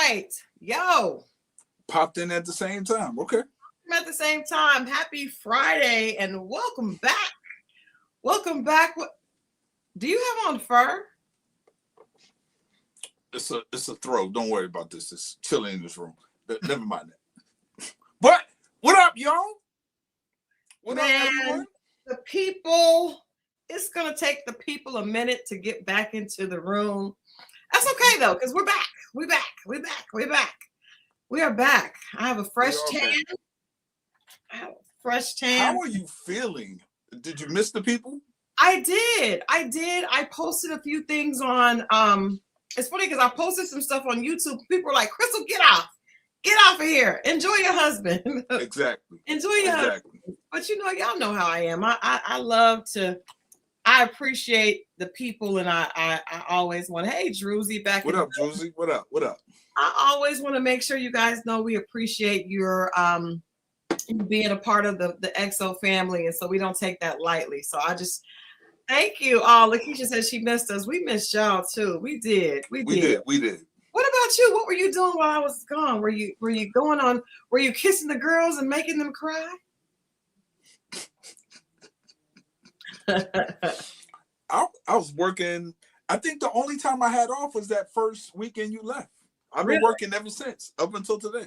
right. Yo. Popped in at the same time. Okay. At the same time. Happy Friday and welcome back. Welcome back. What do you have on fur? It's a throw. Don't worry about this. It's chilling in this room. Never mind that. But what up, y'all? What up, everyone? The people, it's gonna take the people a minute to get back into the room. That's okay though, because we're back. We're back. We are back. I have a fresh tan. How are you feeling? Did you miss the people? I did. I posted a few things on it's funny because I posted some stuff on YouTube. People were like, Christal, get off of here. Enjoy your husband. Exactly. Enjoy your husband. But y'all know how I am. I appreciate the people, and I always want, hey Druzy, back. What up, Druzy? What up? I always want to make sure you guys know we appreciate your being a part of the XO family, and so we don't take that lightly. So I just thank you all. Lakeisha said she missed us. We missed y'all too. We did. We did. What about you? What were you doing while I was gone? Were you going on? Were you kissing the girls and making them cry? I was working. I think the only time I had off was that first weekend you left. I've been working ever since, up until today.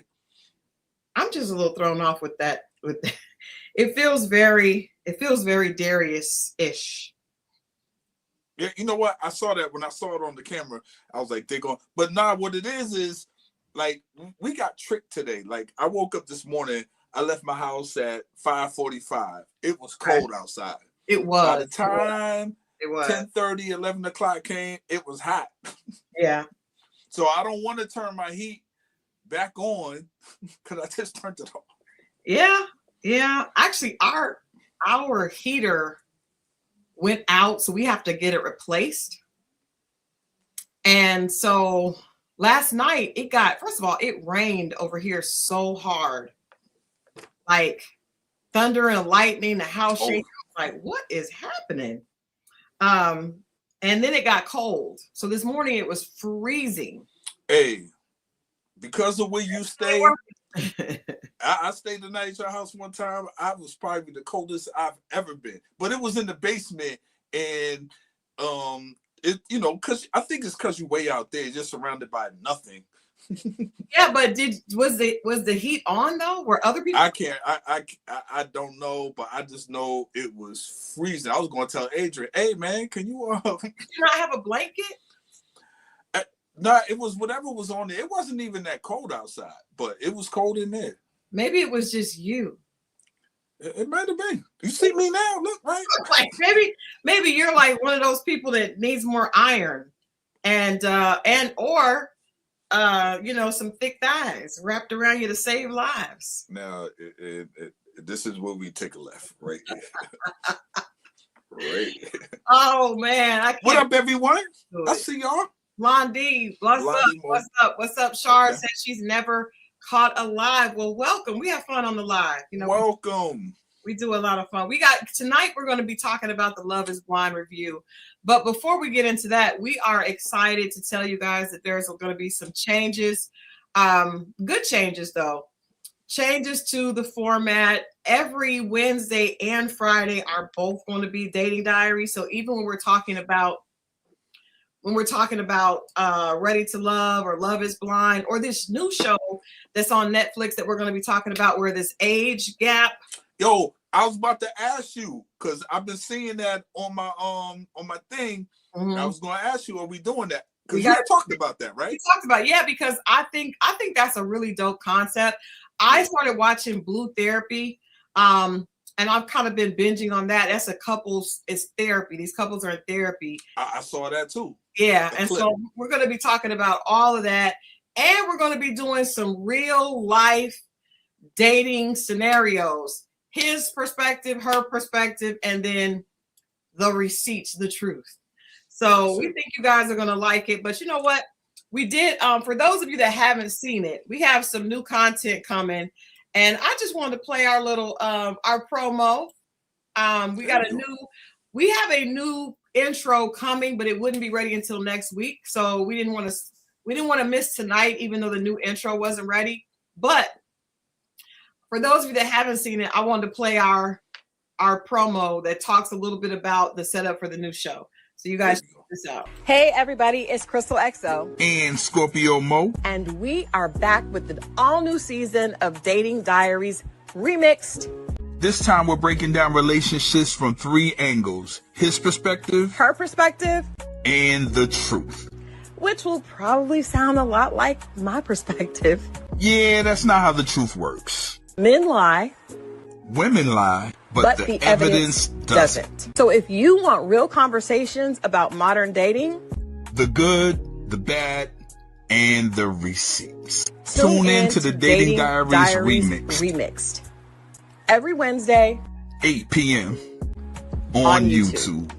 I'm just a little thrown off with that. It feels very Darius-ish. Yeah, you know what? I saw that when I saw it on the camera. I was like, they're going. But nah, what it is like we got tricked today. Like I woke up this morning. I left my house at 5:45. It was cold outside. It was. By the time it was 10:30, 11 o'clock came, it was hot. Yeah. So I don't want to turn my heat back on because I just turned it off. Yeah. Actually, our heater went out, so we have to get it replaced. And so last night first of all, it rained over here so hard, like thunder and lightning, the house shaking. Like, what is happening? And then it got cold. So this morning it was freezing. Hey, because of where you stay, I stayed the night at your house one time. I was probably the coldest I've ever been. But it was in the basement, and because I think it's because you way out there, just surrounded by nothing. Yeah, but was the heat on though? Were other people? I don't know, but I just know it was freezing. I was going to tell Adrian, "Hey man, can you Did you not have a blanket?" No, it was whatever was on there. It wasn't even that cold outside, but it was cold in there. Maybe it was just you. It might have been. You see me now? Look, right? Like maybe you're like one of those people that needs more iron, or some thick thighs wrapped around you to save lives. Now, this is where we take a left, right here. Right. Oh man! What up, everyone? I see y'all. Blondie, what's up? Shar said she's never caught a live. Well, welcome. We have fun on the live. Welcome. We do a lot of fun. Tonight we're going to be talking about the Love is Blind review. But before we get into that, we are excited to tell you guys that there's going to be some changes. Good changes though. Changes to the format. Every Wednesday and Friday are both going to be dating diaries. So even when we're talking about Ready to Love or Love is Blind or this new show that's on Netflix that we're going to be talking about where this age gap. Yo, I was about to ask you because I've been seeing that on my thing. Mm-hmm. I was going to ask you, are we doing that? Because you talked about that, right? We talked about because I think that's a really dope concept. I started watching Blue Therapy, and I've kind of been binging on that. That's it's therapy. These couples are in therapy. I saw that too. Yeah, and so we're going to be talking about all of that, and we're going to be doing some real life dating scenarios. His perspective, her perspective, and then the receipts, the truth. So we think you guys are going to like it. But you know what? We did, for those of you that haven't seen it, we have some new content coming. And I just wanted to play our little, our promo. We have a new intro coming, but it wouldn't be ready until next week. So we didn't want to we didn't want to miss tonight, even though the new intro wasn't ready. But for those of you that haven't seen it, I wanted to play our promo that talks a little bit about the setup for the new show. So you guys check this out. Hey everybody, it's Christal XO and Scorpio Moe, and we are back with the all-new season of Dating Diaries Remixed. This time we're breaking down relationships from 3 angles: his perspective, Her perspective, and the truth. which will probably sound a lot like my perspective. Yeah, that's not how the truth works. Men lie, Women lie, but the evidence doesn't. So if you want real conversations about modern dating, The good, the bad, and the receipts. tune in to the Dating Diaries Remixed. Every Wednesday, 8 p.m. On on YouTube. YouTube.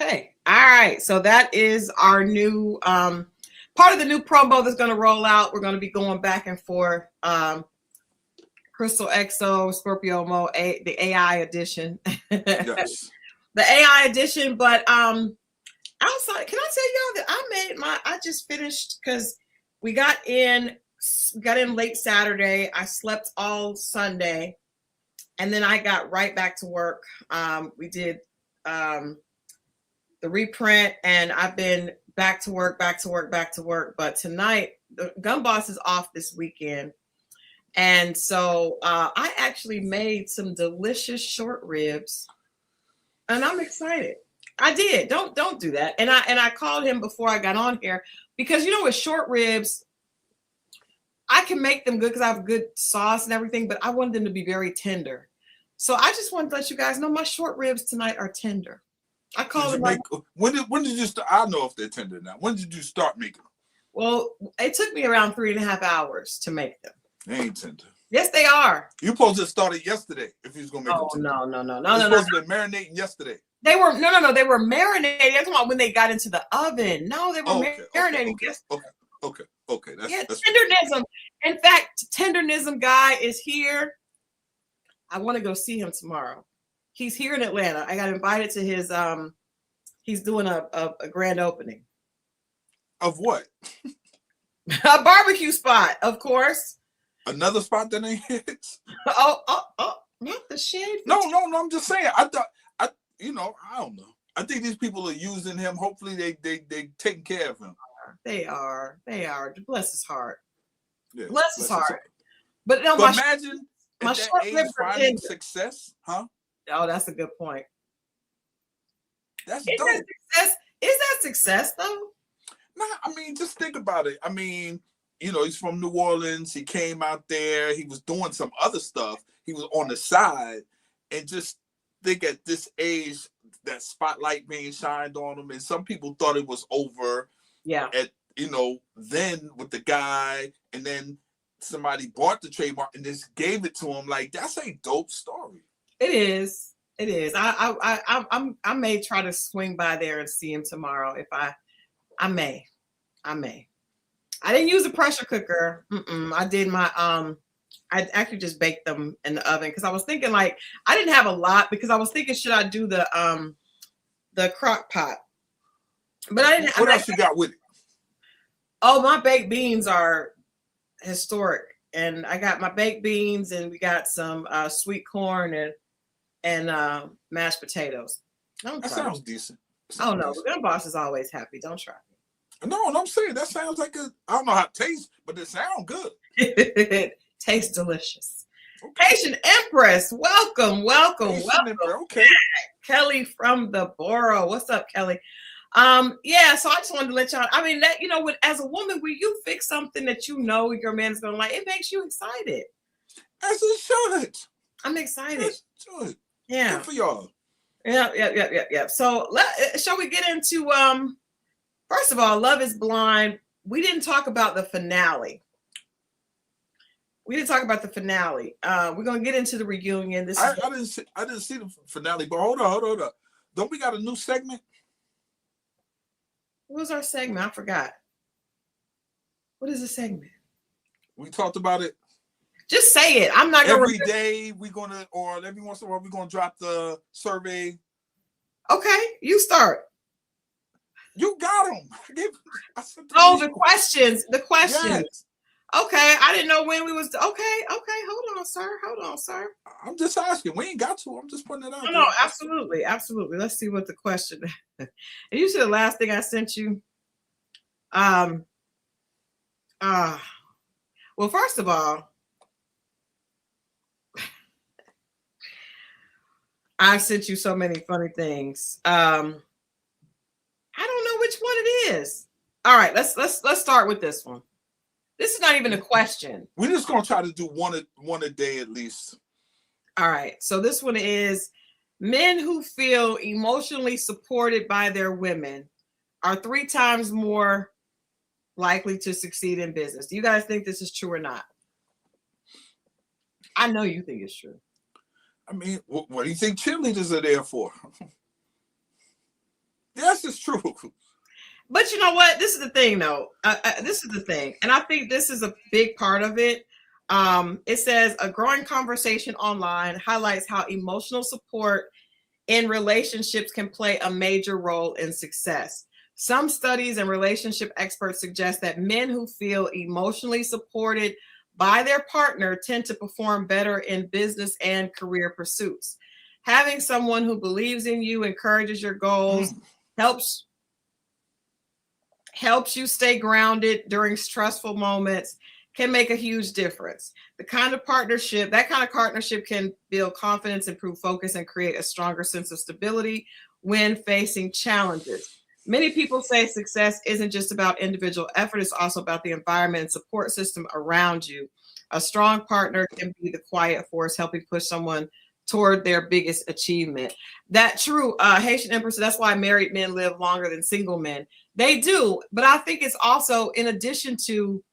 Okay. All right. So that is our new part of the new promo that's going to roll out. We're going to be going back and forth. Christal XO Scorpio Moe, the AI edition. Yes. The AI edition. But outside, can I tell y'all that I just finished because we got in late Saturday. I slept all Sunday, and then I got right back to work. We did the reprint, and I've been back to work. But tonight, the Gun Boss is off this weekend. And so I actually made some delicious short ribs, and I'm excited. I did. Don't do that. And I called him before I got on here because, with short ribs, I can make them good because I have good sauce and everything, but I wanted them to be very tender. So I just wanted to let you guys know my short ribs tonight are tender. I called them. When did you start? I know if they're tender now. When did you start making them? Well, it took me around 3.5 hours to make them. They ain't tender. Yes, they are. You supposed to start it yesterday if you was gonna make them tender. No. Supposed to be marinating yesterday. They were no. They were marinating. I'm talking about when they got into the oven. No, they were marinating. Okay. That's tendernism. In fact, tendernism guy is here. I want to go see him tomorrow. He's here in Atlanta. I got invited to his he's doing a grand opening. Of what? A barbecue spot, of course. Another spot that ain't his? Oh, not the shade. No, I'm just saying. I don't know. I think these people are using him. Hopefully they taking care of him. They are. Bless his heart. Yeah, bless his heart. But imagine my at that age finding success, huh? Oh, that's a good point. That's dope. Is that success though? Nah, I mean, just think about it. I mean, he's from New Orleans. He came out there. He was doing some other stuff. He was on the side, and just think at this age, that spotlight being shined on him, and some people thought it was over. Yeah. Then with the guy, and then somebody bought the trademark and just gave it to him. Like, that's a dope story. It is. I may try to swing by there and see him tomorrow. If I may. I didn't use a pressure cooker. I did my I actually just baked them in the oven because I was thinking I didn't have a lot because I was thinking should I do the crock pot, but I didn't. What else you got with it? Oh, my baked beans are historic, and I got my baked beans, and we got some sweet corn and mashed potatoes. That sounds decent. Oh no, the Gun Boss is always happy. Don't try me. No, I'm saying that sounds like I don't know how it tastes, but it sounds good. Tastes delicious. Okay. Haitian Empress, welcome. Okay. Kelly from the Borough. What's up, Kelly? Yeah, so I just wanted to let y'all. I mean, that as a woman, when you fix something that your man is gonna like, it makes you excited. As it should. I'm excited. It should. Yeah. Good for y'all. Yeah. So shall we get into first of all, Love is Blind. We didn't talk about the finale. We're gonna get into the reunion. I didn't see the finale, but hold on. don't we got a new segment? What was our segment? I forgot. What is the segment? We talked about it. Just say it. I'm not every day we're gonna, or every once in a while we're gonna drop the survey. Okay, you start. You got them. The questions. The questions. Yes. Okay, I didn't know when we was. Okay. Hold on, sir. I'm just asking. We ain't got to. I'm just putting it out. No, absolutely. Let's see what the question. And you see the last thing I sent you. Well, first of all, I sent you so many funny things. I don't know which one it is. All right, let's start with this one. This is not even a question. We're just gonna try to do one a day at least. All right. So this one is: men who feel emotionally supported by their women are 3 times more likely to succeed in business. Do you guys think this is true or not? I know you think it's true. I mean, what do you think cheerleaders are there for? Yes, it's true. But you know what? This is the thing, though. This is the thing. And I think this is a big part of it. It says a growing conversation online highlights how emotional support in relationships can play a major role in success. Some studies and relationship experts suggest that men who feel emotionally supported by their partner tend to perform better in business and career pursuits. Having someone who believes in you, encourages your goals, helps you stay grounded during stressful moments can make a huge difference. That kind of partnership can build confidence, improve focus, and create a stronger sense of stability when facing challenges. Many people say success isn't just about individual effort, it's also about the environment and support system around you. A strong partner can be the quiet force helping push someone toward their biggest achievement. That's true. Haitian Empress, that's why married men live longer than single men. They do, but I think it's also, in addition to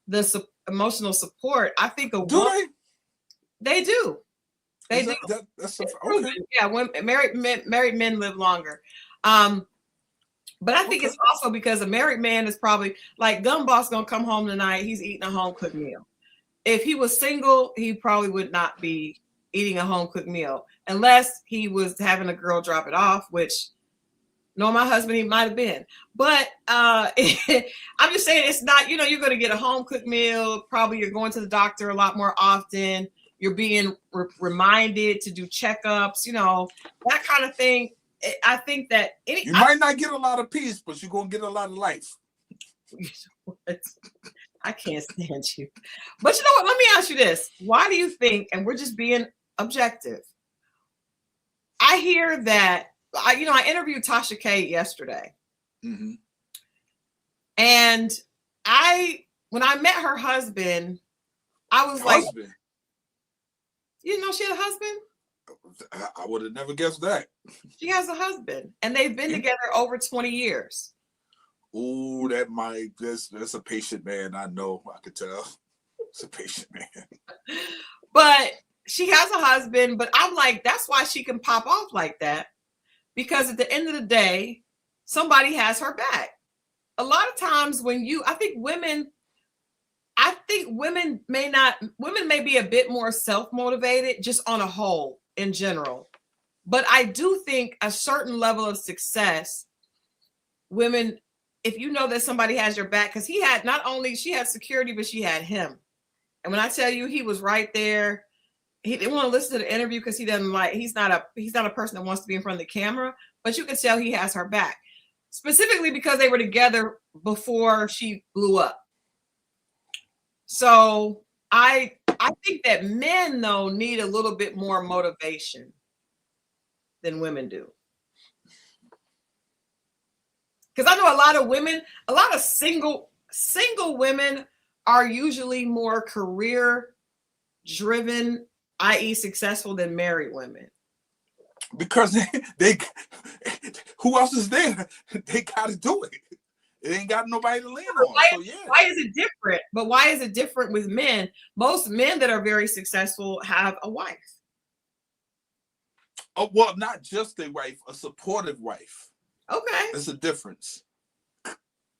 the emotional support, I think they do. They do. That's okay. Yeah, when married men live longer. But I think it's also because a married man is probably like Gun Boss gonna come home tonight. He's eating a home cooked meal. If he was single, he probably would not be eating a home cooked meal unless he was having a girl drop it off, which no, my husband, he might have been. But I'm just saying it's not, you're going to get a home cooked meal. Probably you're going to the doctor a lot more often. You're being reminded to do checkups, that kind of thing. I think that you might not get a lot of peace, but you're going to get a lot of life. I can't stand you. But you know what? Let me ask you this. Why do you think, and we're just being objective, I hear that, I interviewed Tasha K yesterday. Mm-hmm. And when I met her husband, I was like, you didn't know she had a husband? I would have never guessed that. She has a husband, and they've been together over 20 years. Oh, that's a patient man. I know, I could tell. It's a patient man. But she has a husband, but I'm like, that's why she can pop off like that. Because at the end of the day, somebody has her back. A lot of times I think women may be a bit more self-motivated just on a whole in general. But I do think a certain level of success, women, if you know that somebody has your back, because she had security, but she had him. And when I tell you he was right there, he didn't want to listen to the interview because he's not a person that wants to be in front of the camera, but you can tell he has her back. Specifically because they were together before she blew up. So I think that men, though, need a little bit more motivation than women do. Because I know a lot of single women are usually more career driven, i.e. successful, than married women. Because they who else is there? They got to do it. It ain't got nobody to lean on. Why is it different? But why is it different with men? Most men that are very successful have a wife. Oh, well, not just a wife, a supportive wife. Okay. There's a difference.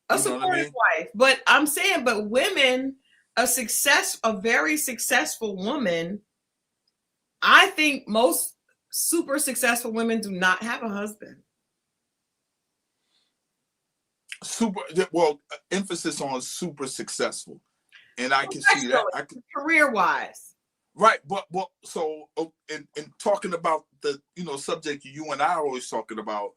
A You know what I supportive mean? wife. But I'm saying, but women, a very successful woman, I think most super successful women do not have a husband. Super, well, emphasis on super successful. And I can see that. Career wise. Right, but so in talking about the subject you and I are always talking about,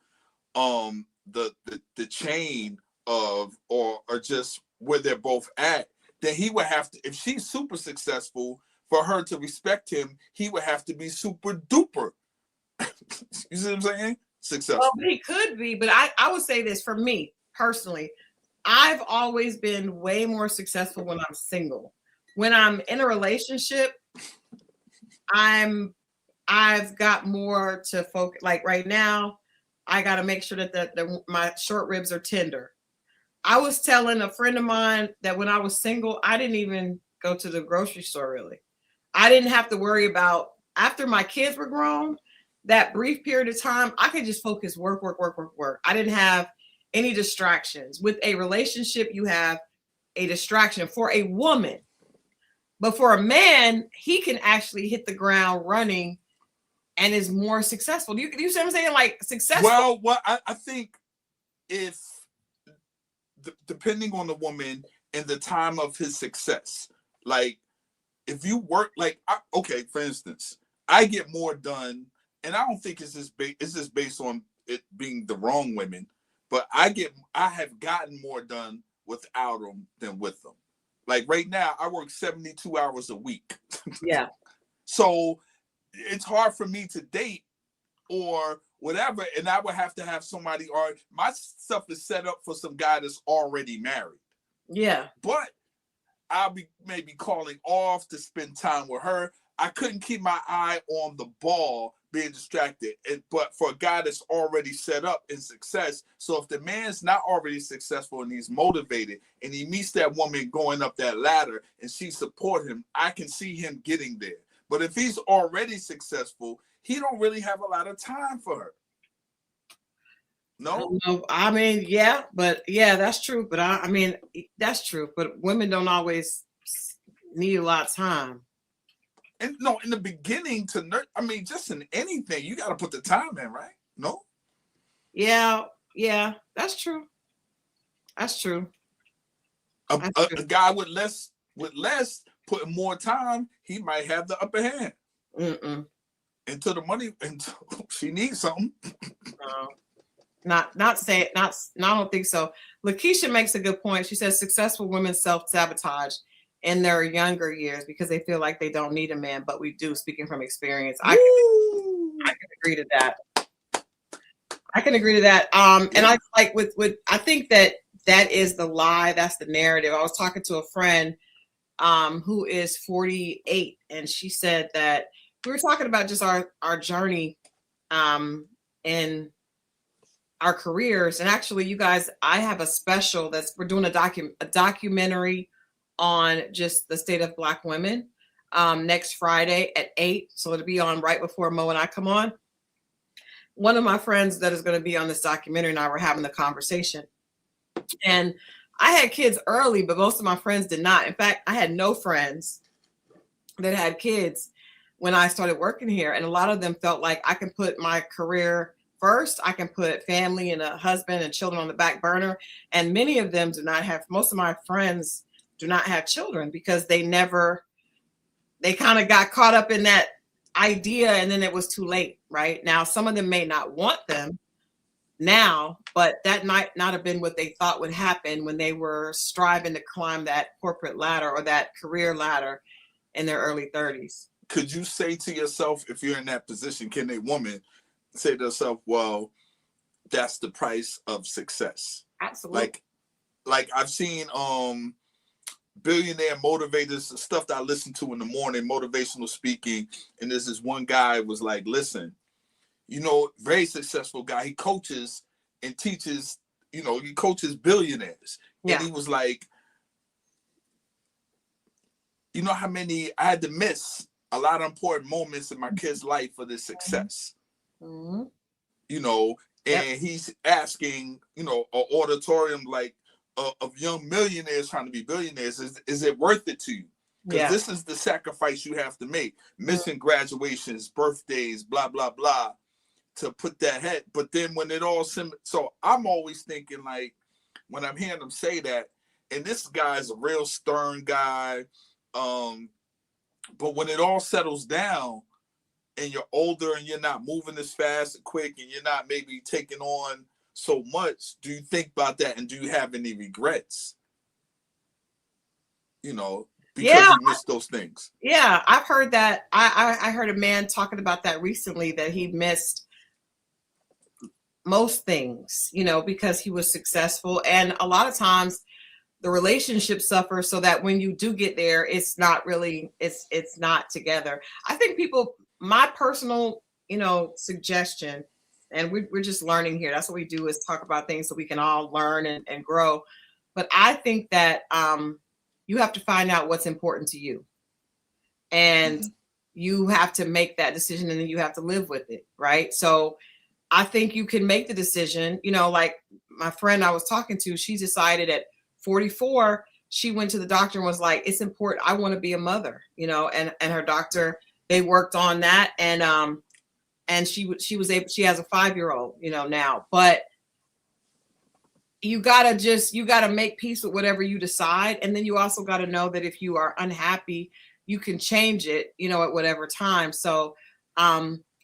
the chain of or just where they're both at, then he would have to, if she's super successful, for her to respect him, he would have to be super duper. You see what I'm saying? Successful. Well, he could be, but I would say this for me personally. I've always been way more successful when I'm single. When I'm in a relationship, I've got more to focus. Like right now, I got to make sure that my short ribs are tender. I was telling a friend of mine that when I was single, I didn't even go to the grocery store really. I didn't have to worry about, after my kids were grown, that brief period of time, I could just focus work. I didn't have any distractions. With a relationship, you have a distraction for a woman. But for a man, he can actually hit the ground running and is more successful. Do you see what I'm saying? Like successful. Well, I think if depending on the woman and the time of his success, like if you work like okay, for instance, I get more done, and I don't think it's just based on it being the wrong women, but I have gotten more done without them than with them. Like right now, I work 72 hours a week. Yeah. So it's hard for me to date or whatever, and I would have to have somebody, or my stuff is set up for some guy that's already married. Yeah. But I'll be maybe calling off to spend time with her. I couldn't keep my eye on the ball, being distracted. But for a guy that's already set up in success, so if the man's not already successful and he's motivated and he meets that woman going up that ladder and she support him, I can see him getting there. But if he's already successful, he don't really have a lot of time for her. No? I mean, yeah, but yeah, that's true. But I mean, that's true. But women don't always need a lot of time. And no, in the beginning I mean, just in anything, you got to put the time in, right? No? Yeah, that's true. That's true. A guy with less putting more time, he might have the upper hand. Until the money, until she needs something. No. Not say it. I don't think so. Lakeisha makes a good point. She says successful women self-sabotage in their younger years because they feel like they don't need a man, but we do. Speaking from experience, I can agree to that. And I like with I think that is the lie. That's the narrative. I was talking to a friend who is 48, and she said that we were talking about just our journey in our careers. And actually, you guys, I have a special we're doing a documentary on just the state of Black women next Friday at 8. So it'll be on right before Mo and I come on. One of my friends that is going to be on this documentary and I were having the conversation. And I had kids early, but most of my friends did not. In fact, I had no friends that had kids when I started working here. And a lot of them felt like I can put my career first. I can put family and a husband and children on the back burner. And many of them most of my friends do not have children because they kind of got caught up in that idea and then it was too late, right? Now, some of them may not want them now, but that might not have been what they thought would happen when they were striving to climb that corporate ladder or that career ladder in their early 30s. Could you say to yourself, if you're in that position, can a woman say to herself, well, that's the price of success? Absolutely. Like I've seen billionaire motivators, stuff that I listen to in the morning, motivational speaking, and there's this one guy was like, listen, very successful guy, he coaches and teaches, he coaches billionaires. Yeah. And he was like, you know how many I had to miss a lot of important moments in my kid's life for this success. Mm-hmm. You know, Yep. and he's asking, you know, an auditorium like of young millionaires trying to be billionaires, is it worth it to you? Because Yeah. this is the sacrifice you have to make, Mm-hmm. missing graduations, birthdays, blah blah blah, to put that head. But then when it all so I'm always thinking, like, when I'm hearing them say that, and this guy's a real stern guy, but when it all settles down and you're older and you're not moving as fast and quick and you're not maybe taking on so much, do you think about that and do you have any regrets? You know, because Yeah. you missed those things. Yeah, I've heard that. I heard a man talking about that recently, that he missed most things, you know, because he was successful. And a lot of times the relationship suffers, so that when you do get there, it's not really, it's not together. I think people, my personal, you know, suggestion, and we're just learning here. That's what we do, is talk about things so we can all learn and grow. But I think that you have to find out what's important to you. And you have to make that decision, and then you have to live with it, right? So I think you can make the decision, you know, like my friend I was talking to, she decided at 44, she went to the doctor and was like, it's important, I want to be a mother, you know, and her doctor, they worked on that, and she was able, she has a 5-year-old, you know, now. But you gotta make peace with whatever you decide. And then you also got to know that if you are unhappy, you can change it, you know, at whatever time. So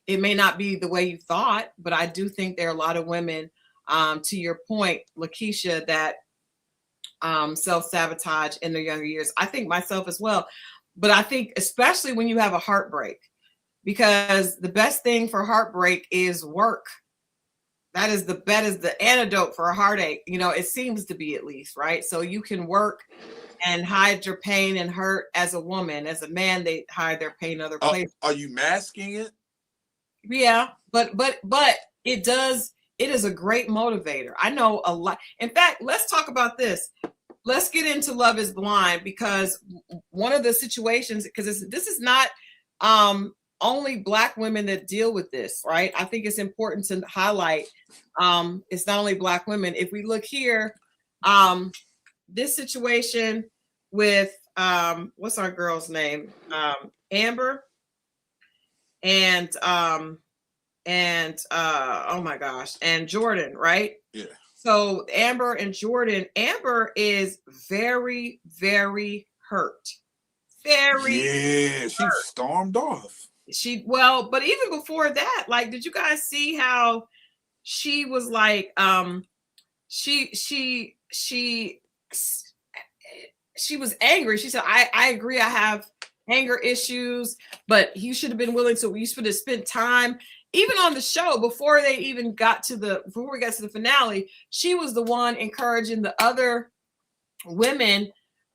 it may not be the way you thought, but I do think there are a lot of women, to your point, Lakeisha, that self-sabotage in their younger years. I think myself as well. But I think especially when you have a heartbreak, because the best thing for heartbreak is work. That is the antidote for a heartache. You know, it seems to be, at least, right? So you can work and hide your pain and hurt as a woman. As a man, they hide their pain other places. Are you masking it? Yeah, but it does. It is a great motivator. I know a lot. In fact, let's talk about this. Let's get into Love is Blind, because one of the situations, because this is not only Black women that deal with this, right? I think it's important to highlight it's not only Black women. If we look here, this situation with what's our girl's name? Amber and oh my gosh, and Jordan, right? Yeah. So Amber and Jordan, Amber is very, very hurt. She stormed off. But even before that, like, did you guys see how she was like, she was angry. She said, I agree, I have anger issues, but you should have been willing to, you should have spent time. Even on the show, before we got to the finale, she was the one encouraging the other women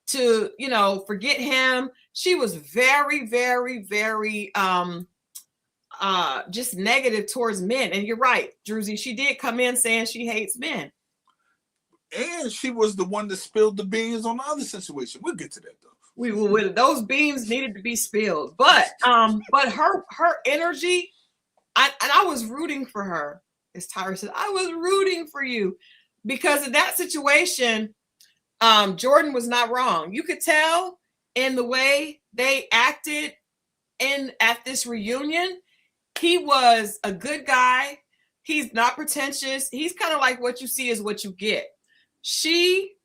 to, you know, forget him. She was very, very, very just negative towards men. And you're right, Druzy, she did come in saying she hates men. And she was the one that spilled the beans on the other situation. We'll get to that though. We will. Those beans needed to be spilled, but her energy. I was rooting for her. As Tyra said, I was rooting for you, because in that situation, Jordan was not wrong. You could tell in the way they acted at this reunion. He was a good guy. He's not pretentious. He's kind of like, what you see is what you get. She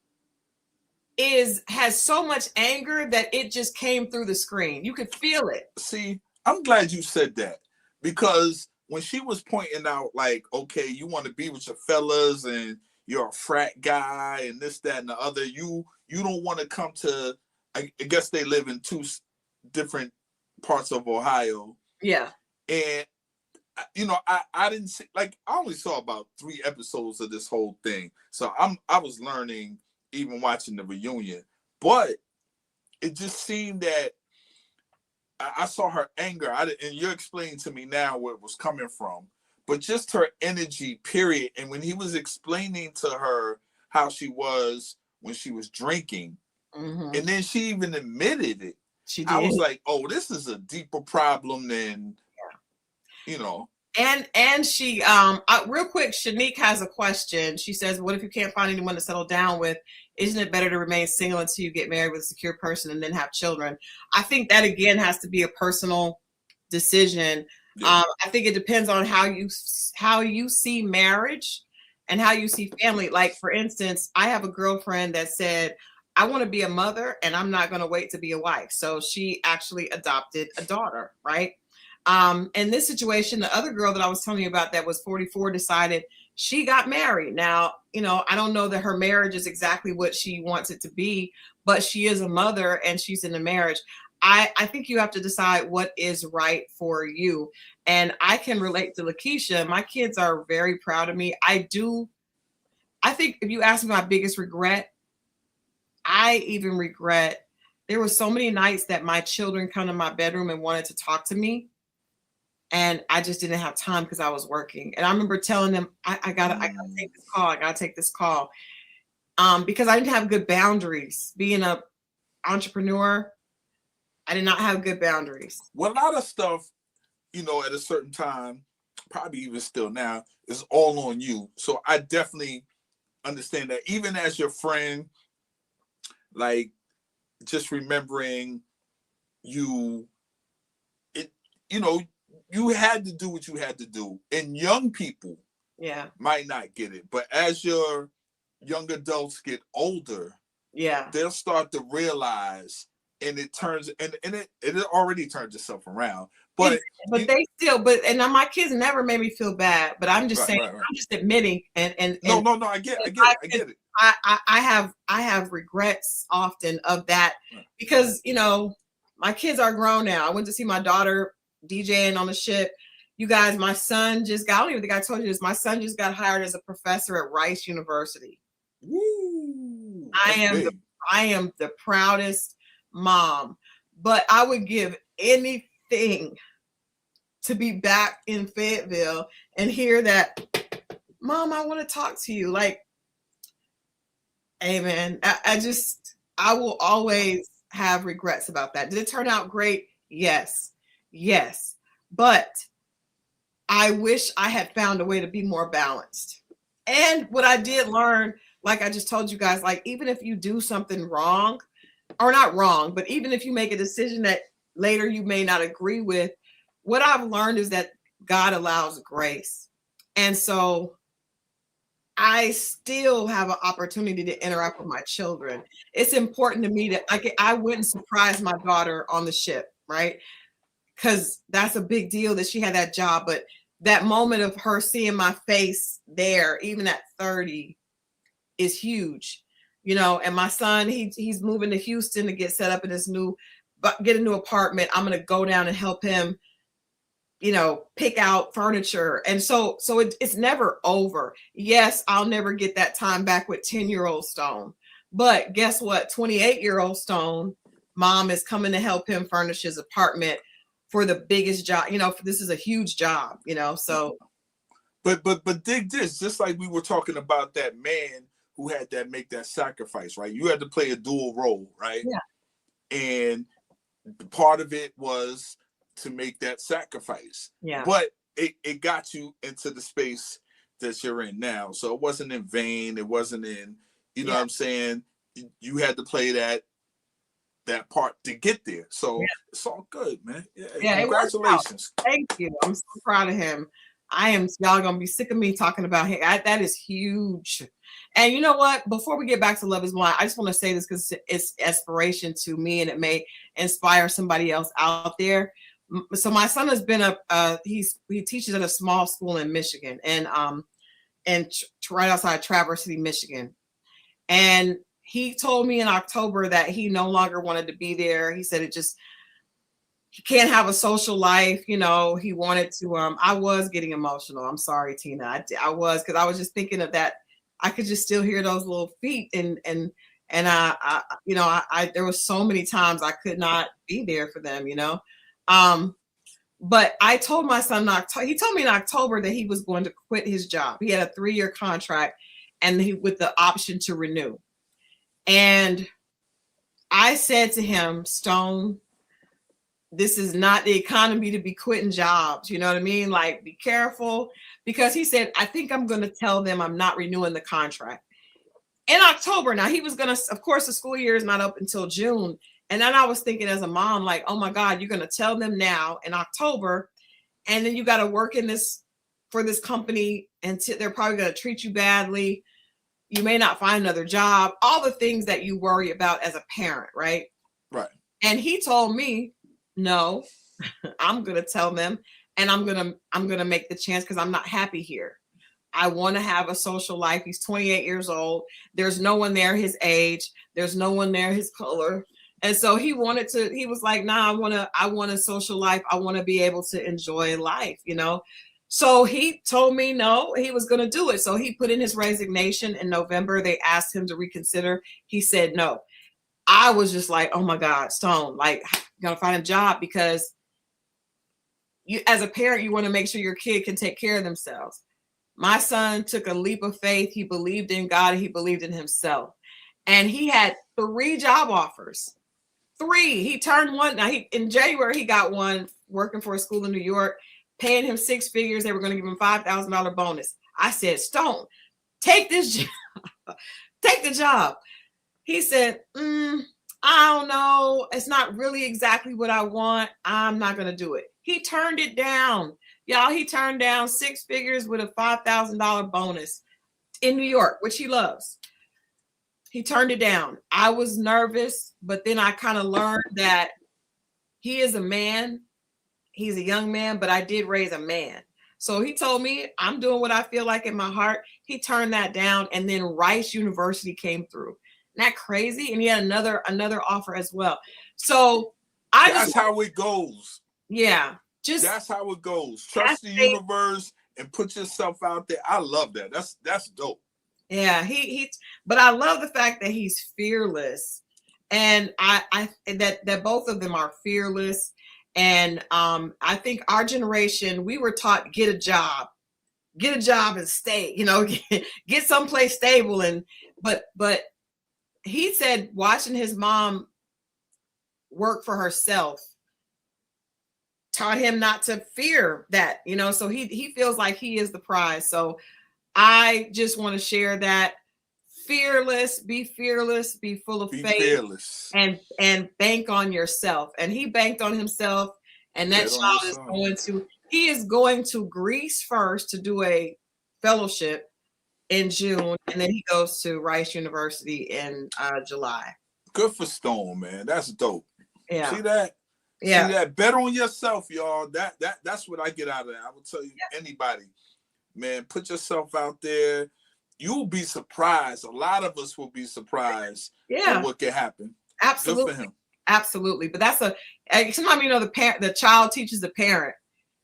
has so much anger that it just came through the screen. You could feel it. See, I'm glad you said that, because when she was pointing out, like, okay, you want to be with your fellas and you're a frat guy and this, that, and the other, you don't want to come to, I guess they live in 2 different parts of Ohio. Yeah. And, you know, I didn't see, like, I only saw about 3 episodes of this whole thing. So I was learning even watching the reunion. But it just seemed that I saw her anger. And you're explaining to me now where it was coming from. But just her energy, period. And when he was explaining to her how she was when she was drinking, and then she even admitted it. She did. I was like, oh, this is a deeper problem than, you know. And she real quick, Shanique has a question. She says, what if you can't find anyone to settle down with? Isn't it better to remain single until you get married with a secure person and then have children? I think that again has to be a personal decision. Yeah. I think it depends on how you see marriage and how you see family. Like, for instance, I have a girlfriend that said, I want to be a mother and I'm not going to wait to be a wife. So she actually adopted a daughter, right? In this situation, the other girl that I was telling you about that was 44 decided she got married. Now, I don't know that her marriage is exactly what she wants it to be, but she is a mother and she's in a marriage. I think you have to decide what is right for you. And I can relate to Lakeisha. My kids are very proud of me. I think if you ask me my biggest regret, I even regret there were so many nights that my children come to my bedroom and wanted to talk to me. And I just didn't have time because I was working. And I remember telling them, I gotta take this call. I gotta take this call. Because I didn't have good boundaries. Being an entrepreneur, I did not have good boundaries. Well, a lot of stuff, at a certain time, probably even still now, is all on you. So I definitely understand that. Even as your friend, like, just remembering you had to do what you had to do. And young people might not get it. But as your young adults get older, they'll start to realize, and it turns and it already turns itself around. But and now my kids never made me feel bad. But I'm just saying, right. I'm just admitting and no, I get it. I have regrets often of that, because my kids are grown now. I went to see my daughter DJing on the ship. You guys, my son just got, I don't even think I told you this, my son just got hired as a professor at Rice University. Woo, I am the proudest mom, but I would give anything to be back in Fayetteville and hear that, Mom, I want to talk to you. Like, amen. I will always have regrets about that. Did it turn out great? Yes. But I wish I had found a way to be more balanced. And what I did learn, like I just told you guys, like, even if you do something wrong, or not wrong, but even if you make a decision that later you may not agree with, what I've learned is that God allows grace. And so I still have an opportunity to interact with my children. It's important to me that I went and surprised my daughter on the ship, right? Because that's a big deal that she had that job. But that moment of her seeing my face there, even at 30, is huge, and my son, he's moving to Houston to get set up in his get a new apartment. I'm going to go down and help him, pick out furniture. And so it's never over. Yes, I'll never get that time back with 10-year-old Stone, but guess what? 28-year-old Stone, Mom is coming to help him furnish his apartment for the biggest job. This is a huge job, so. But dig this, just like we were talking about that man who had to make that sacrifice, right? You had to play a dual role, right? Yeah. And part of it was to make that sacrifice. Yeah. But it got you into the space that you're in now. So it wasn't in vain. It wasn't in, know what I'm saying? You had to play that part to get there. So it's all good, man. Yeah, congratulations. Thank you. I'm so proud of him. Y'all gonna be sick of me talking about him. That is huge. And you know what? Before we get back to Love is Blind, I just want to say this because it's inspiration to me and it may inspire somebody else out there. So my son has been he teaches at a small school in Michigan, and right outside Traverse City, Michigan. And he told me in October that he no longer wanted to be there. He said he can't have a social life. He wanted to, I was getting emotional. I'm sorry, Tina. I was, because I was just thinking of that. I could just still hear those little feet. And there was so many times I could not be there for them, but I told my son, he told me in October that he was going to quit his job. He had a 3-year contract and with the option to renew. And I said to him, Stone, this is not the economy to be quitting jobs. You know what I mean? Like, be careful, because he said, I think I'm going to tell them I'm not renewing the contract in October. Now he was going to, of course, the school year is not up until June. And then I was thinking as a mom, like, oh my God, you're going to tell them now in October, and then you got to work in this for this company, and they're probably going to treat you badly. You may not find another job, all the things that you worry about as a parent, right? Right. And he told me, no, I'm going to tell them, and I'm going to make the chance, because I'm not happy here. I want to have a social life. He's 28 years old. There's no one there his age. There's no one there his color. And so he was like, nah, I want a social life. I want to be able to enjoy life, you know? So he told me no, he was going to do it. So he put in his resignation in November. They asked him to reconsider. He said no. I was just like, oh my God, Stone, like, you gotta find a job, because you, as a parent, you want to make sure your kid can take care of themselves. My son took a leap of faith. He believed in God. He believed in himself. And he had 3 job offers. 3. He turned one. Now, in January, he got one working for a school in New York, paying him 6 figures. They were going to give him $5,000 bonus. I said, Stone, take this job. Take the job. He said, I don't know. It's not really exactly what I want. I'm not going to do it. He turned it down. Y'all, he turned down 6 figures with a $5,000 bonus in New York, which he loves. He turned it down. I was nervous, but then I kind of learned that he is a man. He's a young man, but I did raise a man. So he told me, I'm doing what I feel like in my heart. He turned that down, and then Rice University came through. Isn't that crazy? And he had another offer as well. So that's how it goes. Yeah. That's how it goes. Trust the universe and put yourself out there. I love that. That's dope. Yeah, but I love the fact that he's fearless, and that both of them are fearless. And I think our generation, we were taught get a job and stay, you know, get someplace stable. And but he said watching his mom work for herself taught him not to fear that, you know, so he feels like he is the prize. So I just want to share that. Be fearless, be full of faith, fearless. and bank on yourself. And he banked on himself, and that child he is going to Greece first to do a fellowship in June, and then he goes to Rice University in July. Good for Stone, man. That's dope. Yeah. See that? Yeah. See that? Bet on yourself, y'all. That's what I get out of that. I would tell you, anybody, man, put yourself out there. You'll be surprised. A lot of us will be surprised at what can happen. Absolutely. Good for him. Absolutely. But that's sometimes, you know, the child teaches the parent.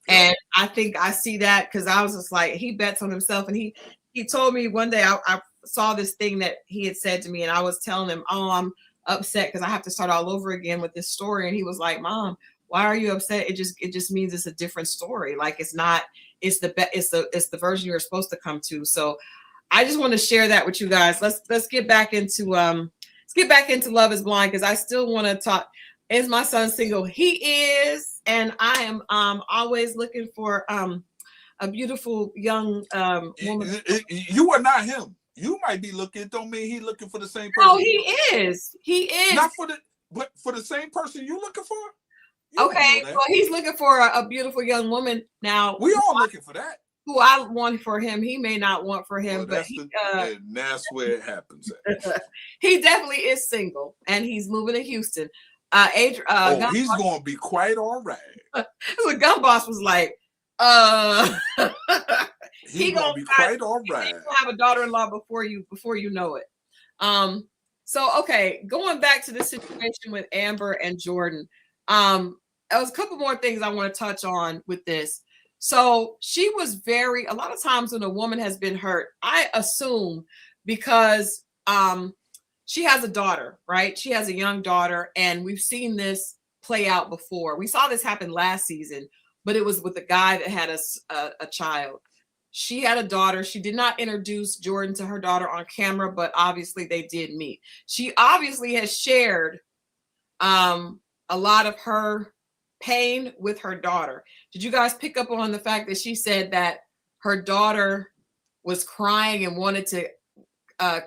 And I think I see that, because I was just like, he bets on himself. And he told me one day, I saw this thing that he had said to me, and I was telling him, oh, I'm upset because I have to start all over again with this story. And he was like, Mom, why are you upset? It just means it's a different story. Like, it's the version you're supposed to come to. So I just want to share that with you guys. Let's get back into Love Is Blind, because I still want to talk. Is my son single? He is, and I am always looking for a beautiful young woman. You are not him. You might be looking. Don't mean he's looking for the same person. Oh, he is. He is. Not but for the same person you looking for. Okay, well, he's looking for a beautiful young woman. Now we all looking for that. Who I want for him, he may not want for him, but that's where it happens. He definitely is single, and he's moving to Houston. He's going to be quite all right. The Gun Boss was like, he's going to be quite all right. He's going to have a daughter-in-law before you know it. So okay, going back to the situation with Amber and Jordan. There was a couple more things I want to touch on with this. So she was a lot of times when a woman has been hurt, I assume because she has a daughter, right? She has a young daughter, and we've seen this play out before. We saw this happen last season, but it was with a guy that had a child. She had a daughter. She did not introduce Jordan to her daughter on camera, but obviously they did meet. She obviously has shared a lot of her pain with her daughter. Did you guys pick up on the fact that she said that her daughter was crying and wanted to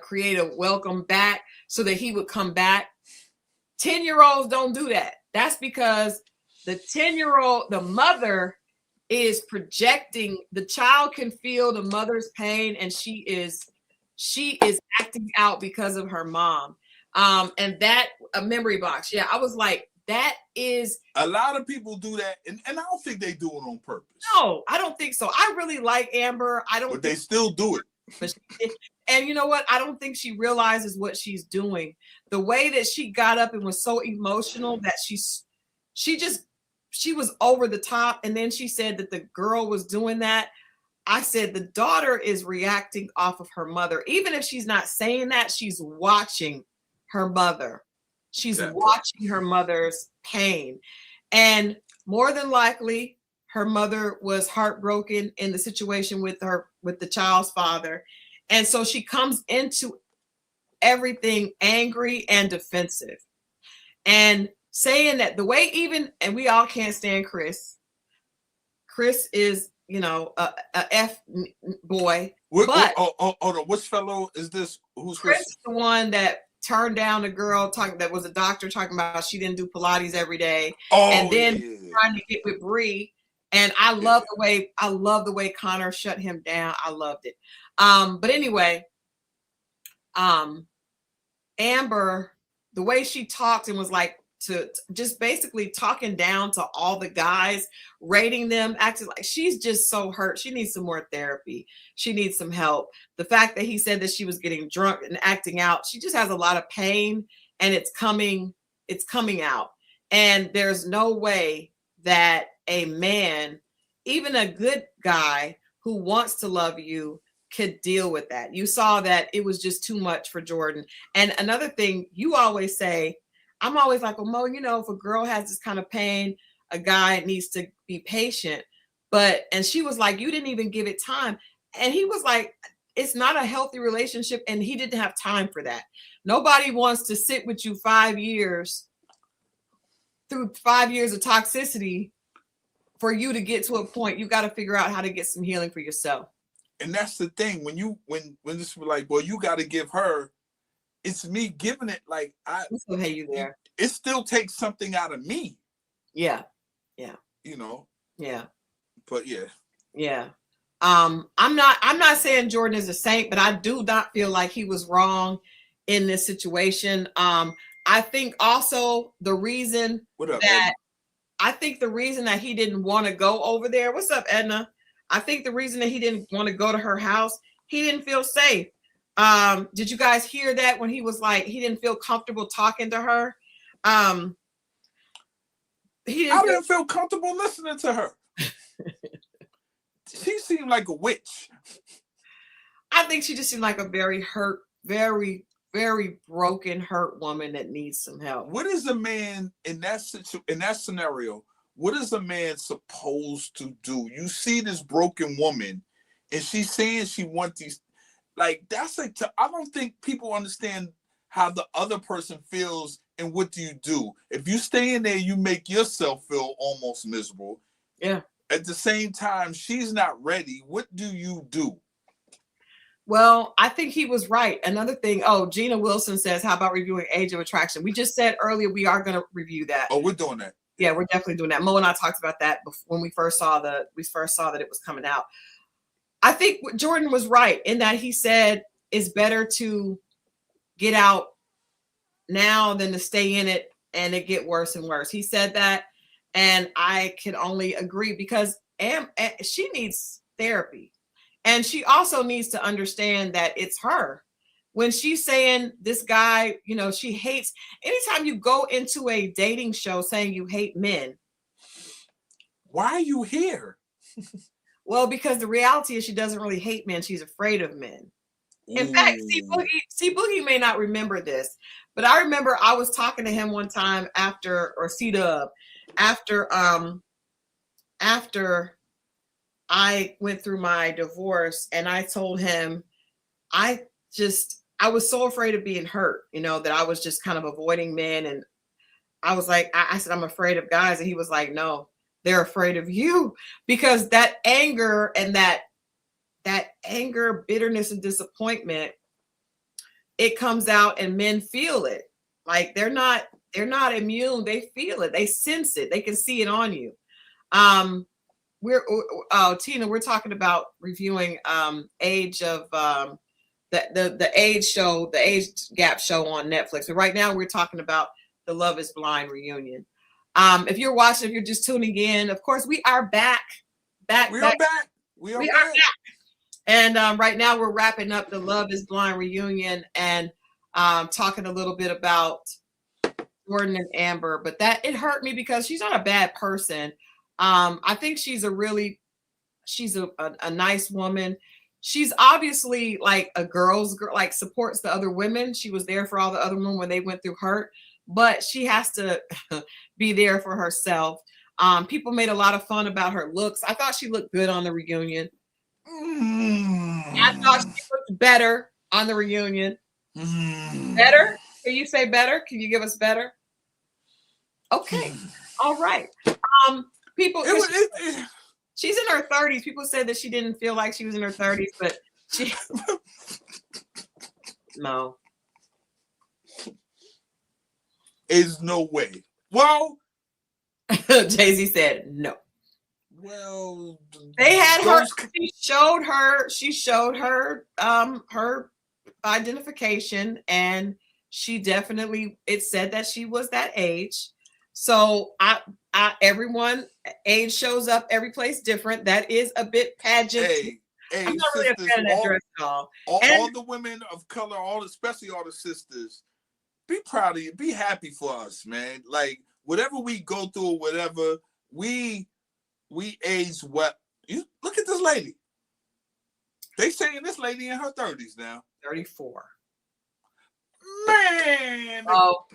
create a welcome back so that he would come back? 10-year-olds don't do that. That's because the 10-year-old, the mother is projecting. The child can feel the mother's pain, and she is acting out because of her mom. And that a memory box. Yeah, I was like, that is a lot of people do that, and I don't think they do it on purpose. No, I don't think so. I really like Amber. But they still do it. But and you know what? I don't think she realizes what she's doing. The way that she got up and was so emotional that she was over the top. And then she said that the girl was doing that. I said the daughter is reacting off of her mother. Even if she's not saying that, she's watching her mother. She's watching her mother's pain. And more than likely, her mother was heartbroken in the situation with the child's father. And so she comes into everything angry and defensive. And saying that the way and we all can't stand Chris. Chris is, a F boy. Which fellow is this? Who's Chris? Is the one that turned down a girl that was a doctor talking about she didn't do Pilates every day. And then trying to get with Bree. And I love the way Connor shut him down. I loved it. But anyway, Amber, the way she talked and was like to just basically talking down to all the guys, rating them, acting like she's just so hurt. She needs some more therapy. She needs some help. The fact that he said that she was getting drunk and acting out, she just has a lot of pain, and it's coming out. And there's no way that a man, even a good guy who wants to love you, could deal with that. You saw that it was just too much for Jordan. And another thing you always say, I'm always like, well, Mo, if a girl has this kind of pain, a guy needs to be patient. And she was like, you didn't even give it time. And he was like, it's not a healthy relationship. And he didn't have time for that. Nobody wants to sit with you 5 years through 5 years of toxicity for you to get to a point. You got to figure out how to get some healing for yourself. And that's the thing. When this was like, well, you got to give her, it's me giving it. Like I still hate you there. It still takes something out of me. Yeah. Yeah. Yeah. But yeah. Yeah. I'm not saying Jordan is a saint, but I do not feel like he was wrong in this situation. I think also the reason that he didn't want to go over there. What's up, Edna? I think the reason that he didn't want to go to her house, he didn't feel safe. Did you guys hear that when he was like, he didn't feel comfortable talking to her? I didn't feel comfortable listening to her. She seemed like a witch. I think she just seemed like a very hurt, very, very broken, hurt woman that needs some help. What is a man in that scenario? What is a man supposed to do? You see this broken woman, and she's saying she wants these. Like that's like I don't think people understand how the other person feels, and what do you do if you stay in there? You make yourself feel almost miserable. Yeah. At the same time, she's not ready. What do you do? Well, I think he was right. Another thing. Oh, Gina Wilson says, "How about reviewing Age of Attraction?" We just said earlier we are going to review that. Oh, we're doing that. Yeah, we're definitely doing that. Mo and I talked about that when we first saw that it was coming out. I think Jordan was right in that he said it's better to get out now than to stay in it and it get worse and worse. He said that, and I can only agree because she needs therapy, and she also needs to understand that it's her. When she's saying this guy, she hates. Anytime you go into a dating show saying you hate men, why are you here? Well, because the reality is she doesn't really hate men. She's afraid of men. In fact, Boogie may not remember this, but I remember I was talking to him one time after I went through my divorce, and I told him I was so afraid of being hurt, that I was just kind of avoiding men. And I was like, I said, I'm afraid of guys. And he was like, no, they're afraid of you, because that anger and that anger, bitterness, and disappointment, it comes out and men feel it. Like they're not immune. They feel it. They sense it. They can see it on you. Tina, we're talking about reviewing Age of the Age show, the Age Gap show on Netflix. But right now we're talking about the Love is Blind reunion. If you're watching, if you're just tuning in, of course we are back. We are back. And right now we're wrapping up the Love is Blind reunion and talking a little bit about Jordan and Amber. But that it hurt me because she's not a bad person. I think she's a nice woman. She's obviously like a girl's girl, like supports the other women. She was there for all the other women when they went through hurt, but she has to be there for herself. People made a lot of fun about her looks. I thought she looked good on the reunion. I thought she looked better on the reunion. Better? Can you say better? Can you give us better? Okay. All right. People, she's in her 30s. People said that she didn't feel like she was in her 30s, but she no. Is no way. Well, Jay-Z said no. Well, they had her. She showed her her identification, and she definitely, it said that she was that age. So everyone age shows up every place different. That is a bit pageant. Hey, I'm not really a fan of that dress at all. All the women of color, especially all the sisters, be proud of you. Be happy for us, man. Like whatever we go through, whatever we age well. You look at this lady. They saying this lady in her 30s now. 34. Man. Oh.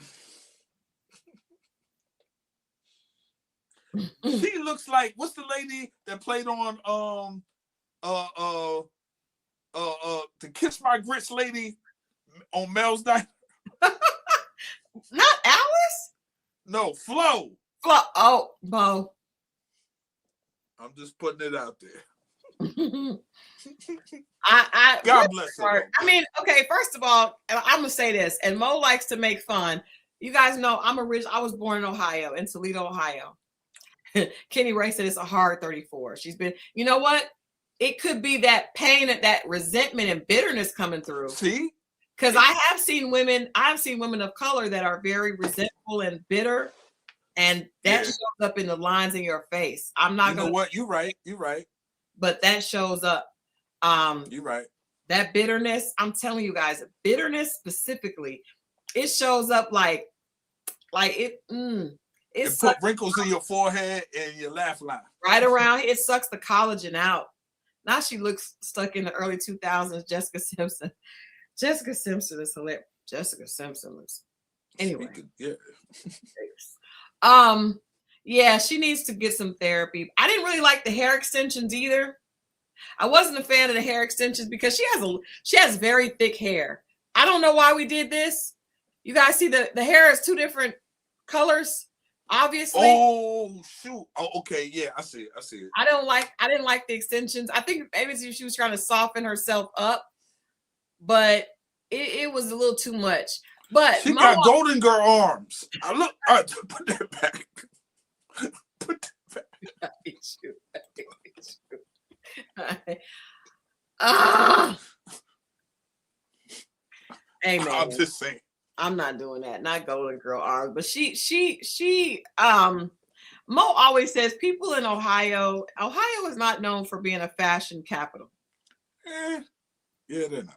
She looks like, what's the lady that played on the Kiss My Grits lady on Mel's Diner? Not Alice? No, Flo. Oh, Mo. I'm just putting it out there. God bless her. I mean, okay, first of all, I'm gonna say this, and Mo likes to make fun. You guys know I was born in Ohio, in Toledo, Ohio. Kenny Ray said it's a hard 34. She's been, you know what? It could be that pain, that resentment and bitterness coming through. See? Because I've seen women of color that are very resentful and bitter, and that shows up in the lines in your face. I'm not gonna. You know what? You're right. But that shows up. You're right. That bitterness, I'm telling you guys, bitterness specifically, it shows up like it. It put wrinkles in your forehead and your laugh line. Right around here, it sucks the collagen out. Now she looks stuck in the early 2000s. Jessica Simpson. Jessica Simpson is hilarious. Jessica Simpson looks. Anyway. Yeah, she needs to get some therapy. I didn't really like the hair extensions either. I wasn't a fan of the hair extensions because she has very thick hair. I don't know why we did this. You guys see the hair is two different colors. Obviously. Oh shoot. Oh, okay. Yeah, I see it. I didn't like the extensions. I think maybe she was trying to soften herself up, but it was a little too much. But she got Golden Girl arms. I look. All right, put that back. Put that back. I hate you. Hey man. I'm just saying. I'm not doing that. Not Golden Girl arms, but she Mo always says people in Ohio is not known for being a fashion capital. Yeah, they're not.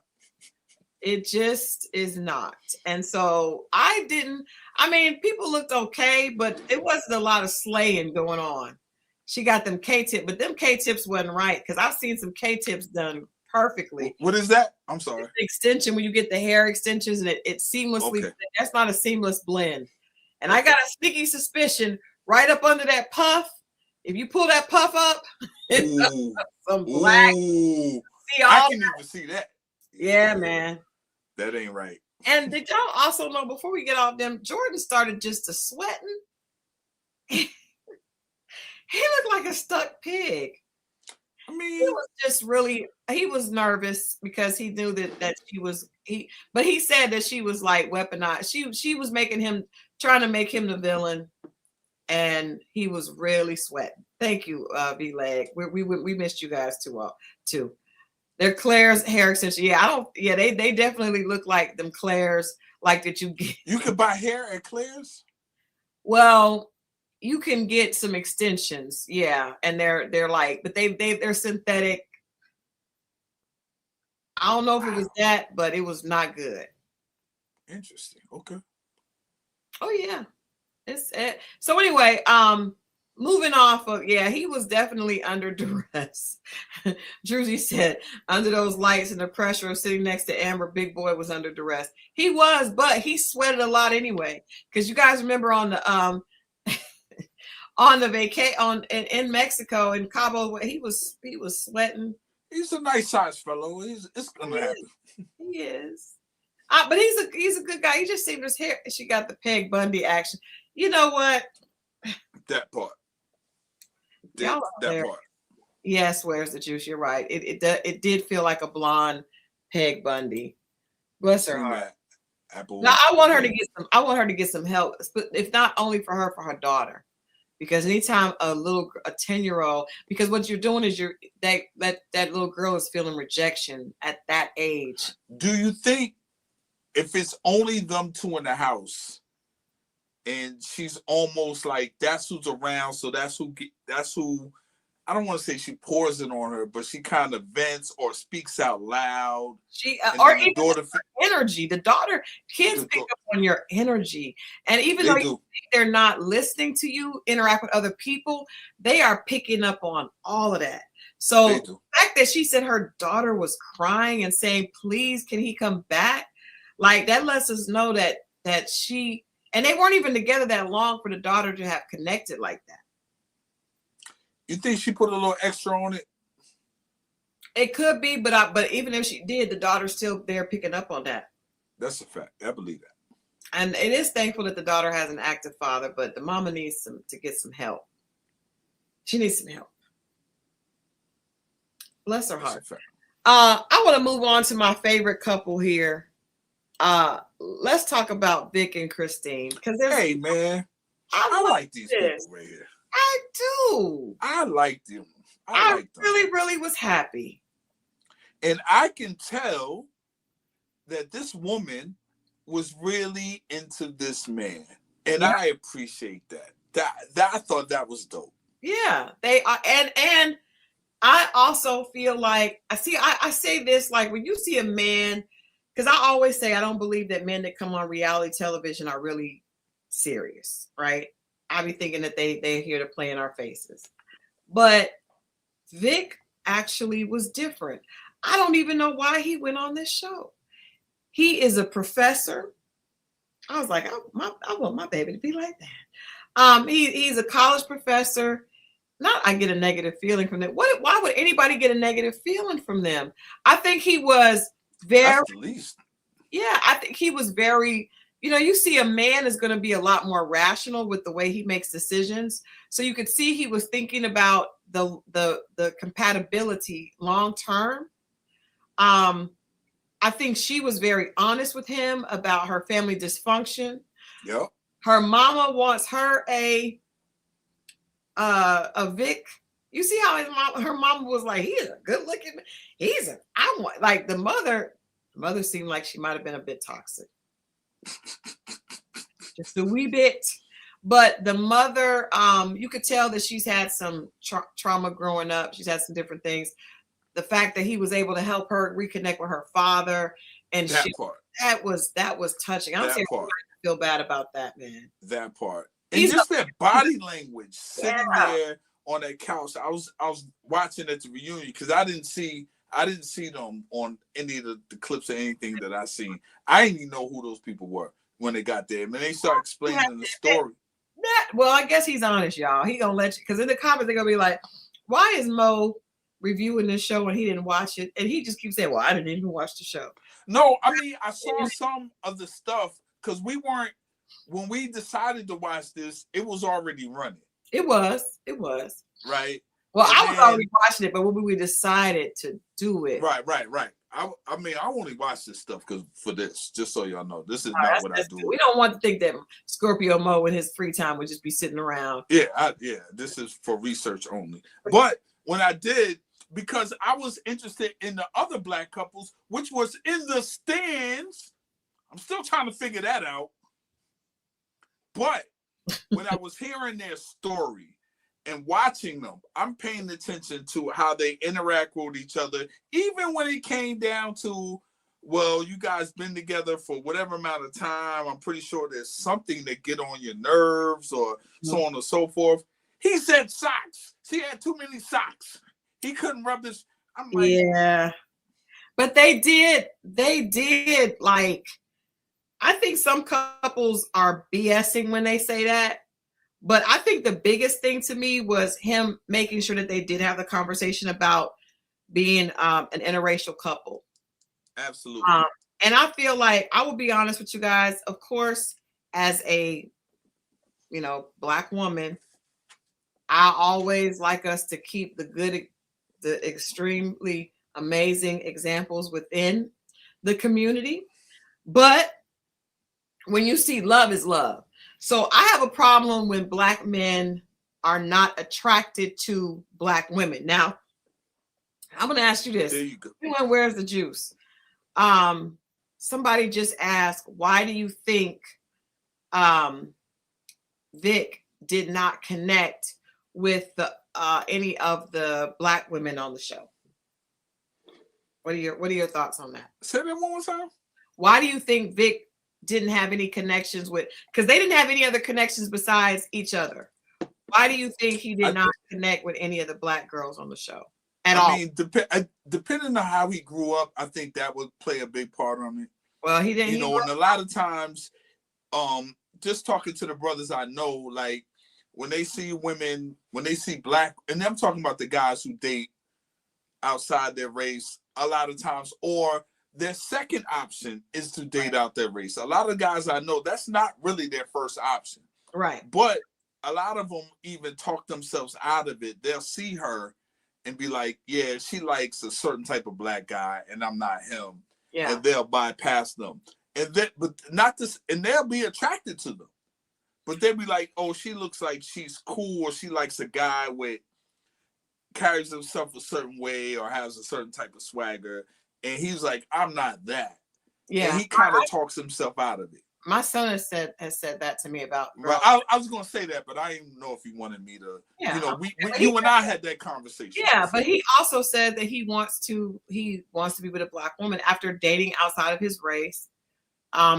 It just is not. And so people looked okay, but it wasn't a lot of slaying going on. She got them K-tips, but them K-tips wasn't right because I've seen some K-tips done perfectly. What is that? I'm sorry. It's the extension when you get the hair extensions and it seamlessly. Okay. That's not a seamless blend. And I got a sneaky suspicion right up under that puff. If you pull that puff up, it's some black. I can even see that. Yeah, man. That ain't right. And did y'all also know before we get off them, Jordan started just to sweating. He looked like a stuck pig. I mean, He was just really, he was nervous because he knew that she was but he said that she was like weaponized. She was making him, trying to make him the villain, and he was really sweating. Thank you, V-Leg. We missed you guys too. They're Claire's hair extension. Yeah, I don't. Yeah, they definitely look like them Claire's, like that you get. You could buy hair at Claire's. Well, you can get some extensions, yeah, and they're like, but they're synthetic. I don't know if it was that, but it was not good. Interesting. Okay. Oh yeah, it's so anyway. Moving off of, yeah, he was definitely under duress. Druzy said, under those lights and the pressure of sitting next to Amber, Big Boy was under duress. He was, but he sweated a lot anyway. Because you guys remember on the in Mexico, in Cabo, he was sweating. He's a nice sized fellow. It's gonna happen. He is. But he's a good guy. He just seemed his hair. She got the Peg Bundy action. You know what? That part. That part. Yes, where's the juice? You're right. It did feel like a blonde Peg Bundy. Bless her heart. Now I want her to get some help, if not only for her daughter. Because anytime a 10-year-old, because what you're doing is that little girl is feeling rejection at that age. Do you think if it's only them two in the house, and she's almost like that's who's around, so that's who I don't want to say she pours it on her, but she kind of vents or speaks out loud. She or even the energy. The daughter, kids pick up on your energy, and even though you think they're not listening to you interact with other people, they are picking up on all of that. So the fact that she said her daughter was crying and saying, "Please, can he come back?" Like that lets us know that she. And they weren't even together that long for the daughter to have connected like that. You think she put a little extra on it? It could be, but even if she did, the daughter's still there picking up on that. That's a fact. I believe that. And it is thankful that the daughter has an active father, but the mama needs to get some help. She needs some help. Bless her heart. I want to move on to my favorite couple here. Let's talk about Vic and Christine. Because hey man, I like these people right here. I do. I like them. I like them. Really was happy. And I can tell that this woman was really into this man. And I appreciate that. I thought that was dope. Yeah, they are, and I also feel like I say this, like when you see a man. Because I always say I don't believe that men that come on reality television are really serious, right? I be thinking that they're here to play in our faces. But Vic actually was different. I don't even know why he went on this show. He is a professor. I was like, I want my baby to be like that. He's a college professor. Not I get a negative feeling from them. Why would anybody get a negative feeling from them? I think he was very, yeah, I think he was very, you see a man is going to be a lot more rational with the way he makes decisions. So you could see he was thinking about the compatibility long term. I think she was very honest with him about her family dysfunction. Yep. Her mama wants her a Vic. You see how her mama was like, he's a good looking, I want, like the mother seemed like she might have been a bit toxic. Just a wee bit. But the mother, you could tell that she's had some trauma growing up. She's had some different things. The fact that he was able to help her reconnect with her father. And that was touching. I'm saying I feel bad about that, man. That part. And just that body language sitting there on that couch. I was watching at the reunion because I didn't see them on any of the clips or anything that I seen. I didn't even know who those people were when they got there. When they start explaining the story. Well, I guess he's honest, y'all. He gonna let you, because in the comments they're gonna be like, "Why is Mo reviewing this show and he didn't watch it?" And he just keeps saying, "Well, I didn't even watch the show." No, I mean, I saw some of the stuff because we weren't, when we decided to watch this, it was already running. It was. Right. Well, And I was already watching it, but when we decided to do it. Right. I mean, I only watch this stuff because for this, just so y'all know, this is not what I do. We don't want to think that Scorpio Moe in his free time would just be sitting around. Yeah, this is for research only. But when I did, because I was interested in the other black couples, which was in the stands. I'm still trying to figure that out. But when I was hearing their story and watching them, I'm paying attention to how they interact with each other, even when it came down to, well, you guys been together for whatever amount of time. I'm pretty sure there's something that get on your nerves or so on and so forth. He said socks. She had too many socks. He couldn't rub his. I'm like, yeah. But they did like, I think some couples are BSing when they say that. But I think the biggest thing to me was him making sure that they did have the conversation about being an interracial couple. Absolutely. And I feel like, I will be honest with you guys, of course, as a, Black woman, I always like us to keep the extremely amazing examples within the community. But when you see love is love. So I have a problem when Black men are not attracted to Black women. Now, I'm going to ask you this. There you go. Where's the juice? Somebody just asked, why do you think Vic did not connect with any of the Black women on the show? What are your thoughts on that? Say that one more time. Why do you think Vic didn't have any connections with, because they didn't have any other connections besides each other? Why do you think he did not connect with any of the Black girls on the show at all? I mean, depending on how he grew up, I think that would play a big part on it. Well, he didn't. And a lot of times, just talking to the brothers I know, like when they see women, when they see Black, and I'm talking about the guys who date outside their race, a lot of times, or their second option is to date out their race. A lot of guys I know, that's not really their first option. Right. But a lot of them even talk themselves out of it. They'll see her and be like, yeah, she likes a certain type of Black guy and I'm not him. Yeah. And they'll bypass them. And then, but not this, and they'll be attracted to them. But they'll be like, oh, she looks like she's cool, or she likes a guy with, carries himself a certain way or has a certain type of swagger. And he's like, I'm not that. Yeah. And he kind of talks himself out of it. My son has said that to me about. Right. I was going to say that, but I didn't know if he wanted me to. Yeah. You and I had that conversation. Yeah, but he also said that he wants to be with a Black woman after dating outside of his race,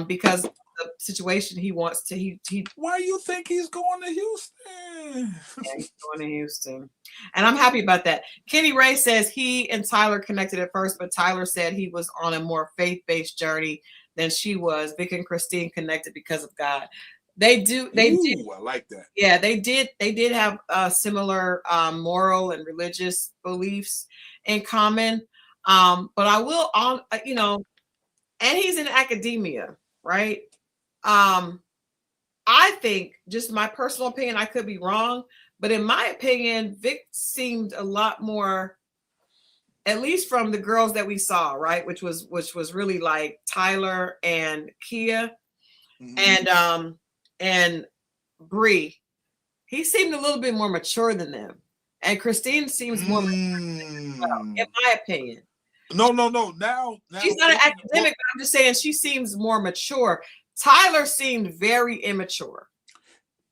because of the situation he wants to. He. Why do you think he's going to Houston? Yeah, he's going to Houston, and I'm happy about that. Kenny Ray says he and Tyler connected at first, but Tyler said he was on a more faith-based journey than she was. Vic and Christine connected because of God. They did. I like that. Yeah, they did have similar moral and religious beliefs in common. But I will, and he's in academia, right? I think, just my personal opinion, I could be wrong, but in my opinion, Vic seemed a lot more, at least from the girls that we saw, right, which was really like Tyler and Kia, and Bree. He seemed a little bit more mature than them, and Christine seems more mature than well, in my opinion. No. Now she's not an academic, but I'm just saying she seems more mature. Tyler seemed very immature.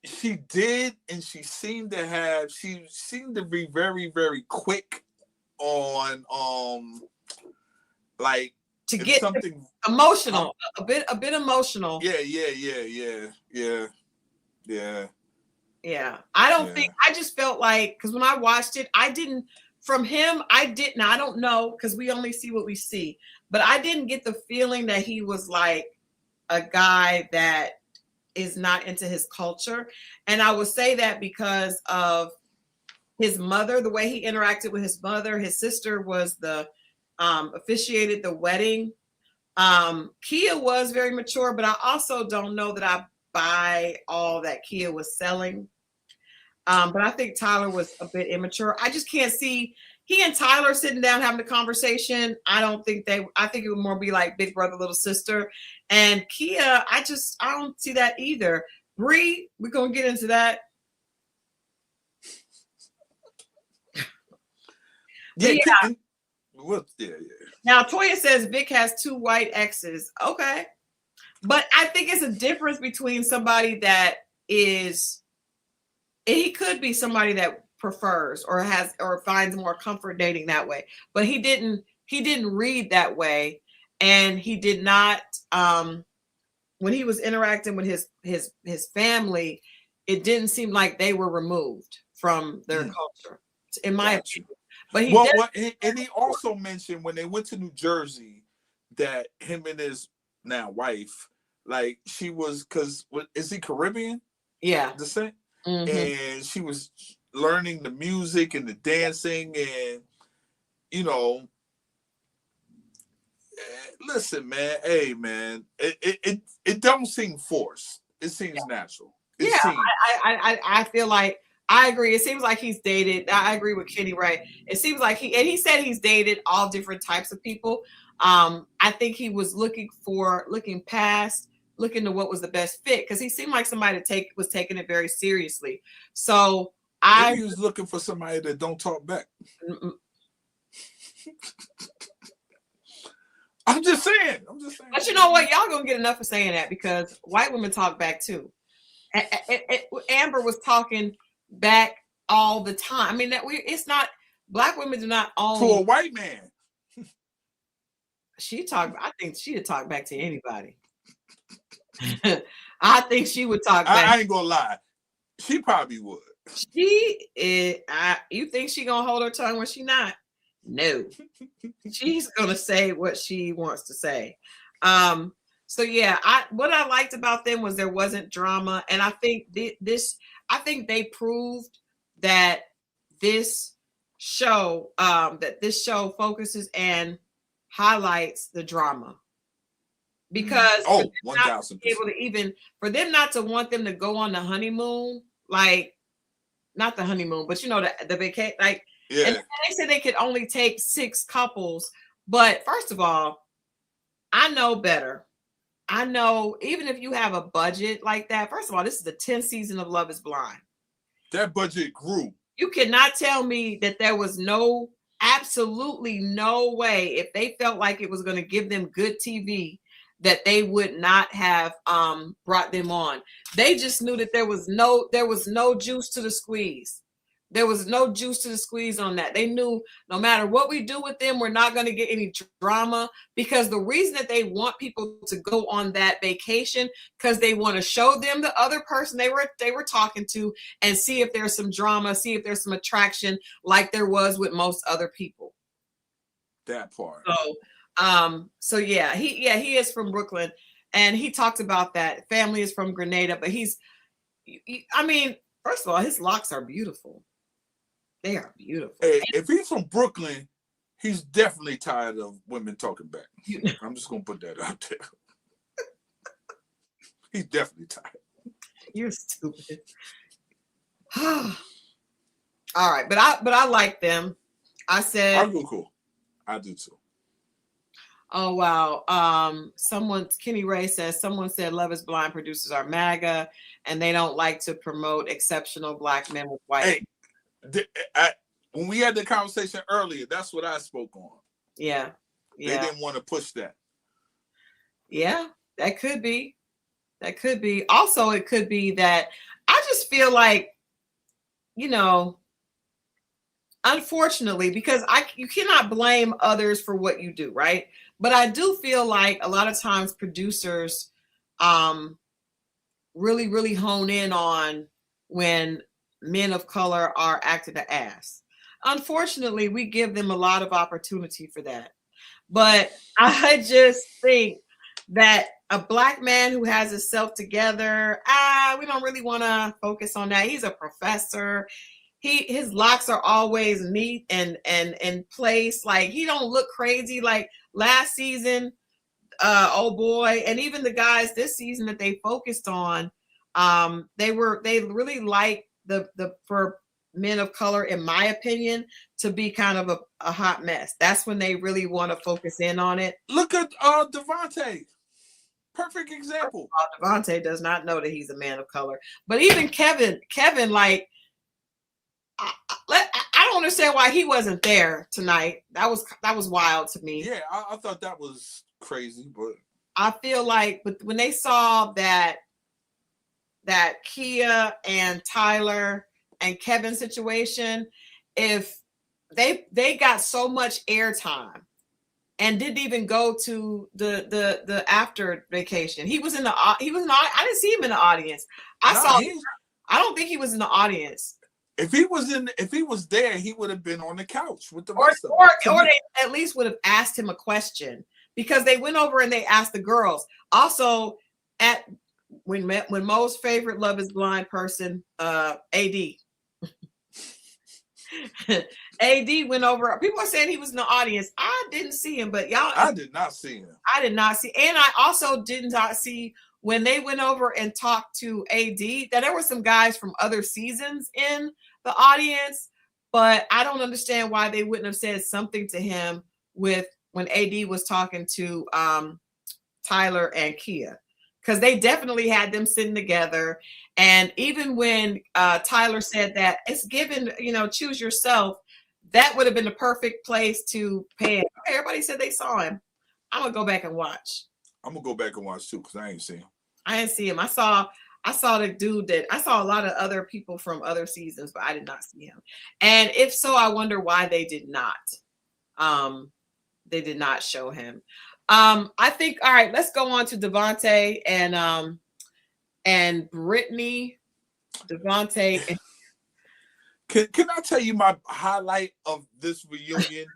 She did, and she seemed to be very, very quick on like to get something emotional, a bit emotional. Yeah. I don't think, I just felt like, because when I watched it, I don't know, because we only see what we see, but I didn't get the feeling that he was like a guy that is not into his culture. And I would say that because of his mother, the way he interacted with his mother. His sister was officiated the wedding. Kia was very mature, but I also don't know that I buy all that Kia was selling. But I think Tyler was a bit immature. I just can't see he and Tyler sitting down having a conversation. I think it would more be like big brother, little sister. And Kia, I don't see that either. Bree, we're gonna get into that. Yeah. Now Toya says Vic has 2 white exes. Okay. But I think it's a difference between somebody that is, he could be somebody that prefers or finds more comfort dating that way. But he didn't read that way. And he did not, when he was interacting with his family, it didn't seem like they were removed from their culture, in my opinion. But he also mentioned when they went to New Jersey that him and his now wife, like she was, because is he Caribbean? Yeah. Descent? And she was learning the music and the dancing, and listen, man. Hey, man, it don't seem forced. It seems natural. I feel like I agree. It seems like he's dated. I agree with Kenny, right? It seems like he said he's dated all different types of people. I think he was looking to what was the best fit, because he seemed like somebody that was taking it very seriously. So maybe he was looking for somebody that don't talk back. I'm just saying. But you know what? Y'all gonna get enough of saying that, because white women talk back too. Amber was talking back all the time. I mean, it's not, black women do not own to a white man. I think she'd talk back to anybody. I think she would talk back. I ain't gonna lie. She probably would. You think she gonna hold her tongue when she not? No. She's gonna say what she wants to say. So yeah, what I liked about them was there wasn't drama, and I think they proved that this show focuses and highlights the drama. Because for them not to want them to go on the honeymoon, like not the honeymoon, but the vacation, like, yeah. And they said they could only take 6 couples. But first of all, I know better. I know, even if you have a budget like that, first of all, this is the 10th season of Love is Blind. That budget grew. You cannot tell me that there was absolutely no way, if they felt like it was going to give them good TV, that they would not have brought them on. They just knew that there was no juice to the squeeze. There was no juice to the squeeze on that. They knew no matter what we do with them, we're not going to get any drama, because the reason that they want people to go on that vacation, because they want to show them the other person they were talking to and see if there's some drama, see if there's some attraction like there was with most other people. That part. So yeah, he is from Brooklyn, and he talked about that. Family is from Grenada, but first of all, his locks are beautiful. They are beautiful. Hey, if he's from Brooklyn, he's definitely tired of women talking back. I'm just gonna put that out there. He's definitely tired. You're stupid. All right, but I like them. I said I go cool. I do too. Oh wow. Kenny Ray says someone said Love is Blind producers are MAGA and they don't like to promote exceptional black men with white. Hey, when we had the conversation earlier, that's what I spoke on. Yeah. They didn't want to push that. Yeah, that could be. Also, it could be that I just feel like, unfortunately, because you cannot blame others for what you do, right? But I do feel like a lot of times producers really, really hone in on when men of color are acting an ass. Unfortunately, we give them a lot of opportunity for that. But I just think that a black man who has himself together, we don't really want to focus on that. He's a professor. His locks are always neat and in place. Like, he don't look crazy. Like last season, oh boy, and even the guys this season that they focused on, they really like the for men of color, in my opinion, to be kind of a hot mess. That's when they really want to focus in on it. Look at Devonte. Perfect example. Devonte does not know that he's a man of color. But even Kevin, like, I don't understand why he wasn't there tonight. That was wild to me. Yeah, I thought that was crazy, but I feel like, but when they saw that Kia and Tyler and Kevin situation, if they got so much airtime and didn't even go to the after vacation. I didn't see him in the audience. I don't think he was in the audience. If he was there, he would have been on the couch with the rest of them. Or they at least would have asked him a question, because they went over and they asked the girls. Also, when Mo's favorite Love is Blind person, AD. AD went over. People are saying he was in the audience. I didn't see him, but I did not see him. I did not see, and I also did not see when they went over and talked to AD that there were some guys from other seasons in the audience, but I don't understand why they wouldn't have said something to him when AD was talking to Tyler and Kia, because they definitely had them sitting together. And even when Tyler said that it's given, choose yourself, that would have been the perfect place to pay it. Okay, everybody said they saw him. I'm gonna go back and watch. I'm gonna go back and watch too, because I ain't seen him. I didn't see him. I saw the dude I saw a lot of other people from other seasons, but I did not see him. And if so, I wonder why they did not. They did not show him. I think, all right, let's go on to Devonte and Brittany. Devonte. Can I tell you my highlight of this reunion?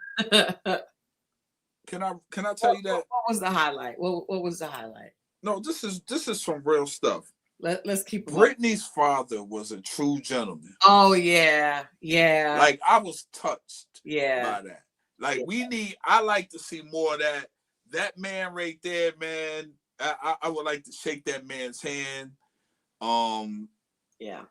Can I tell you that? What was the highlight? What was the highlight? No, this is some real stuff. Let's keep. Brittany's father was a true gentleman. Oh yeah. Like, I was touched. Yeah. By that. Like, I like to see more of that. That man right there, man. I would like to shake that man's hand. Yeah,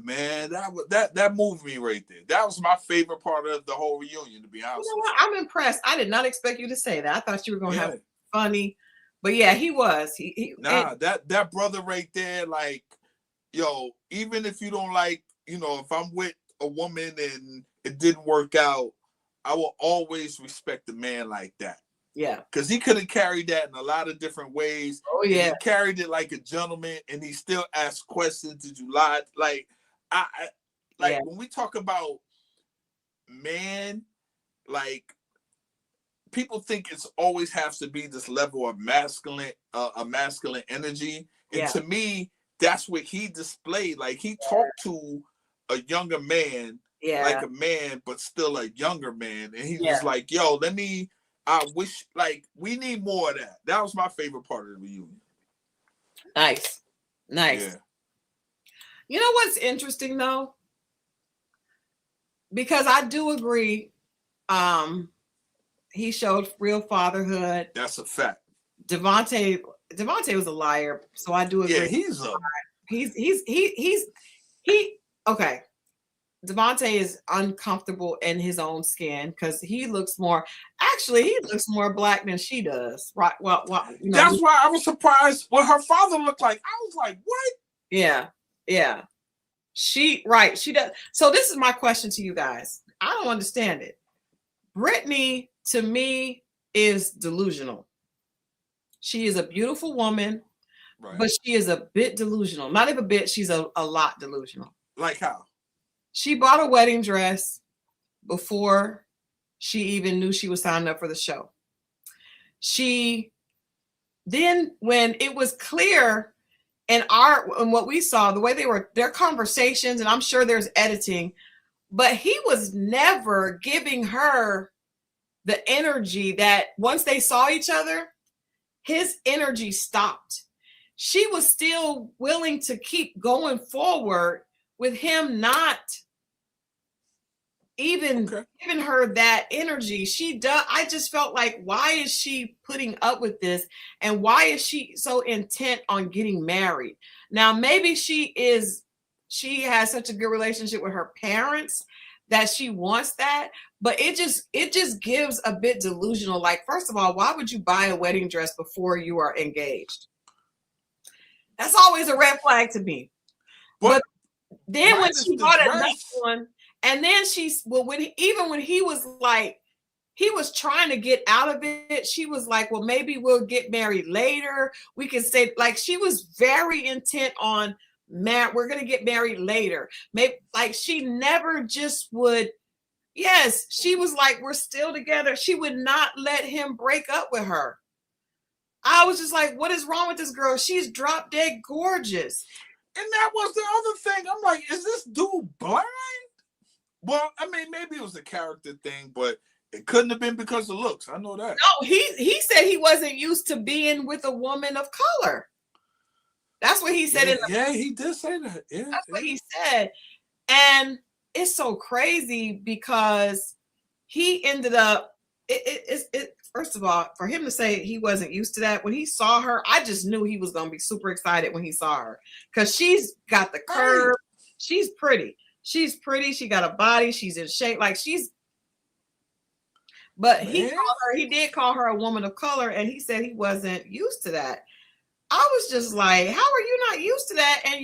man. That moved me right there. That was my favorite part of the whole reunion, to be honest. You know what? I'm impressed. I did not expect you to say that. I thought you were gonna have funny, but yeah, he was. That brother right there, like, even if you don't like, if I'm with a woman and it didn't work out, I will always respect a man like that. Yeah, because he could have carried that in a lot of different ways. Oh yeah, he carried it like a gentleman, and he still asked questions. Did you lie? Like, when we talk about man, like, people think it's always has to be this level of masculine energy, and to me, that's what he displayed. Like, he talked to a younger man, like a man, but still a younger man, and he was like, "Yo, I wish, like, we need more of that." That was my favorite part of the reunion. Nice. Yeah. You know what's interesting though? Because I do agree, he showed real fatherhood. That's a fact. Devonte was a liar, so I do agree. Yeah, okay. Devonte is uncomfortable in his own skin because he looks more black than she does. Right. Well, that's why I was surprised what her father looked like. I was like, what? Yeah. She does. So this is my question to you guys. I don't understand it. Brittany, to me, is delusional. She is a beautiful woman, but she is a bit delusional. Not even a bit, she's a lot delusional. Like how? She bought a wedding dress before she even knew she was signing up for the show. When it was clear in what we saw, the way their conversations, and I'm sure there's editing, but he was never giving her the energy that once they saw each other, his energy stopped. She was still willing to keep going forward with him not even giving her that energy. I just felt like, why is she putting up with this? And why is she so intent on getting married? Now, maybe she has such a good relationship with her parents that she wants that, but it just gives a bit delusional. Like, first of all, why would you buy a wedding dress before you are engaged? That's always a red flag to me. But then when she bought another one, and then when he was like, he was trying to get out of it, she was like, well, maybe we'll get married later. We can say, like, she was very intent on, we're going to get married later. Maybe, like, she never just would. Yes, she was like, we're still together. She would not let him break up with her. I was just like, what is wrong with this girl? She's drop dead gorgeous. And that was the other thing. I'm like, is this dude blind? Well, I mean, maybe it was a character thing, but it couldn't have been because of looks. I know that. No, he said he wasn't used to being with a woman of color. That's what he said. He did say that. Yeah, that's what he said. And it's so crazy because he ended up, first of all, for him to say he wasn't used to that, when he saw her, I just knew he was going to be super excited when he saw her, because she's got the curve. She's pretty. She's pretty. She got a body. She's in shape. Like, but he did call her a woman of color, and he said he wasn't used to that. I was just like, how are you not used to that? And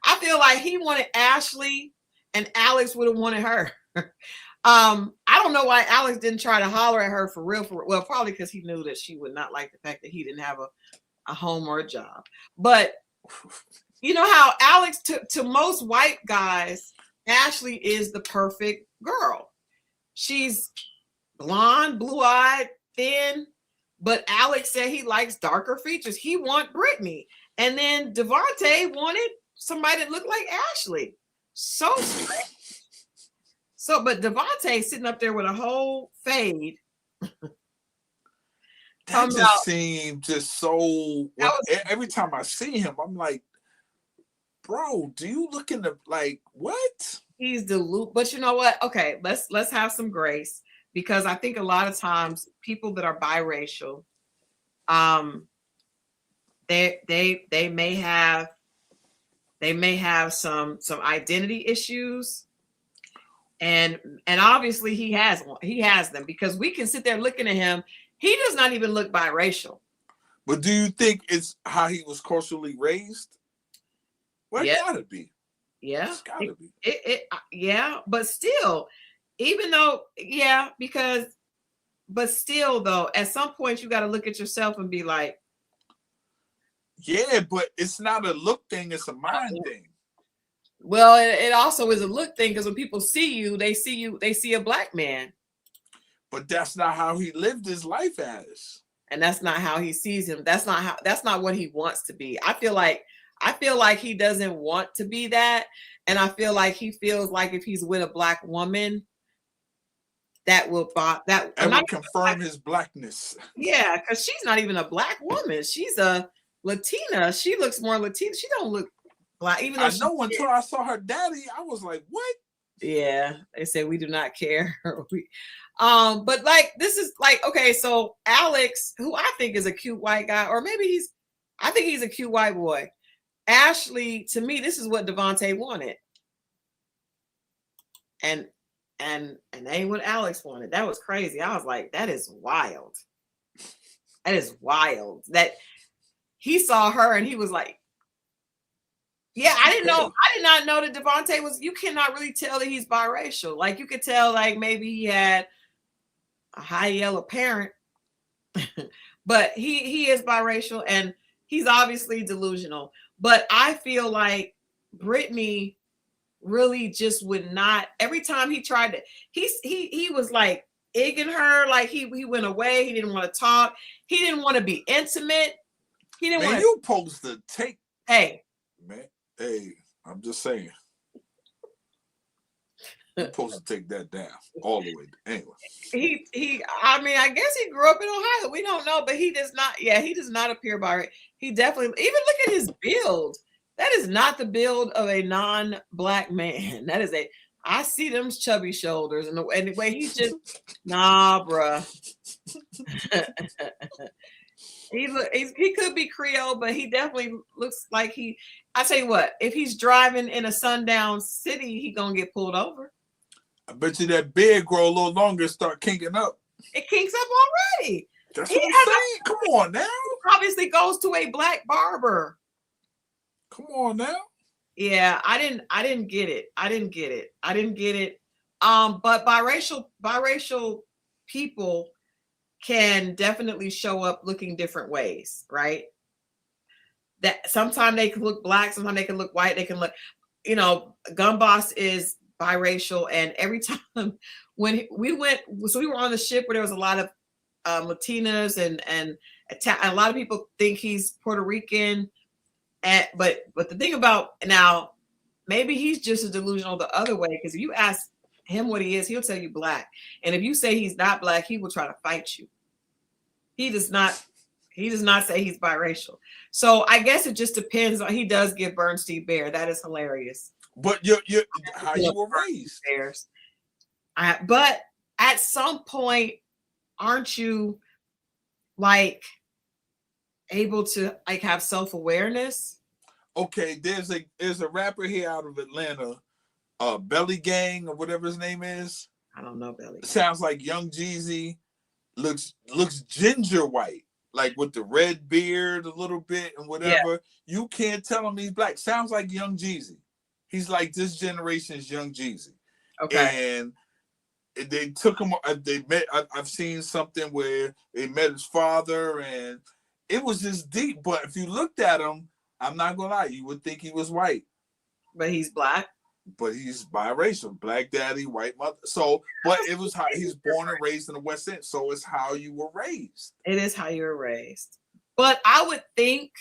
I feel like he wanted Ashley, and Alex would have wanted her. I don't know why Alex didn't try to holler at her for real. Well, probably because he knew that she would not like the fact that he didn't have a home or a job. But you know how Alex, to most white guys, Ashley is the perfect girl. She's blonde, blue-eyed, thin, but Alex said he likes darker features. He want Brittany. And then Devonte wanted somebody that looked like Ashley. So strange. But Devonte sitting up there with a whole fade. That just seemed just so. Every time I see him, I'm like, bro, do you look in the, like, what? He's the loop. But you know what? Okay, let's have some grace, because I think a lot of times people that are biracial, they may have some identity issues, and obviously he has them, because we can sit there looking at him. He does not even look biracial. But do you think it's how he was culturally raised? Well, it gotta be. Yeah, it's gotta be. Yeah, but still, even though, but still though, at some point you got to look at yourself and be like, yeah, but it's not a look thing; it's a mind thing. Well, it also is a look thing, because when people see you, they see a black man. But that's not how he lived his life as. And that's not how he sees him. That's not what he wants to be. I feel like he doesn't want to be that. And I feel like he feels like if he's with a black woman, that will confirm his blackness. Yeah, because she's not even a black woman. She's a Latina. She looks more Latina. She don't look black. Even though until I saw her daddy, I was like, what? Yeah, they said we do not care. But like, this is like, okay, so Alex, who I think is a cute white guy, or maybe I think he's a cute white boy. Ashley, to me, this is what Devonte wanted. And ain't what Alex wanted. That was crazy. I was like, that is wild. That is wild. That he saw her and he was like, yeah, I did not know that Devonte was, you cannot really tell that he's biracial. Like, you could tell, like, maybe he had a high yellow parent, but he is biracial, and he's obviously delusional. But I feel like Brittany really just would not, every time he tried to, he was like egging her, like he went away. He didn't want to talk. He didn't want to be intimate. He didn't want to. You supposed to take. Hey. Man, hey, I'm just saying. You're supposed to take that down all the way. Anyway. I mean, I guess he grew up in Ohio. We don't know, but he does not appear biracial. He definitely, even look at his build. That is not the build of a non-black man. That is I see them chubby shoulders and the way he just nah, bruh. He could be Creole, but he definitely looks like he. I tell you what, if he's driving in a sundown city, he gonna get pulled over. I bet you that beard grow a little longer, start kinking up. It kinks up already. That's what I'm saying. Come on now. Obviously goes to a black barber. Come on now. Yeah, I didn't get it. But biracial people can definitely show up looking different ways, right? That sometimes they can look black, sometimes they can look white, they can look, Gun Boss is biracial, and every time when we were on the ship where there was a lot of Latinas and a lot of people think he's Puerto Rican, but the thing about now, maybe he's just as delusional the other way, because if you ask him what he is, he'll tell you black, and if you say he's not black, he will try to fight you. He does not say he's biracial. So I guess it just depends on. He does give Bernstein Bear. That is hilarious. But you how you were raised. Bears. But at some point, aren't you like able to like have self-awareness? Okay, there's a rapper here out of Atlanta, Belly Gang or whatever his name is. I don't know Belly. Sounds like Young Jeezy. Looks ginger white, like with the red beard a little bit and whatever. Yeah. You can't tell him he's black. Sounds like Young Jeezy. He's like this generation's Young Jeezy. Okay. And they took him. They met. I've seen something where they met his father, and it was just deep. But if you looked at him, I'm not gonna lie, you would think he was white. But he's black. But he's biracial, black daddy, white mother. So, but it was how he's born and raised in the West End. So it's how you were raised. It is how you were raised. But I would think,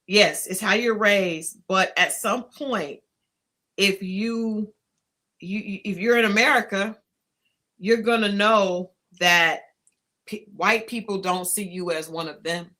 yes, it's how you're raised. But at some point, if you're in America, you're gonna know that white people don't see you as one of them.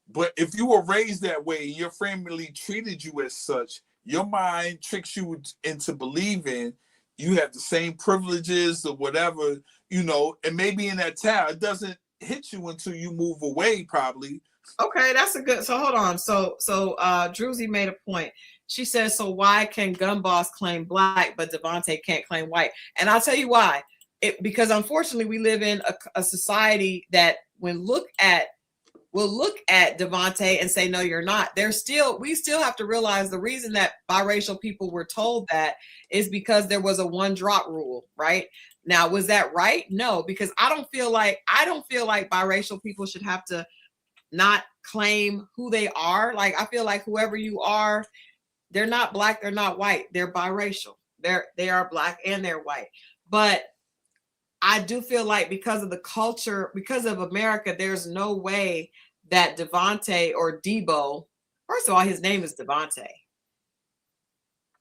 But if you were raised that way, your family treated you as such, your mind tricks you into believing you have the same privileges or whatever, and maybe in that town, it doesn't hit you until you move away, probably. Okay, that's a good, so hold on. So Druzy made a point. She says, so why can Gun Boss claim black, but Devonte can't claim white? And I'll tell you why. Because unfortunately, we live in a society that will look at Devonte and say, no, you're not. We still have to realize the reason that biracial people were told that is because there was a one drop rule, right? Now, was that right? No, because I don't feel like biracial people should have to not claim who they are. Like, I feel like whoever you are, they're not black, they're not white, they're biracial. They are black and they're white. But I do feel like because of the culture, because of America, there's no way that Devonte or Debo, first of all, his name is Devonte.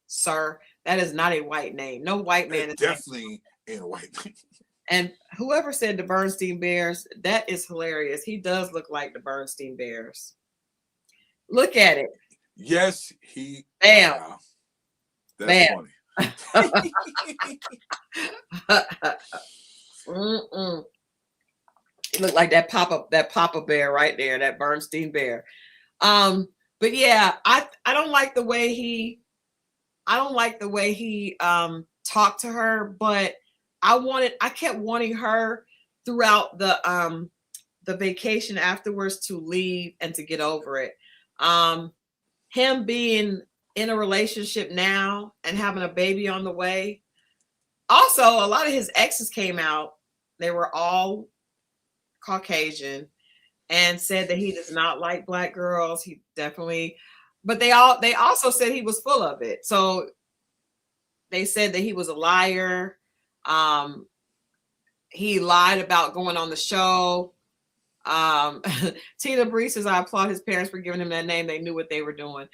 Sir, that is not a white name. No white man is definitely ain't a white man. And whoever said the Bernstein Bears, that is hilarious. He does look like the Bernstein Bears. Look at it. Yes, he. Bam. That's funny. It looked like that Papa Bear right there, that Bernstein Bear. But yeah, I don't like the way he talked to her, but I kept wanting her throughout the vacation afterwards to leave and to get over it. Him being in a relationship now and having a baby on the way. Also, a lot of his exes came out. They were all Caucasian and said that he does not like black girls. He definitely, but they also said he was full of it. So they said that he was a liar. He lied about going on the show. Tina Bree says, I applaud his parents for giving him that name. They knew what they were doing.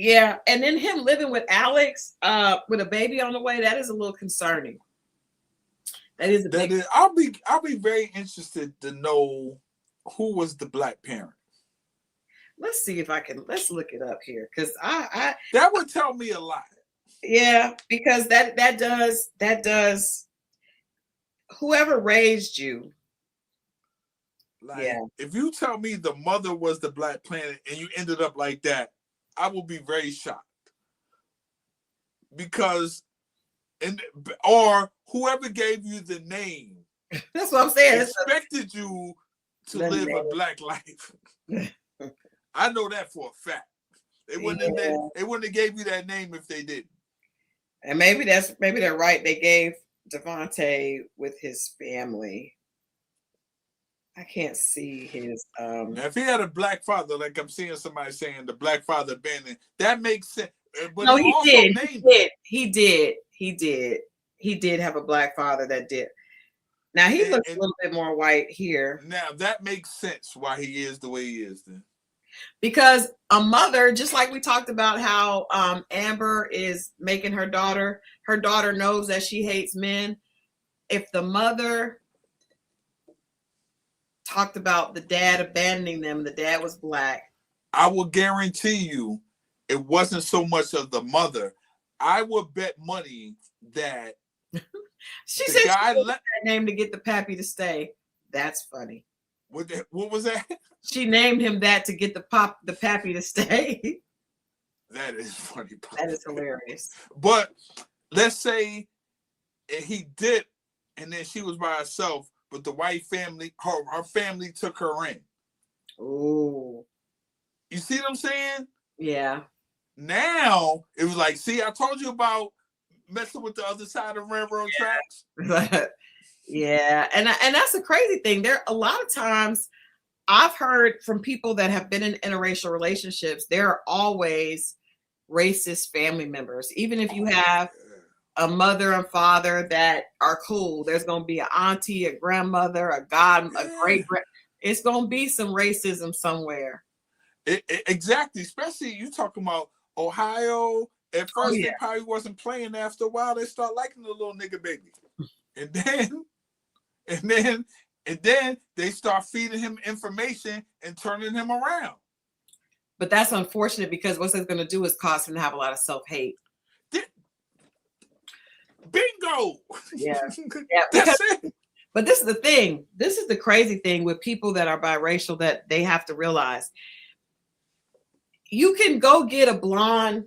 And then him living with Alex with a baby on the way, that is a little concerning. That is a big. I'll be very interested to know who was the black parent. Let's see if let's look it up here, because I that would tell me a lot. Yeah, because that does whoever raised you. Like, Yeah. if you tell me the mother was the Black Planet and you ended up like that, I will be very shocked. Because, or whoever gave you the name That's what I'm saying. expected you to live a Black life. I know that for a fact. They wouldn't have gave you that name if they didn't. And maybe they're right. They gave Devonte with his family. I can't see his. Now, if he had a Black father, like I'm seeing somebody saying the Black father abandoned, that makes sense. But no, he also did. named He did have a Black father that did. Now he looks a little bit more white here. Now that makes sense why he is the way he is then. Because a mother, just like we talked about how Amber is making her daughter knows that she hates men. If the mother talked about the dad abandoning them, the dad was Black. I will guarantee you it wasn't so much of the mother. I would bet money that she said she used that name to get the pappy to stay. That's funny. What was that? She named him that to get the pappy to stay. That is funny. That is hilarious. But let's say he did, and then she was by herself, but the white family, her family took her in. Oh. You see what I'm saying? Yeah. Now it was like, see, I told you about messing with the other side of railroad tracks. Yeah, and that's a crazy thing. There a lot of times I've heard from people that have been in interracial relationships, there are always racist family members. Even if you have a mother and father that are cool, there's going to be an auntie, a grandmother, a great. It's going to be some racism somewhere. Exactly, especially you talking about Ohio. At first, they probably wasn't playing. After a while, they start liking the little nigga baby, and then they start feeding him information and turning him around. But that's unfortunate because what it's going to do is cause him to have a lot of self-hate. Bingo. Yeah. That's it. But this is the thing. This is the crazy thing with people that are biracial that they have to realize. You can go get a blonde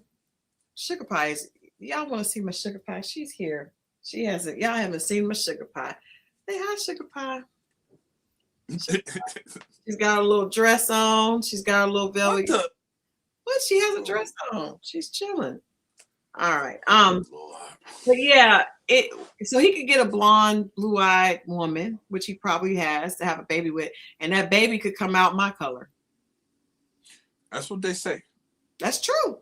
sugar pie. Y'all want to see my sugar pie? She's here. She hasn't. Y'all haven't seen my sugar pie. Say hi, sugar pie. She's got a little dress on. She's got a little velvet. What? She has a dress on. She's chilling. All right. But yeah, so he could get a blonde, blue-eyed woman, which he probably has to have a baby with, and that baby could come out my color. That's what they say. That's true.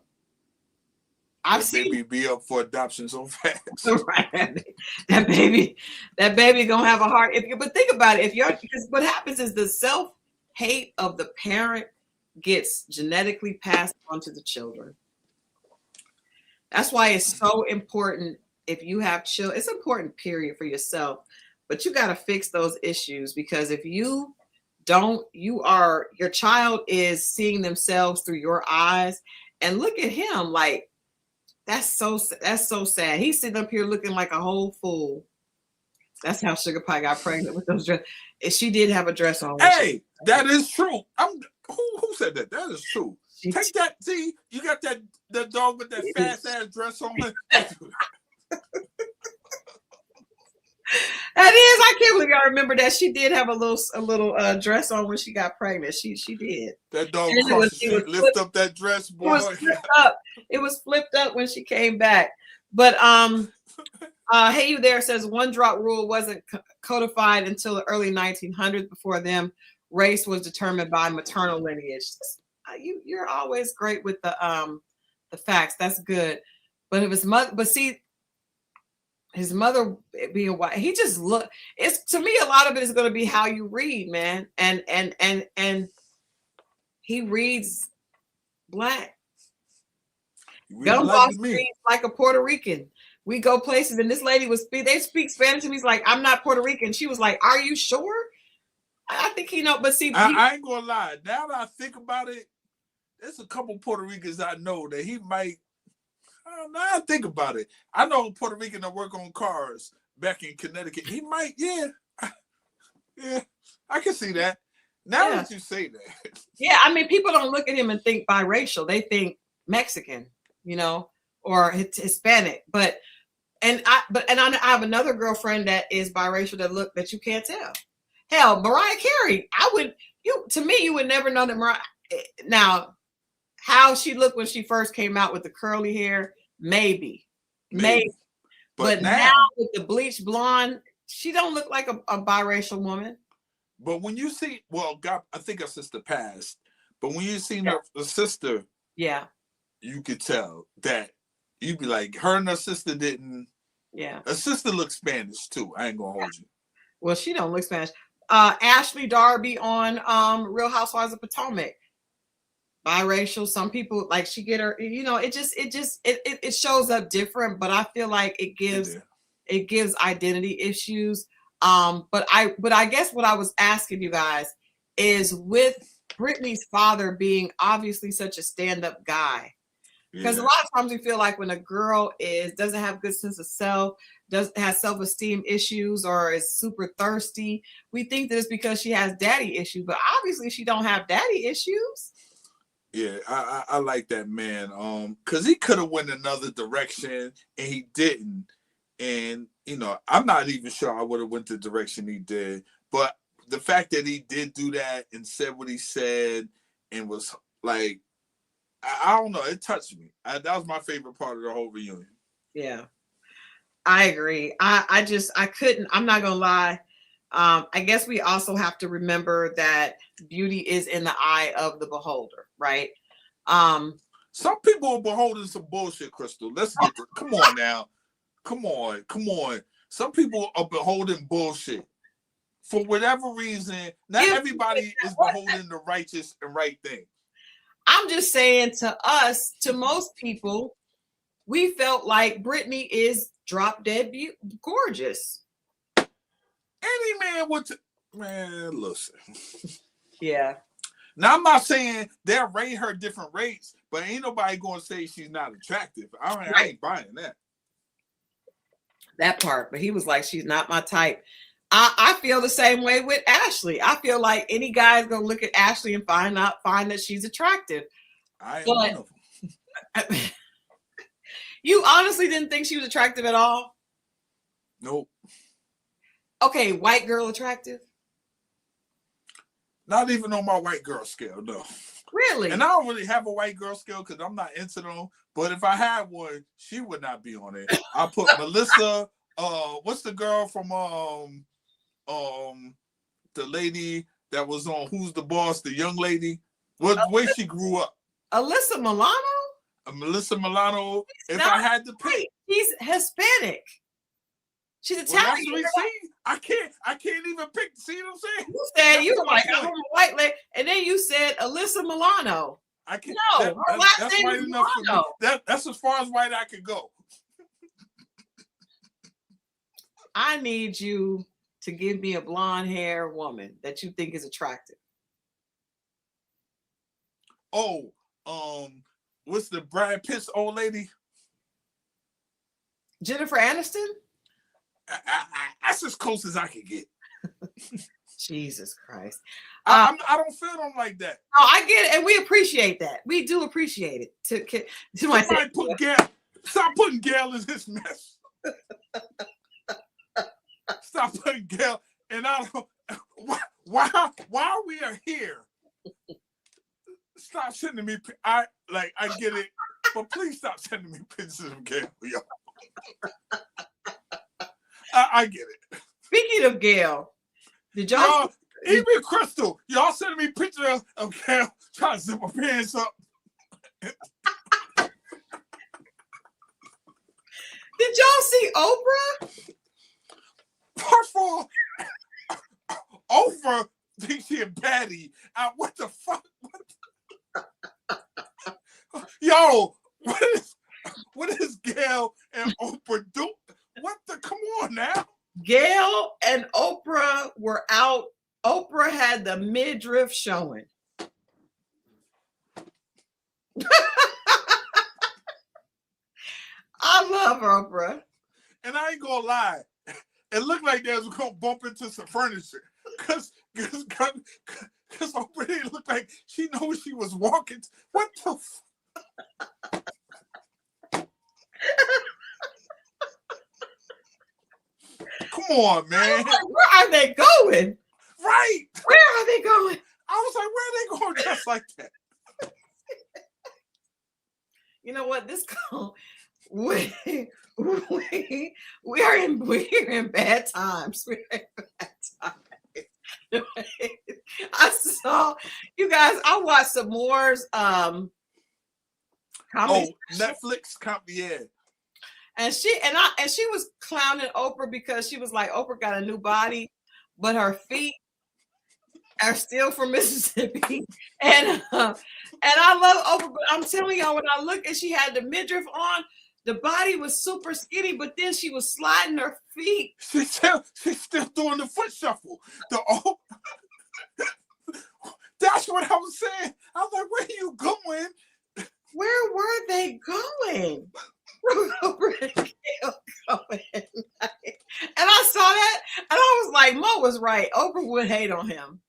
I've seen baby be up for adoption so fast. Right. That baby gonna have a heart. But think about it. Because what happens is the self-hate of the parent gets genetically passed on to the children. That's why it's so important if you have children. It's important, period, for yourself. But you got to fix those issues, because if you don't, your child is seeing themselves through your eyes. And look at him, like that's so sad. He's sitting up here looking like a whole fool. That's how Sugar Pie got pregnant with those dresses. She did have a dress on. Hey, that is true. Who said that? That is true. Take that. See, you got that dog with that fast ass dress on. That is, I can't believe I remember that. She did have a little dress on when she got pregnant. She did. That dog lift up that dress, boy. It was flipped up when she came back. But Hey You There says one drop rule wasn't codified until the early 1900s. Before them, race was determined by maternal lineage. You're always great with the facts. That's good. But if his mother, his mother being white, he just it's, to me, a lot of it is going to be how you read, man. And he reads Black. Gumboss reads like a Puerto Rican. We go places and this lady they speak Spanish to me. He's like, I'm not Puerto Rican. She was like, are you sure? I think he know, but see, I ain't gonna lie. Now that I think about it, there's a couple Puerto Ricans I know that he might. Now I think about it. I know a Puerto Rican that work on cars back in Connecticut. He might, yeah. I can see that. Now that you say that. Yeah, I mean, people don't look at him and think biracial. They think Mexican, or Hispanic. But I have another girlfriend that is biracial that you can't tell. Hell, Mariah Carey, you would never know that Mariah. Now, how she looked when she first came out with the curly hair, maybe. But now with the bleached blonde, she don't look like a biracial woman. But when you see, God, I think her sister passed. But when you seen her sister, you could tell that you'd be like, her and her sister didn't. Yeah, her sister looks Spanish too. I ain't gonna hold you. Well, she don't look Spanish. Ashley Darby on Real Housewives of Potomac, biracial. Some people like she get her. It shows up different, but I feel like it gives identity issues. But I guess what I was asking you guys is, with Brittany's father being obviously such a stand-up guy, because a lot of times we feel like when a girl doesn't have good sense of self, has self-esteem issues, or is super thirsty, we think that it's because she has daddy issues, but obviously she don't have daddy issues. Yeah, I like that man. Because he could have went another direction and he didn't. And I'm not even sure I would have went the direction he did. But the fact that he did do that and said what he said and was like, I don't know, it touched me. That was my favorite part of the whole reunion. Yeah, I agree. I couldn't. I'm not gonna lie. I guess we also have to remember that beauty is in the eye of the beholder, right? Some people are beholding some bullshit, Christal. Let's get to, come on now. Come on. Some people are beholding bullshit. For whatever reason, not everybody is beholding the righteous and right thing. I'm just saying, to most people, we felt like Brittany is drop dead gorgeous. Any man would, listen. Yeah. Now, I'm not saying they'll rate her different rates, but ain't nobody going to say she's not attractive. I ain't buying that. That part, but he was like, she's not my type. I feel the same way with Ashley. I feel like any guy's gonna look at Ashley and find that she's attractive. I am one of them. You honestly didn't think she was attractive at all? Nope. Okay, white girl attractive? Not even on my white girl scale, no. Really? And I don't really have a white girl scale because I'm not into them. But if I had one, she would not be on it. I put Melissa. What's the girl from the lady that was on Who's the Boss? The young lady. What way she grew up? Alyssa Milano. Melissa Milano. If I had to pick, she's Hispanic. She's Italian. Well, I can't even pick. See what I'm saying? You said you were like, I'm a white lady, and then you said Alyssa Milano. I can't. No, her last that's name white is enough Milano. for me. That's as far as white I could go. I need you to give me a blonde hair woman that you think is attractive. Oh, what's the Brad Pitt's old lady? Jennifer Aniston? That's as close as I can get. Jesus Christ. I don't feel them like that. Oh, I get it, and we appreciate that. We do appreciate it. Stop putting Gayle in this mess. Stop putting Gayle. And I don't. While we are here, stop sending me. I get it, but please stop sending me pictures of Gayle, yo. I get it. Speaking of Gayle, did y'all even Christal, y'all sending me pictures of Gayle trying to zip my pants up. Did y'all see Oprah? First of all, Oprah thinks she a baddie. What the fuck? Yo, what is Gayle and Oprah do? Come on now. Gayle and Oprah were out. Oprah had the midriff showing. I love Oprah. And I ain't gonna lie, it looked like they was gonna bump into some furniture. Cause Oprah didn't look like she knew where she was walking. What the Come on, man. Like, where are they going? Right. Where are they going? I was like, where are they going just like that? You know what? This we are in bad times. We're in bad times. I saw you guys. I watched some more comedy Netflix yeah. and she was clowning Oprah because she was like, Oprah got a new body, but her feet are still from Mississippi. And I love Oprah, but I'm telling y'all, when I look and she had the midriff on, the body was super skinny, but then she was sliding her feet. She's still doing the foot shuffle. That's what I was saying. I was like, where are you going? Where were they going? Oprah and Gayle going. And I saw that, and I was like, Mo was right. Oprah would hate on him.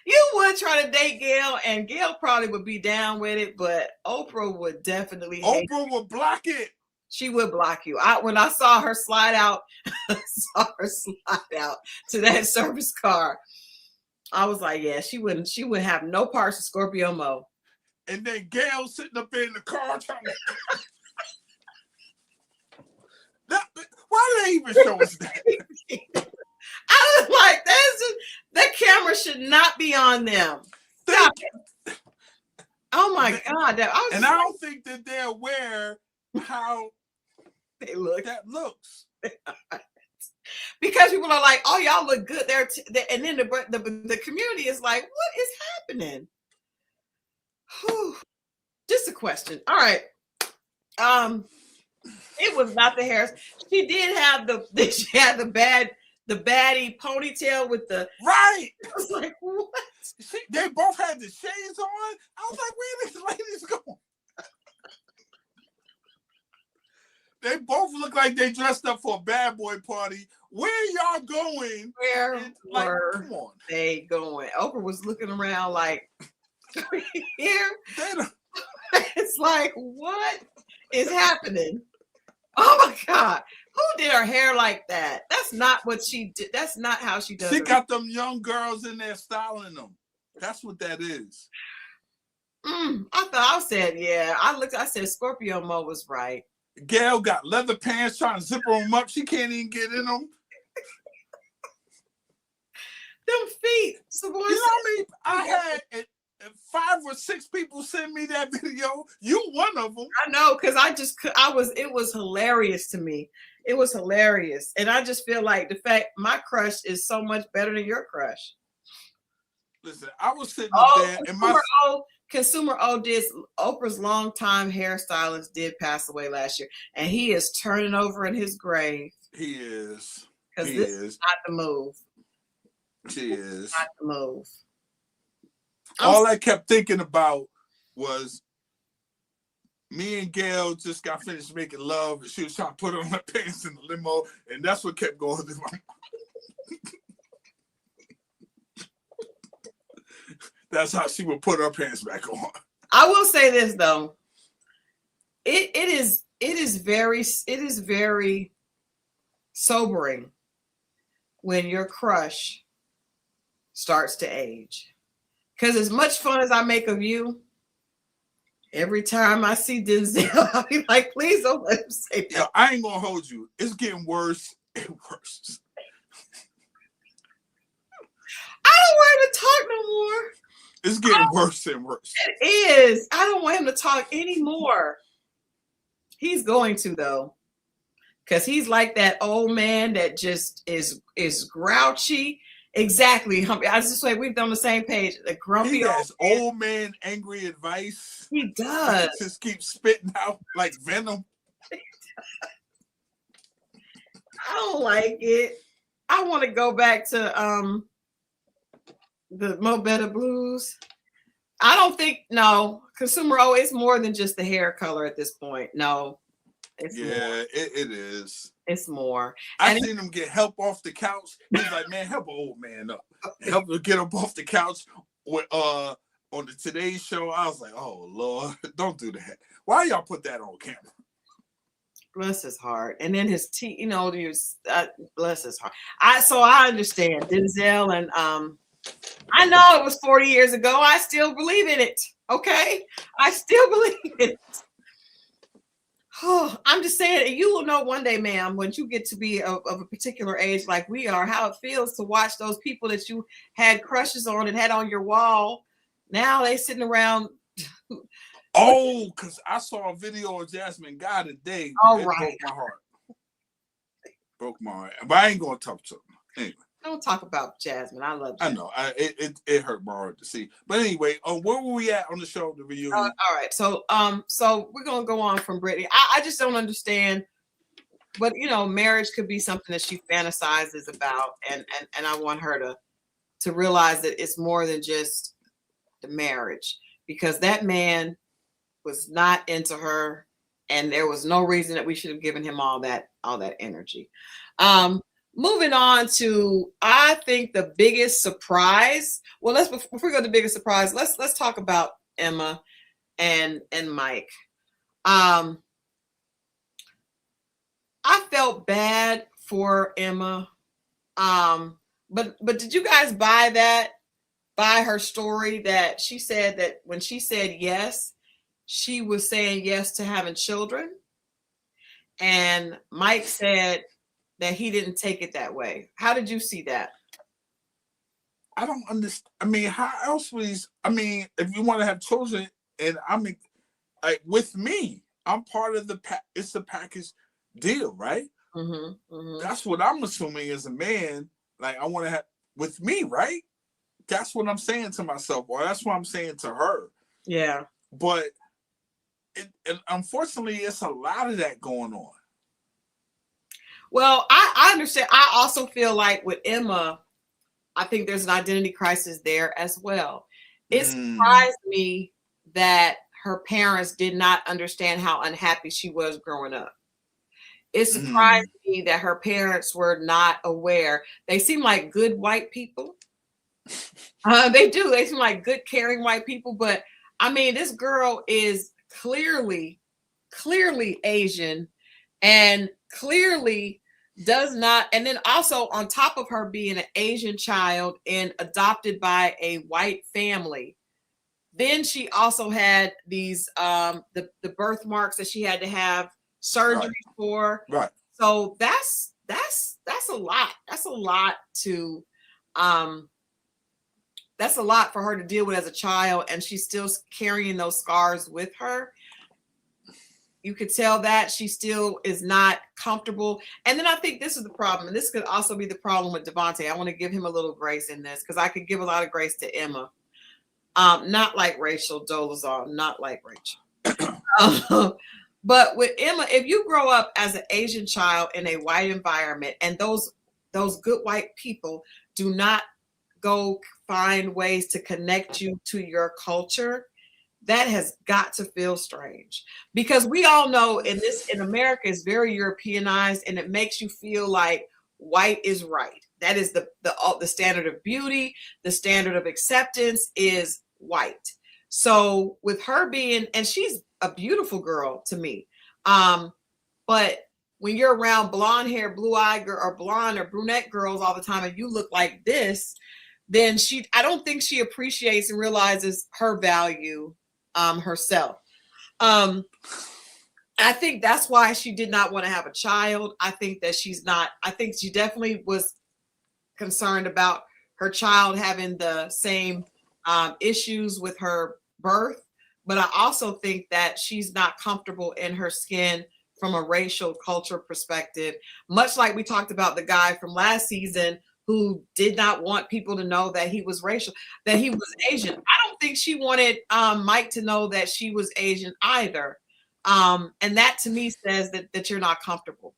You would try to date Gayle, and Gayle probably would be down with it, but Oprah would definitely hate Oprah would block it. She would block you. When I saw her slide out, to that service car, I was like, yeah, she wouldn't have no parts of Scorpio Moe. And then Gayle sitting up in the car trying to... Why did they even show us that? I was like, that camera should not be on them. Oh my God. I don't think that they're aware how they look. That looks. Because people are like, oh, y'all look good there. And then the community is like, what is happening? Whew. Just a question. All right. It was not the hair. She did have she had the baddie ponytail with the right. I was like, what? They both had the shades on. I was like, where are these ladies going? They both look like they dressed up for a bad boy party. Where y'all going? Where were come on. They going? Oprah was looking around like, here. It's like, what is happening? Oh my God. Who did her hair like that? That's not what she did. That's not how she does it. She got them young girls in there styling them. That's what that is. I said, yeah. I said Scorpio Moe was right. Gayle got leather pants trying to zip them up. She can't even get in them. Them feet. You know what I mean? I had 5 or 6 people send me that video. You one of them. I know, because it was hilarious to me. It was hilarious. And I just feel like the fact my crush is so much better than your crush. Listen, I was sitting up there and Consumer did Oprah's longtime hairstylist did pass away last year, and he is turning over in his grave. He is. Because this is not the move. She is not the move. All I kept thinking about was me and Gayle just got finished making love, and she was trying to put on her pants in the limo, and that's what kept going through my mind. That's how she would put her pants back on. I will say this though. It is very sobering when your crush starts to age. Because as much fun as I make of you, every time I see Denzel, I'll be like, please don't let him say that. Yeah, I ain't gonna hold you. It's getting worse and worse. I don't want him to talk no more. It's getting worse and worse. It is. I don't want him to talk anymore. He's going to though. Because he's like that old man that just is grouchy. Exactly. I just say we've done the same page. The grumpy he has old man angry advice. He does. He just keeps spitting out like venom. I don't like it. I want to go back to the Mo Better Blues I don't think, no, Consumer O, it's more than just the hair color at this point. No, it's more. It is. It's more. I And seen him get help off the couch. He's like, man, help an old man up. Help him get up off the couch with on the Today Show. I was like, oh Lord, don't do that. Why y'all put that on camera? bless his heart. And then his teeth, bless his heart. I understand Denzel, and I know it was 40 years ago. I still believe in it. Okay, I still believe it. Oh, I'm just saying, you will know one day, ma'am, when you get to be of a particular age like we are, how it feels to watch those people that you had crushes on and had on your wall. Now they sitting around. Oh, because I saw a video of Jasmine Guy today. All it right. broke my heart. Broke my heart. But I ain't gonna talk to him. Anyway. Don't talk about Jasmine. I love Jasmine. I know. It hurt my heart to see. But anyway, where were we at on the show? The reunion. All right. So we're gonna go on from Brittany. I just don't understand. But marriage could be something that she fantasizes about, and I want her to realize that it's more than just the marriage, because that man was not into her, and there was no reason that we should have given him all that energy. Moving on to, I think, the biggest surprise. Well, before we go to the biggest surprise, let's talk about Emma and Mike. I felt bad for Emma. But did you guys buy her story that she said that when she said yes, she was saying yes to having children? And Mike said that he didn't take it that way. How did you see that? I don't understand. I mean, how else was? I mean, if you want to have children, and I mean, like with me, I'm part of it's a package deal, right? Mm-hmm, mm-hmm. That's what I'm assuming as a man. Like, I want to have with me, right? That's what I'm saying to myself, or that's what I'm saying to her. Yeah. But and unfortunately, it's a lot of that going on. Well, I understand. I also feel like with Emma, I think there's an identity crisis there as well. It surprised me that her parents did not understand how unhappy she was growing up. It surprised me that her parents were not aware. They seem like good white people. They do. They seem like good, caring white people. But I mean, this girl is clearly Asian, and clearly does not. And then also on top of her being an Asian child and adopted by a white family, then she also had these the birthmarks that she had to have surgery for. Right. So that's a lot. That's a lot to that's a lot for her to deal with as a child, and she's still carrying those scars with her. You could tell that she still is not comfortable. And then I think this is the problem, and this could also be the problem with Devonte. I want to give him a little grace in this, because I could give a lot of grace to Emma. Not like Rachel Dolezal, not like Rachel. But with Emma, if you grow up as an Asian child in a white environment, and those good white people do not go find ways to connect you to your culture, that has got to feel strange, because we all know in America is very Europeanized, and it makes you feel like white is right. That is the standard of beauty, the standard of acceptance is white. So with her being, and she's a beautiful girl to me, but when you're around blonde hair, blue eyed girl, or blonde or brunette girls all the time, and you look like this, then I don't think she appreciates and realizes her value herself. I think that's why she did not want to have a child. I think that I think she definitely was concerned about her child having the same issues with her birth. But I also think that she's not comfortable in her skin from a racial culture perspective, much like we talked about the guy from last season who did not want people to know that he was racial, that he was Asian. I don't think she wanted Mike to know that she was Asian either. And that to me says that you're not comfortable.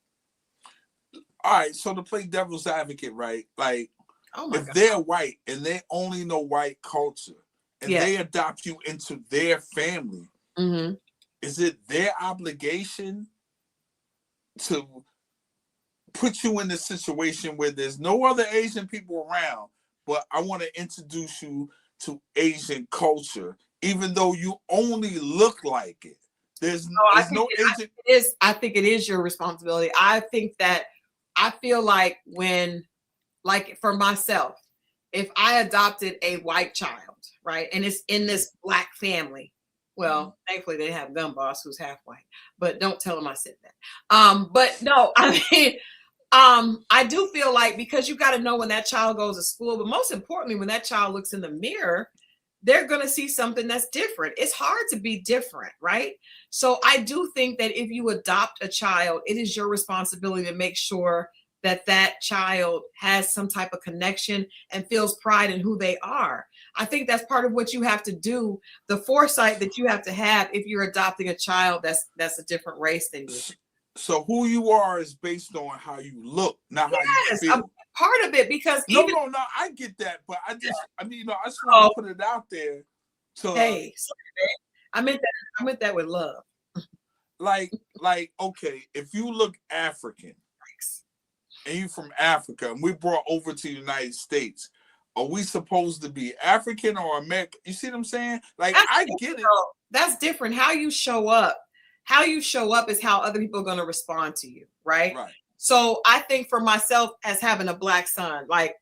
All right, so to play devil's advocate, right? Like, if they're white and they only know white culture, and they adopt you into their family, is it their obligation to put you in a situation where there's no other Asian people around, but I want to introduce you to Asian culture, even though you only look like it? There's no Asian. I think it is your responsibility. I think that I feel like like for myself, if I adopted a white child, right, and it's in this Black family, well, thankfully they have Gun Boss who's half white, but don't tell him I said that. But no, I mean, I do feel like, because you got to know when that child goes to school, but most importantly, when that child looks in the mirror, they're going to see something that's different. It's hard to be different, right? So I do think that if you adopt a child, it is your responsibility to make sure that that child has some type of connection and feels pride in who they are. I think that's part of what you have to do, the foresight that you have to have if you're adopting a child that's a different race than you. So who you are is based on how you look, not how you feel. Part of it, because no, I get that, but I just want to put it out there. Hey, sorry, I meant that with love. Like, okay, if you look African, and you from Africa, and we brought over to the United States, are we supposed to be African or American? You see what I'm saying? Like, I get it. That's different. How you show up is how other people are going to respond to you, right? Right. So I think for myself, as having a Black son, like,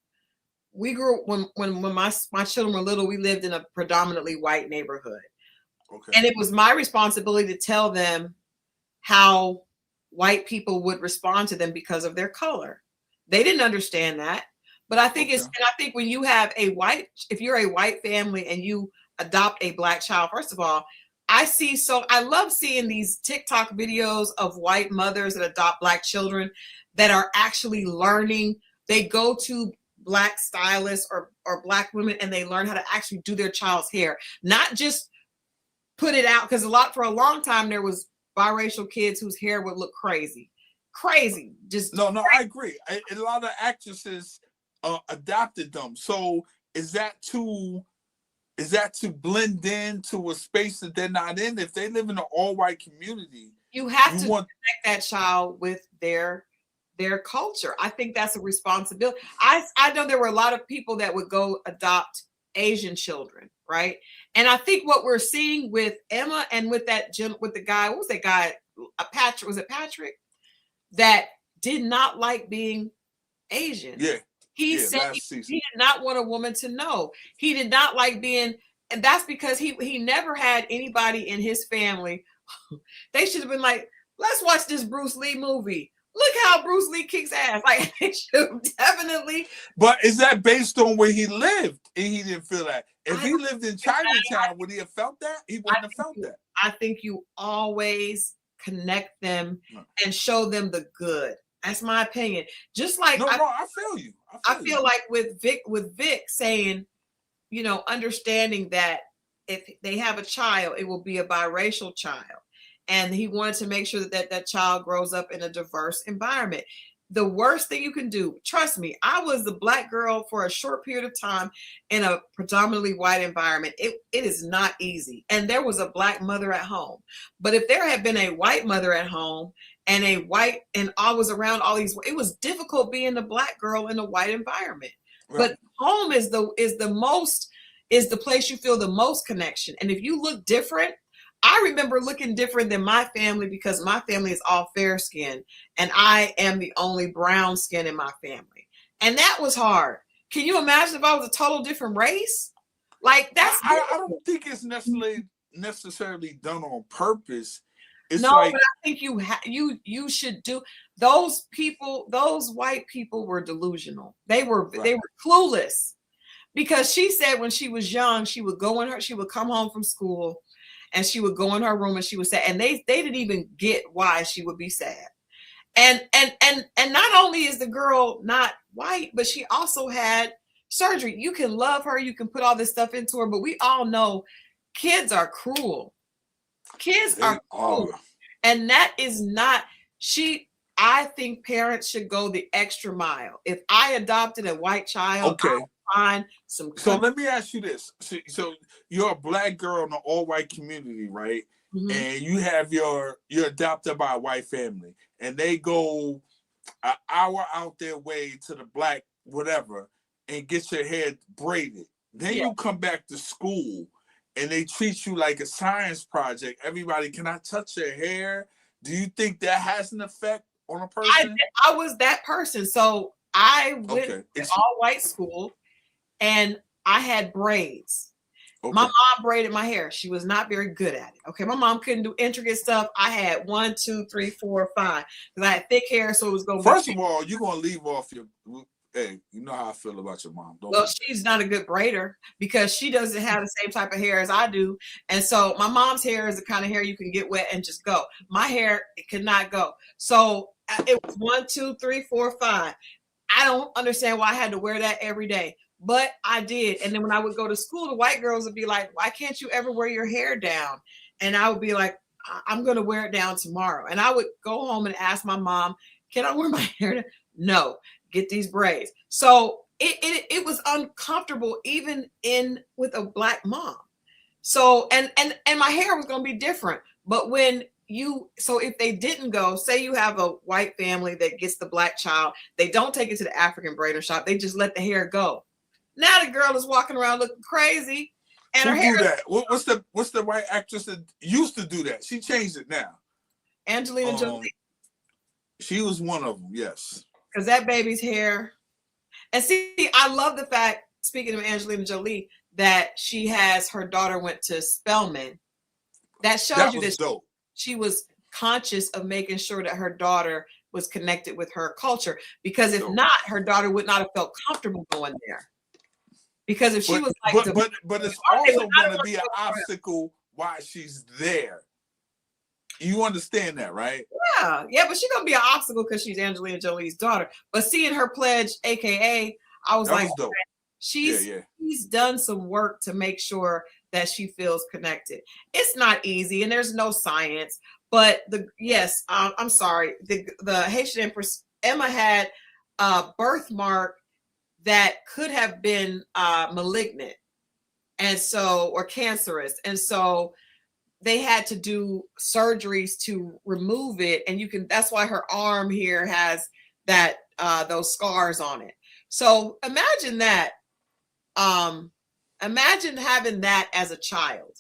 we grew when my children were little, we lived in a predominantly white neighborhood. Okay. And it was my responsibility to tell them how white people would respond to them because of their color. They didn't understand that. But I think and I think when you have if you're a white family and you adopt a Black child, first of all, I love seeing these TikTok videos of white mothers that adopt Black children that are actually learning. They go to Black stylists or Black women and they learn how to actually do their child's hair, not just put it out. Because for a long time there was biracial kids whose hair would look crazy. Just no, I agree. A lot of actresses adopted them. So is that to blend into a space that they're not in? If they live in an all-white community, you have to connect that child with their culture. I think that's a responsibility. I know there were a lot of people that would go adopt Asian children, right? And I think what we're seeing with Emma and with the guy, what was that guy? Patrick, was it Patrick? That did not like being Asian. Yeah. He said he did not want a woman to know. He did not like being, and that's because he never had anybody in his family. They should have been like, let's watch this Bruce Lee movie. Look how Bruce Lee kicks ass. Like, they should definitely. But is that based on where he lived and he didn't feel that? If he lived in Chinatown, would he have felt that? He wouldn't have felt that. I think you always connect them and show them the good. That's my opinion. Just like I feel you. I feel like with Vic saying, understanding that if they have a child, it will be a biracial child. And he wanted to make sure that child grows up in a diverse environment. The worst thing you can do, trust me, I was the Black girl for a short period of time in a predominantly white environment. It is not easy. And there was a Black mother at home. But if there had been a white mother at home and I was around all these, it was difficult being a Black girl in a white environment. Right. But home is the place you feel the most connection. And if you look different, I remember looking different than my family because my family is all fair skin and I am the only brown skin in my family. And that was hard. Can you imagine if I was a total different race? Like, that's I don't think it's necessarily done on purpose. It's but I think you should do. Those white people were delusional. They were clueless, because she said when she was young, she would come home from school and she would go in her room and she would say, and they didn't even get why she would be sad. And not only is the girl not white, but she also had surgery. You can love her, you can put all this stuff into her, but we all know kids are cruel. Kids are cruel. And that is not, I think parents should go the extra mile. If I adopted a white child, I would find some. So let me ask you this. So you're a black girl in an all-white community, right? And you have you're adopted by a white family, and they go an hour out their way to the black whatever and get your hair braided. Then you come back to school and they treat you like a science project. Everybody, can I touch your hair? Do you think that has an effect on a person? I was that person. So I went to all white school and I had braids. Okay. My mom braided my hair. She was not very good at it. Okay. My mom couldn't do intricate stuff. I had 1, 2, 3, 4, 5. Because I had thick hair, so it was going to First of all, you're going to leave off your... Hey, you know how I feel about your mom. Well, she's not a good braider because she doesn't have the same type of hair as I do. And so my mom's hair is the kind of hair you can get wet and just go. My hair, it could not go. So it was 1, 2, 3, 4, 5. I don't understand why I had to wear that every day, but I did. And then when I would go to school, the white girls would be like, why can't you ever wear your hair down? And I would be like, I'm going to wear it down tomorrow. And I would go home and ask my mom, can I wear my hair down? No. Get these braids. So it was uncomfortable even with a black mom. So and my hair was going to be different. But if they didn't go, say you have a white family that gets the black child, they don't take it to the African braider shop. They just let the hair go. Now the girl is walking around looking crazy. And her hair. That? What's the white actress that used to do that? She changed it now. Angelina Jolie. She was one of them. Yes. Because that baby's hair. And see, I love the fact, speaking of Angelina Jolie, that her daughter went to Spelman. That shows you that she was conscious of making sure that her daughter was connected with her culture. Because if not, her daughter would not have felt comfortable going there. Because if she was like... But it's also going to be an obstacle while she's there. You understand that, right? Yeah, but she's gonna be an obstacle because she's Angelina Jolie's daughter. But seeing her pledge, aka, I was like, okay, she's done some work to make sure that she feels connected. It's not easy, and there's no science. But I'm sorry, the Haitian Empress Emma had a birthmark that could have been malignant, or cancerous, and so they had to do surgeries to remove it. And that's why her arm here has those scars on it. So imagine that. Imagine having that as a child.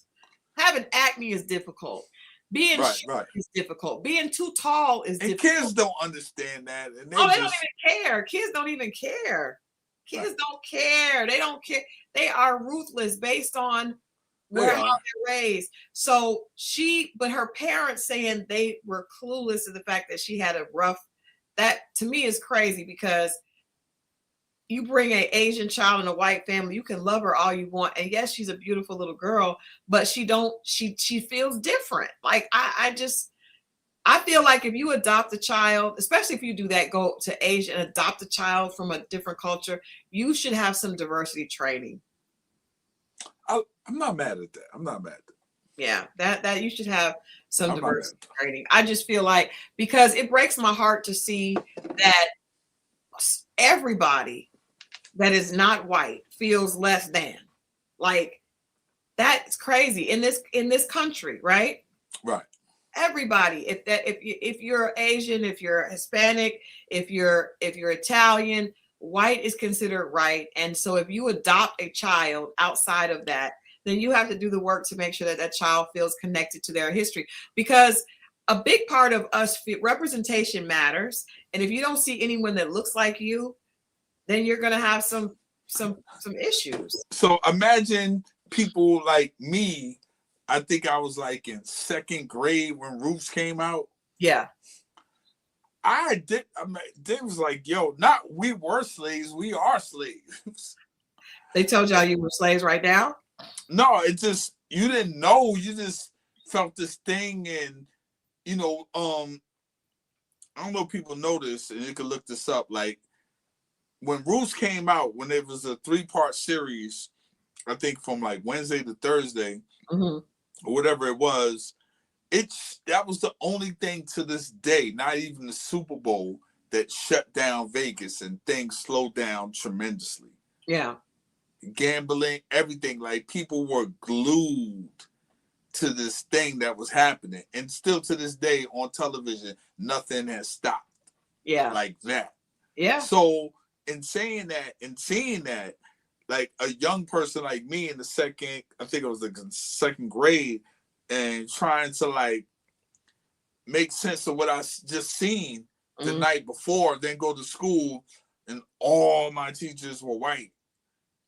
Having acne is difficult. Being short is difficult. Being too tall is difficult. And kids don't understand that. And they don't even care. Kids don't even care. Kids don't care. They don't care. They are ruthless based on how they're raised. So but her parents saying they were clueless to the fact that she had a rough, that to me is crazy, because you bring an Asian child in a white family, you can love her all you want. And yes, she's a beautiful little girl, but she feels different. Like I feel like if you adopt a child, especially if you do that, go to Asia and adopt a child from a different culture, you should have some diversity training. I'm not mad at that. I'm not mad at that. Yeah, that you should have some diversity training. I just feel like, because it breaks my heart to see that everybody that is not white feels less than. Like, that's crazy in this country, right? Right. Everybody, if you're Asian, if you're Hispanic, if you're Italian, white is considered right. And so if you adopt a child outside of that, then you have to do the work to make sure that child feels connected to their history, because a big part of us, representation matters. And if you don't see anyone that looks like you, then you're going to have some issues. So imagine people like me. I think I was like in second grade when Roots came out. Yeah. They was like, yo, we were slaves, we are slaves. They told y'all you were slaves right now? No, it just, you didn't know. You just felt this thing, and I don't know if people know this, and you can look this up. Like, when Roots came out, when it was a 3-part series, I think from like Wednesday to Thursday, or whatever it was, that was the only thing to this day, not even the Super Bowl, that shut down Vegas and things slowed down tremendously. Yeah. gambling, everything. Like people were glued to this thing that was happening, and still to this day on television, nothing has stopped. Yeah, like that. Yeah. So in saying that and seeing that, like a young person like me in the second, I think it was the second grade, and trying to like make sense of what I just seen the night before, then go to school and all my teachers were white.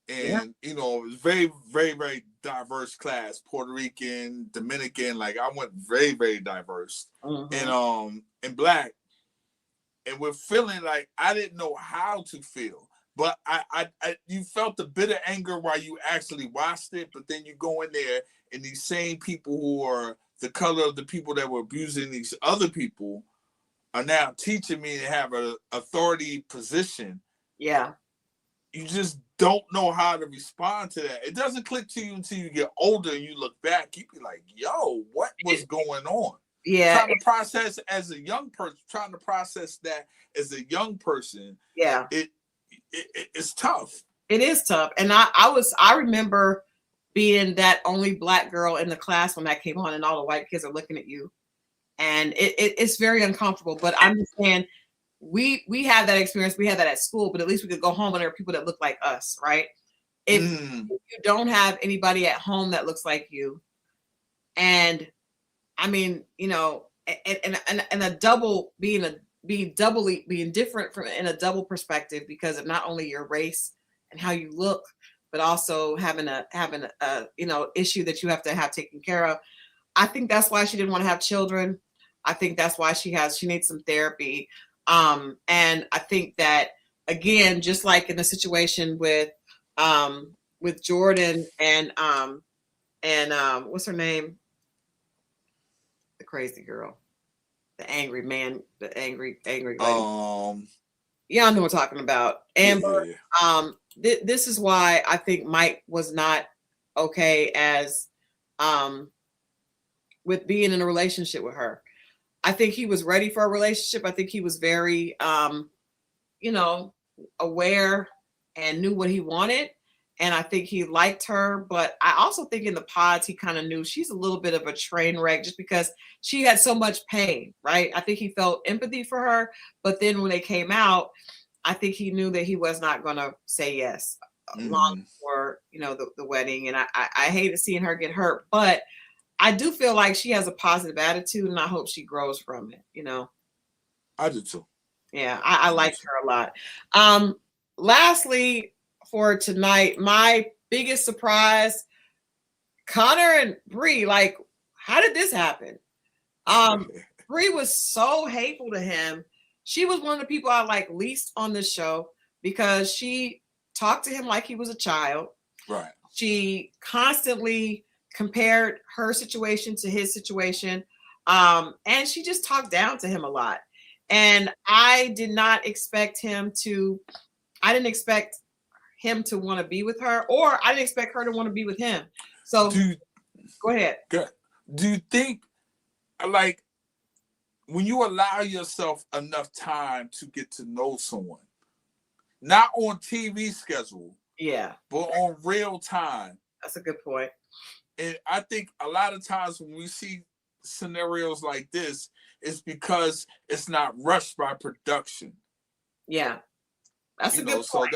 And you know, it was very, very, very diverse class, Puerto Rican, Dominican, like I went very, very diverse. And black. And we're feeling like I didn't know how to feel. But I you felt a bit of anger while you actually watched it, but then you go in there and these same people who are the color of the people that were abusing these other people are now teaching me to have an authority position. Yeah. You just don't know how to respond to that. It doesn't click to you until you get older and you look back. You be like, yo, what was going on? Yeah. Trying to process as a young person, trying to process that as a young person. Yeah. It's tough. It is tough. And I remember being that only black girl in the class when that came on and all the white kids are looking at you. And it's very uncomfortable. But I'm just saying, we had that experience. We had that at school, but at least we could go home when there are people that look like us, right? If you don't have anybody at home that looks like you, and I mean, you know, and a double being different from in a double perspective because of not only your race and how you look, but also having a you know, issue that you have to have taken care of. I think that's why she didn't want to have children. I think that's why she needs some therapy. And I think that again, just like in the situation with Jordan and what's her name? The crazy girl, the angry man, the angry lady. Yeah, I know what I'm talking about. Amber. This is why I think Mike was not okay as with being in a relationship with her. I think he was ready for a relationship. I think he was very you know, aware and knew what he wanted. And I think he liked her, but I also think in the pods, he kind of knew she's a little bit of a train wreck just because she had so much pain, right? I think he felt empathy for her, but then when they came out, I think he knew that he was not going to say yes long before, you know, the wedding. And I hated seeing her get hurt, but I do feel like she has a positive attitude and I hope she grows from it, you know? I do too. Yeah, I liked her a lot. Lastly, for tonight, my biggest surprise, Connor and Bree, like, how did this happen? Bree was so hateful to him. She was one of the people I like least on this show because she talked to him like he was a child. Right. She constantly compared her situation to his situation. And she just talked down to him a lot. And I didn't expect him to want to be with her, or I didn't expect her to want to be with him. So go ahead. Good. Do you think, like, when you allow yourself enough time to get to know someone, not on TV schedule, but on real time? That's a good point. And I think a lot of times when we see scenarios like this, it's because it's not rushed by production. Yeah, that's a good point.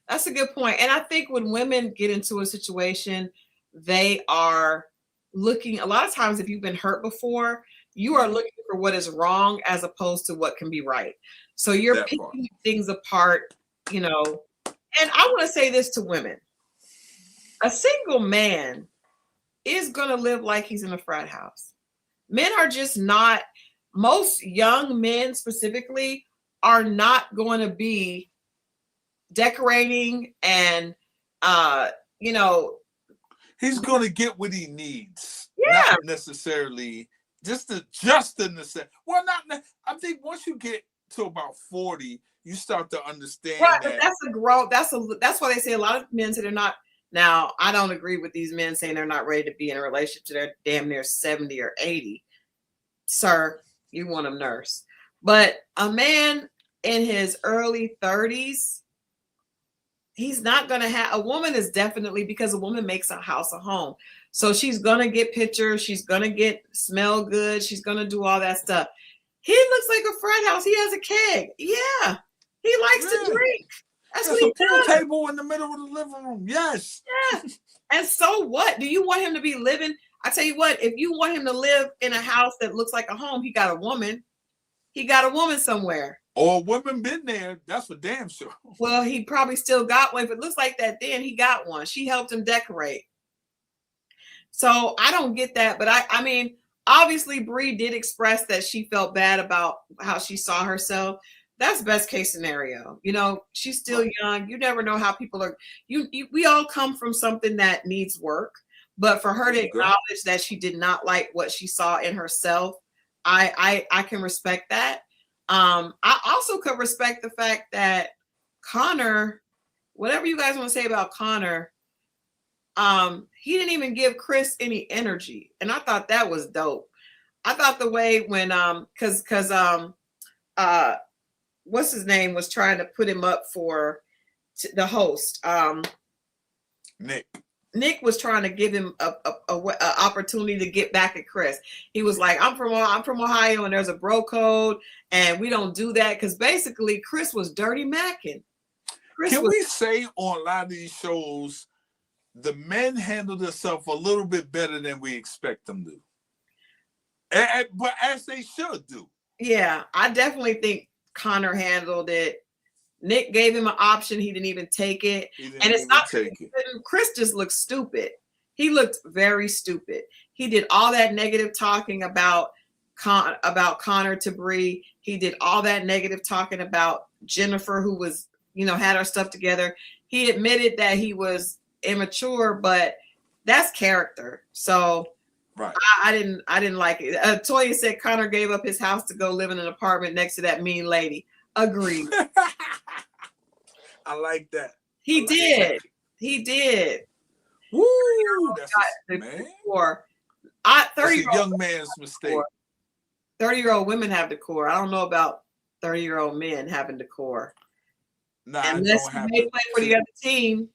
That's a good point. And I think when women get into a situation, they are looking, a lot of times if you've been hurt before, you are looking for what is wrong as opposed to what can be right. So you're picking things apart, you know. And I want to say this to women. A single man is going to live like he's in a frat house. Men are just not, most young men specifically are not going to be decorating and you know, he's going to get what he needs. Yeah. Not necessarily just the necessary. Well, not. I think once you get to about 40, you start to understand. Right, but that's a growth. That's why they say a lot of men say they're not. Now, I don't agree with these men saying they're not ready to be in a relationship till they're damn near 70 or 80. Sir, you want a nurse. But a man in his early 30s, he's not going to have, a woman is definitely, because a woman makes a house a home. So she's going to get pictures. She's going to smell good. She's going to do all that stuff. He looks like a frat house. He has a keg. Yeah. He likes to drink. That's what he does. does. A pool table in the middle of the living room. Yes. Yeah. And so what? Do you want him to be living? I tell you what, if you want him to live in a house that looks like a home, he got a woman. He got a woman somewhere. Or a woman been there. That's for damn sure. Well, he probably still got one. If it looks like that, then he got one. She helped him decorate. So I don't get that. But I mean, obviously, Bree did express that she felt bad about how she saw herself. That's best case scenario. You know, she's still young. You never know how people are. We all come from something that needs work. But for her to acknowledge that she did not like what she saw in herself, I can respect that. I also could respect the fact that Connor, whatever you guys want to say about Connor, he didn't even give Chris any energy. And I thought that was dope. I thought the way when because what's his name was trying to put him up for the host. Nick was trying to give him a opportunity to get back at Chris. He was like, I'm from Ohio and there's a bro code and we don't do that, because basically Chris was dirty macking. Can we say on a lot of these shows, the men handle themselves a little bit better than we expect them to? But as they should do. Yeah, I definitely think Connor handled it. Nick gave him an option. He didn't even take it. And it's not Chris just looked stupid. He looked very stupid. He did all that negative talking about Connor to Bree. He did all that negative talking about Jennifer, who was, had her stuff together. He admitted that he was immature, but that's character. So right. I didn't like it. Toya said Connor gave up his house to go live in an apartment next to that mean lady. Agreed. I like that. He did. He did. Woo! That's man. 30-year-old young man's mistake. 30-year-old women have decor. I don't know about 30-year-old men having decor. Nah, unless you may play for the other team.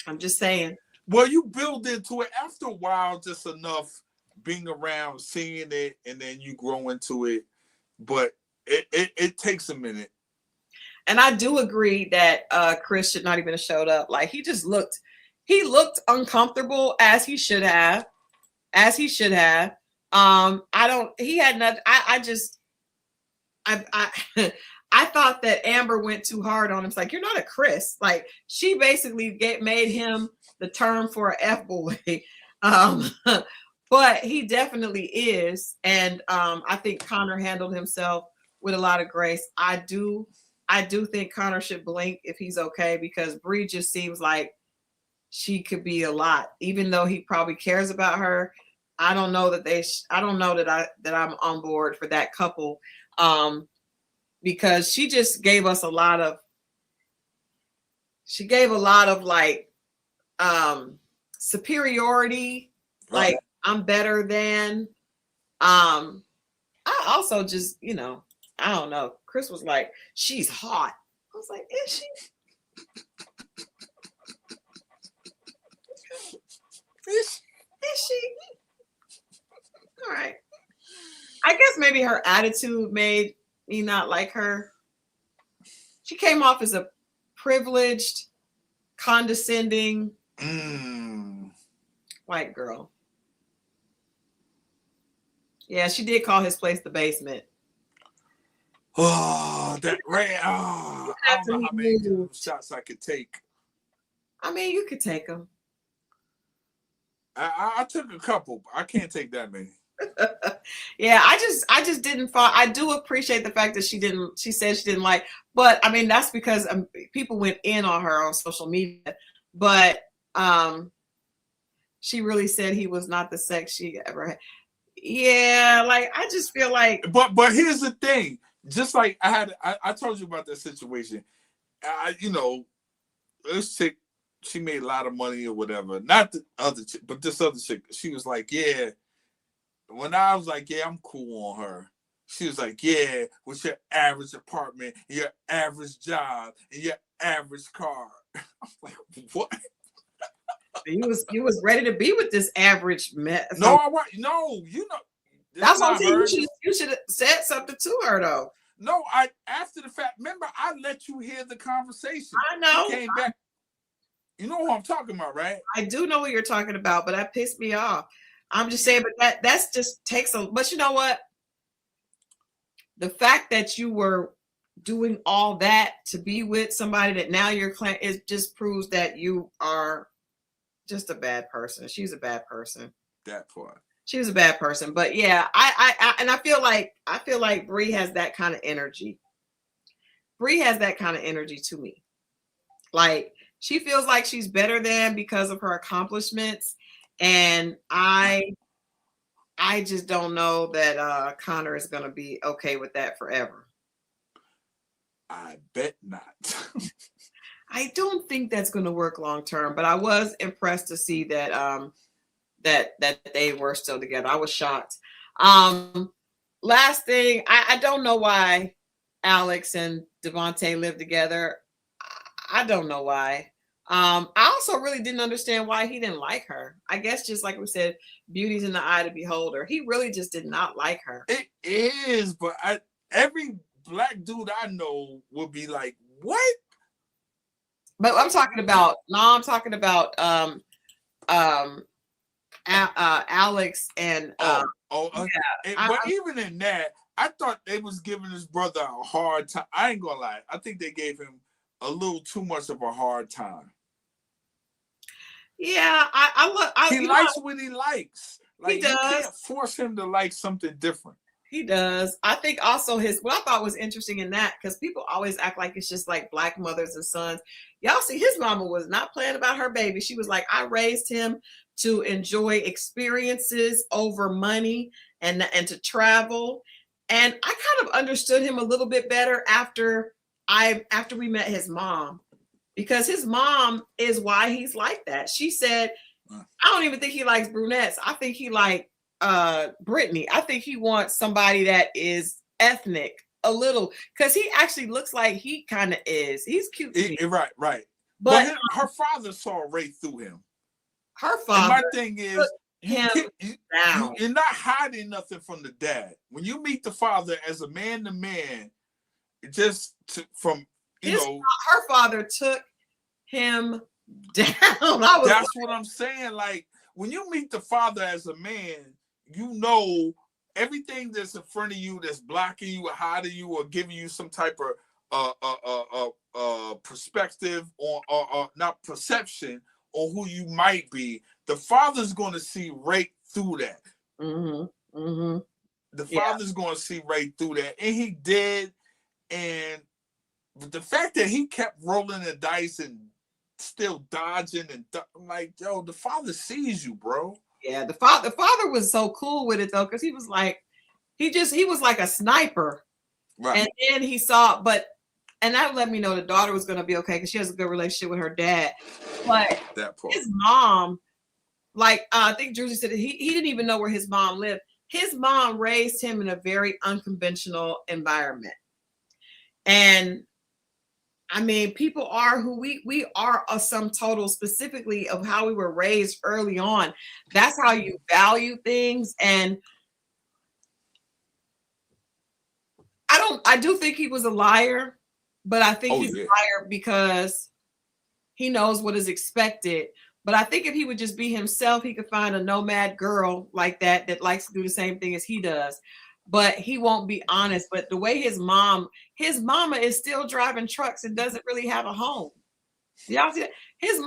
I'm just saying. Well, you build into it after a while, just enough being around, seeing it, and then you grow into it. But it takes a minute. And I do agree that Chris should not even have showed up. Like he looked uncomfortable, as he should have. I thought that Amber went too hard on him. It's like, you're not a Chris. Like she basically made him the term for an F-boy. But he definitely is. And I think Connor handled himself with a lot of grace. I do think Connor should blink if he's okay, because Bree just seems like she could be a lot, even though he probably cares about her. I don't know that I'm on board for that couple, because she just gave us a lot of like superiority, right. Like I'm better than. I also just, I don't know. Chris was like, she's hot. I was like, is she? Is she? All right. I guess maybe her attitude made me not like her. She came off as a privileged, condescending white girl. Yeah, she did call his place the basement. Oh, that ran. Oh, I don't know how many shots I could take. I mean, you could take them. I took a couple. I can't take that many. Yeah, I just didn't fall. I do appreciate the fact that she said she didn't like, but I mean, that's because people went in on her on social media, but she really said he was not the sex she ever had. Yeah, like I just feel like. But here's the thing. Just like I told you about that situation. This chick, she made a lot of money or whatever. Not the other chick, but this other chick. She was like, yeah. When I was like, yeah, I'm cool on her. She was like, yeah, with your average apartment, your average job, and your average car. I'm like, what? You was ready to be with this average mess. No, I want no, you know. That's what I'm saying. You should have said something to her though. No, after the fact, remember, I let you hear the conversation. I know. She came back. You know who I'm talking about, right? I do know what you're talking about, but that pissed me off. I'm just saying, but that's just takes a. But you know what? The fact that you were doing all that to be with somebody that now you're claiming, it just proves that you are just a bad person. She's a bad person. That part. She was a bad person, but yeah, I feel like Bree has that kind of energy. Bree has that kind of energy to me. Like she feels like she's better than because of her accomplishments, and I just don't know that Connor is going to be okay with that forever. I bet not. I don't think that's going to work long term, but I was impressed to see that that they were still together. I was shocked. Last thing, I don't know why Alex and Devonte live together. I don't know why. I also really didn't understand why he didn't like her. I guess just like we said, beauty's in the eye of the beholder. He really just did not like her. It is, but every black dude I know would be like, what? But I'm talking about Alex and yeah. But even in that, I thought they was giving his brother a hard time. I ain't gonna lie. I think they gave him a little too much of a hard time. Yeah, he likes what he likes. Like he does. You can't force him to like something different. He does. I think also what I thought was interesting in that, because people always act like it's just like black mothers and sons. Y'all see, his mama was not playing about her baby. She was like, I raised him to enjoy experiences over money and to travel. And I kind of understood him a little bit better after we met his mom, because his mom is why he's like that. She said, I don't even think he likes brunettes. I think he likes Brittany. I think he wants somebody that is ethnic a little, because he actually looks like he kind of is. He's cute. Right. But her father saw right through him. Her father. And my thing is, you're not hiding nothing from the dad. When you meet the father as a man to man, her father took him down. That's what I'm saying. Like when you meet the father as a man, you know everything that's in front of you that's blocking you or hiding you or giving you some type of perspective or not perception on who you might be. The father's going to see right through that. Mm-hmm. Mm-hmm. The father's going to see right through that, and he did. And the fact that he kept rolling the dice and still dodging I'm like, yo, the father sees you, bro. Yeah, the father was so cool with it though, because he was like, he was like a sniper, right? And then he saw, and that let me know the daughter was going to be okay because she has a good relationship with her dad. But his mom, like I think Druzy said, he didn't even know where his mom lived. His mom raised him in a very unconventional environment, and I mean, people are who we are a sum total specifically of how we were raised early on. That's how you value things. And I do think he was a liar, but I think he's a liar because he knows what is expected. But I think if he would just be himself, he could find a nomad girl like that likes to do the same thing as he does. But he won't be honest. But the way his mama is still driving trucks and doesn't really have a home. Y'all see that? His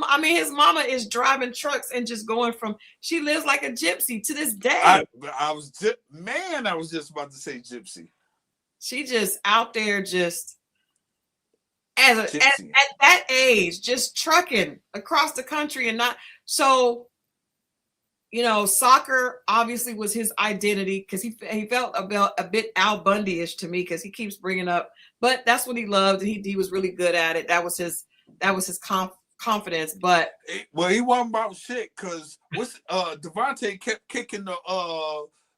mama is driving trucks and just going she lives like a gypsy to this day. I was just about to say gypsy. She just out there just at that age, just trucking across the country and not so. You know, soccer obviously was his identity because he felt a bit Al Bundy-ish to me because he keeps bringing up, but that's what he loved. He was really good at it. That was his confidence. But he wasn't about shit because Devonte kept kicking the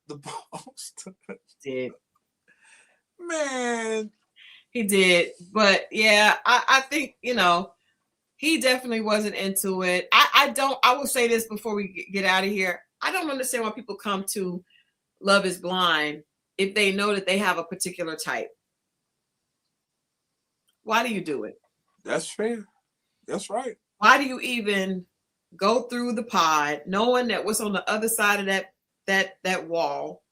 balls. Did Man, he did. But yeah, I think, he definitely wasn't into it. I will say this before we get out of here. I don't understand why people come to Love is Blind if they know that they have a particular type. Why do you do it? that's fair. That's right. Why do you even go through the pod knowing that what's on the other side of that wall?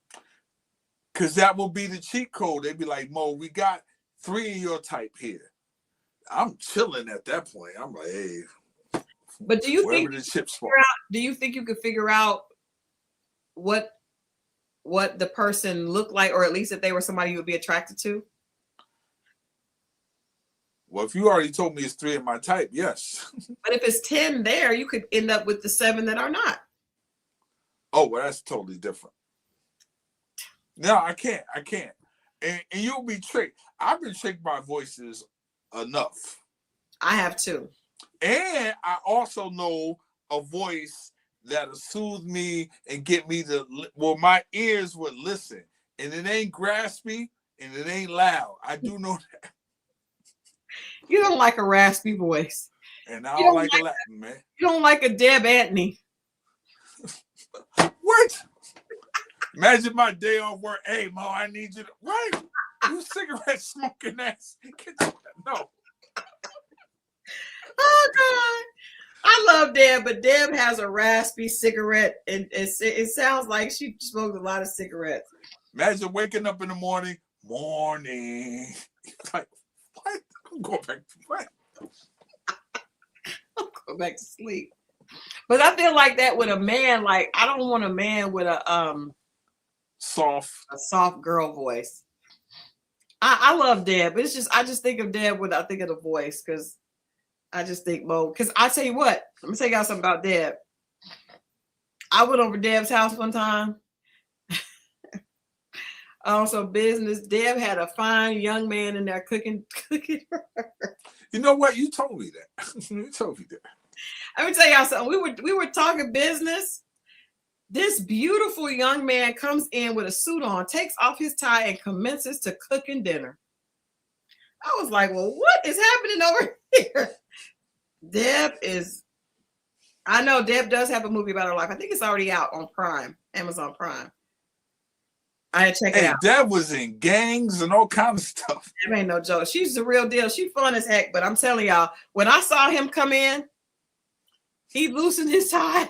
Because that will be the cheat code. They'd be like, Mo, we got 3 of your type here. I'm chilling at that point. I'm like, hey. But do you think the chips fall? Do you think you could figure out what the person looked like, or at least if they were somebody you would be attracted to? Well, if you already told me it's 3 of my type, yes. But if it's 10 there, you could end up with the 7 that are not. Oh, well, that's totally different. No, I can't. And you'll be tricked. I've been tricked by voices enough. I have too. And I also know a voice that'll soothe me and get me to, well, my ears would listen. And it ain't graspy and it ain't loud. I do know that. You don't like a raspy voice. And I don't like a Latin, man. You don't like a Deb Antony. What? Imagine my day off work. Hey, Mo, I need you to. Right? You cigarette smoking ass. No. Oh, God. I love Deb, but Deb has a raspy cigarette, and it sounds like she smokes a lot of cigarettes. Imagine waking up in the morning. Like, what? I'm going back to what? I'll go back to sleep. But I feel like that with a man. Like, I don't want a man with a soft girl voice. I love Deb, but I just think of Deb when I think of the voice, because I just think Mo. Because I tell you what, let me tell y'all something about Deb. I went over Deb's house one time. On some business. Deb had a fine young man in there cooking for her. You know what? You told me that. You told me that. Let me tell y'all something. We were talking business. This beautiful young man comes in with a suit on, takes off his tie, and commences to cooking dinner. I was like, well, what is happening over here? I know Deb does have a movie about her life. I think it's already out on Prime, Amazon Prime. I had to check it out. Deb was in gangs and all kinds of stuff. Deb ain't no joke. She's the real deal. She's fun as heck, but I'm telling y'all, when I saw him come in, he loosened his tie.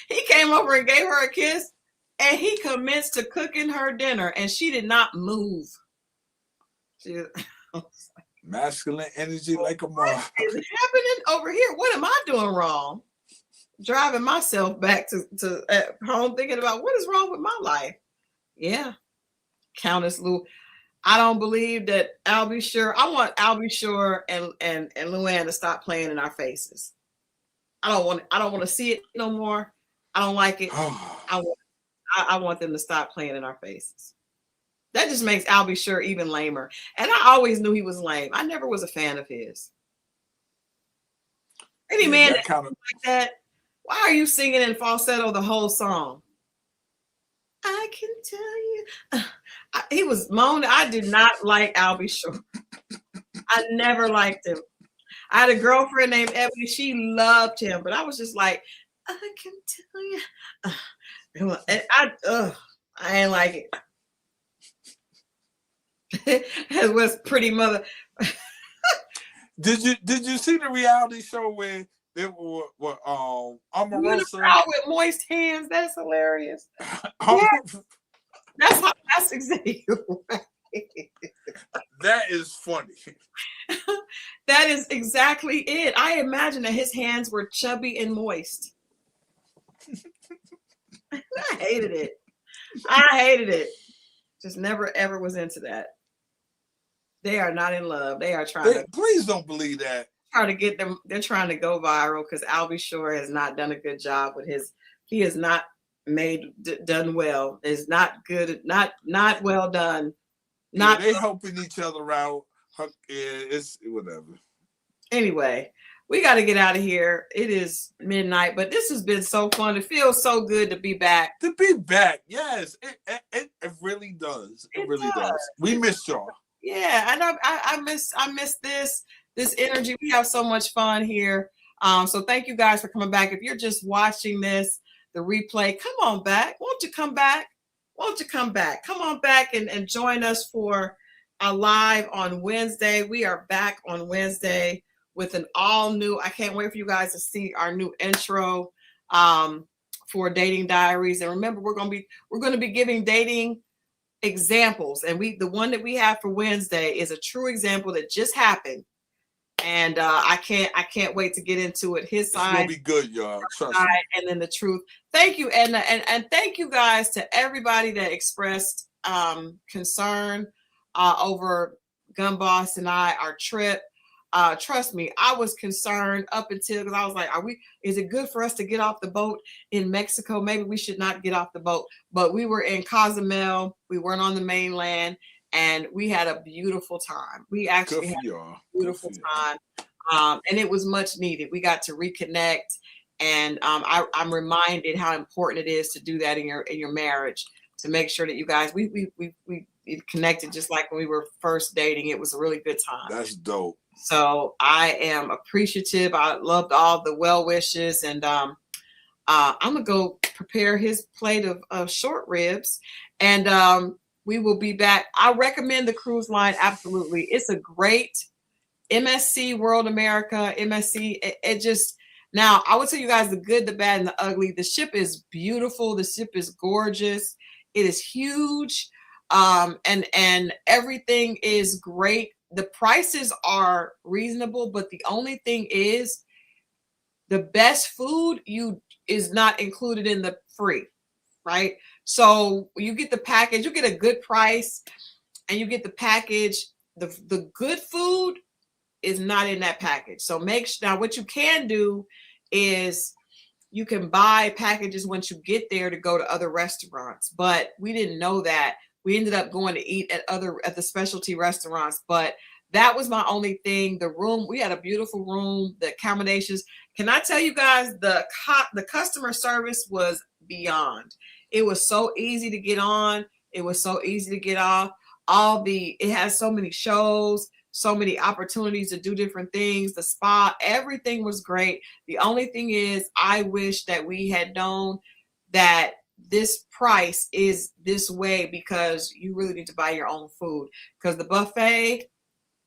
He came over and gave her a kiss, and he commenced to cooking her dinner, and she did not move. Masculine energy like a mom. What is happening over here? What am I doing wrong? Driving myself back to home thinking about what is wrong with my life. Yeah. Countess Lou. I don't believe that Albie Shore. I want Albie Shore and Luann to stop playing in our faces. I don't want to see it no more. I don't like it. I want them to stop playing in our faces. That just makes Albie Shore even lamer. And I always knew he was lame. I never was a fan of his. Any man that like that, why are you singing in falsetto the whole song? I can tell you. He was moaning. I did not like Albie Shore. I never liked him. I had a girlfriend named Ebony. She loved him, but I was just like, I can tell you. And I ain't like it. As was Pretty Mother. Did you see the reality show where they were Omarosa with moist hands? That's hilarious. Yes. That's exactly right. That is funny. That is exactly it. I imagine that his hands were chubby and moist. I hated it. Just never ever was into that. They are not in love. They are trying please don't believe that. Trying to get them. They're trying to go viral because Albie Shore has not done a good job with his. He has not done well. It's not good. Not well done. Not they helping each other out. It's whatever. Anyway, we got to get out of here. It is midnight, but this has been so fun. It feels so good to be back. To be back, yes, it really does. It really does. We missed y'all. Yeah, and I miss this energy. We have so much fun here. So thank you guys for coming back. If you're just watching this, the replay, come on back. Won't you come back? Won't you come back? Come on back and join us for a live on Wednesday. We are back on Wednesday with an all new. I can't wait for you guys to see our new intro for Dating Diaries. And remember, we're going to be giving dating examples, and the one that we have for Wednesday is a true example that just happened, and I can't wait to get into it. His side, it's gonna be good, y'all. Trust me. And then the truth. Thank you, Edna, and thank you guys to everybody that expressed concern over Gun Boss and our trip. Trust me, I was concerned up until, because I was like, is it good for us to get off the boat in Mexico? Maybe we should not get off the boat. But we were in Cozumel. We weren't on the mainland, and we had a beautiful time. We actually had a beautiful time. And it was much needed. We got to reconnect. And I'm reminded how important it is to do that in your marriage, to make sure that you guys, we connected just like when we were first dating. It was a really good time. That's dope. So I am appreciative. I loved all the well wishes, and I'm gonna go prepare his plate of short ribs, and we will be back. I recommend the cruise line, absolutely. It's a great MSC World America, MSC. It just, now I will tell you guys the good, the bad, and the ugly. The ship is beautiful. The ship is gorgeous. It is huge, and everything is great. The prices are reasonable, but the only thing is the best food is not included in the free, right? So you get the package, you get a good price, and you get the package. The good food is not in that package. So now what you can do is you can buy packages once you get there to go to other restaurants, but we didn't know that. We ended up going to eat at the specialty restaurants, but that was my only thing. The room, we had a beautiful room, the accommodations. Can I tell you guys, the customer service was beyond. It was so easy to get on. It was so easy to get off. It has so many shows, so many opportunities to do different things. The spa, everything was great. The only thing is, I wish that we had known that this price is this way, because you really need to buy your own food, because the buffet,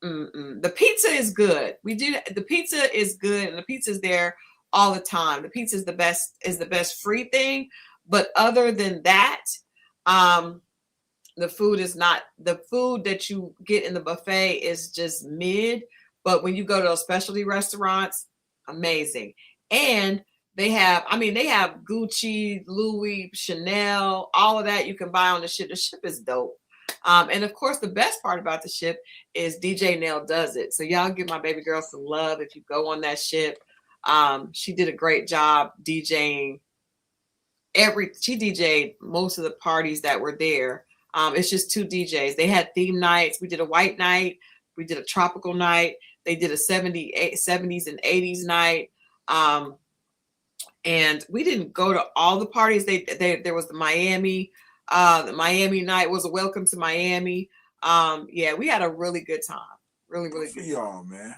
the pizza is good. The pizza is good, and the pizza is there all the time. The pizza is the best free thing. But other than that, the food is not. The food that you get in the buffet is just mid. But when you go to those specialty restaurants, amazing. And they have Gucci, Louis, Chanel, all of that you can buy on the ship. The ship is dope. And of course, the best part about the ship is DJ Nell does it. So y'all give my baby girl some love if you go on that ship. She did a great job DJing. She DJ'd most of the parties that were there. It's just 2 DJs. They had theme nights. We did a white night. We did a tropical night. They did a 70s and 80s night. And we didn't go to all the parties. There was the Miami. The Miami night was a welcome to Miami. Yeah, we had a really good time. Really, really good. Y'all, man.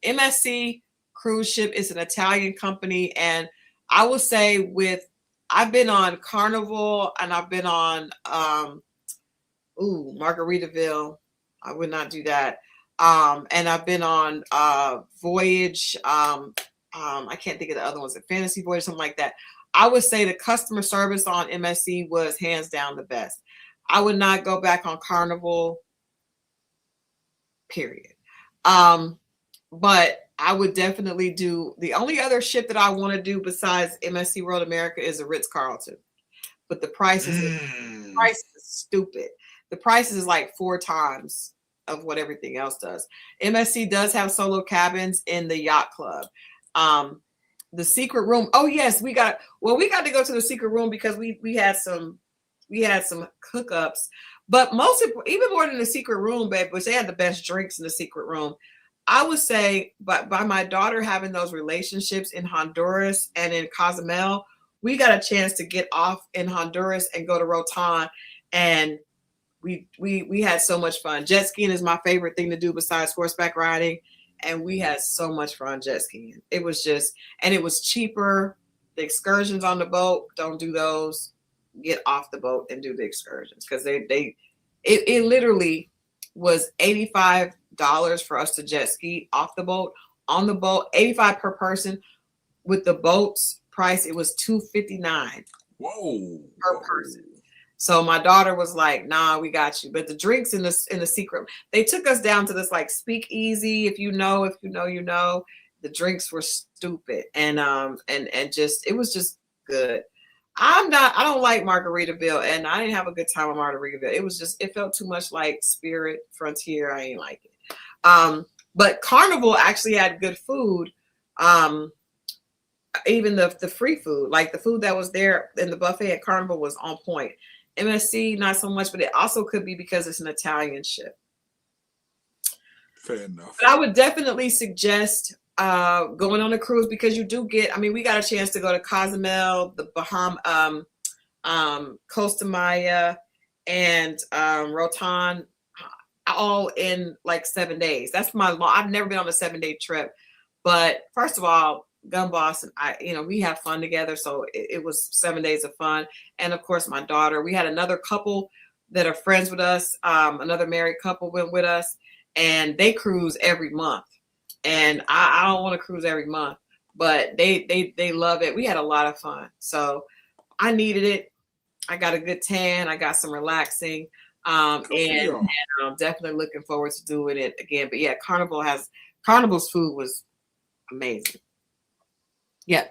Yeah. MSC Cruise Ship is an Italian company, and I will say I've been on Carnival, and I've been on Margaritaville. I would not do that. And I've been on Voyage. I can't think of the other ones, Fantasy Voyage, something like that. I would say the customer service on MSC was hands down the best. I would not go back on Carnival, period. But I would definitely do, the only other ship that I want to do besides MSC World America is a Ritz-Carlton. But the price is stupid. The price is like 4 times of what everything else does. MSC does have solo cabins in the yacht club. The secret room. Oh yes, we got to go to the secret room because we had some hookups. But even more than the secret room, babe, which they had the best drinks in the secret room. I would say, but by my daughter having those relationships in Honduras and in Cozumel, we got a chance to get off in Honduras and go to Rotan, and we had so much fun. Jet skiing is my favorite thing to do besides horseback riding, and we had so much fun jet skiing. It was just, and it was cheaper. The excursions on the boat, don't do those. Get off the boat and do the excursions, because it literally was $85 for us to jet ski off the boat. On the boat, $85 per person. With the boat's price, it was $259 per person. So my daughter was like, "Nah, we got you." But the drinks in the secret, they took us down to this like speakeasy. If you know, you know. The drinks were stupid, and just, it was just good. I don't like Margaritaville, and I didn't have a good time at Margaritaville. It was just, it felt too much like Spirit Frontier. I ain't like it. But Carnival actually had good food. Even the free food, like the food that was there in the buffet at Carnival, was on point. MSC, not so much, but it also could be because it's an Italian ship. Fair enough. But I would definitely suggest going on a cruise, because you do get, I mean, we got a chance to go to Cozumel, the Bahama, Costa Maya, and Rotan, all in like 7 days. That's I've never been on a 7-day trip, but first of all, Gun Boss and I, we have fun together. So it was 7 days of fun. And of course, my daughter, we had another couple that are friends with us. Another married couple went with us, and they cruise every month. And I don't want to cruise every month, but they love it. We had a lot of fun. So I needed it. I got a good tan. I got some relaxing. And I'm definitely looking forward to doing it again. But yeah, Carnival's food was amazing. Yeah.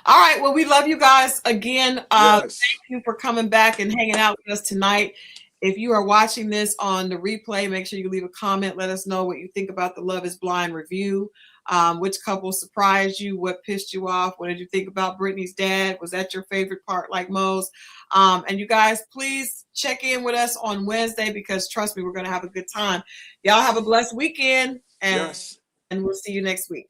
All right. Well, we love you guys again. Thank you for coming back and hanging out with us tonight. If you are watching this on the replay, make sure you leave a comment. Let us know what you think about the Love is Blind review. Which couple surprised you? What pissed you off? What did you think about Brittany's dad? Was that your favorite part, like Moe's? And you guys, please check in with us on Wednesday, because trust me, we're going to have a good time. Y'all have a blessed weekend, and we'll see you next week.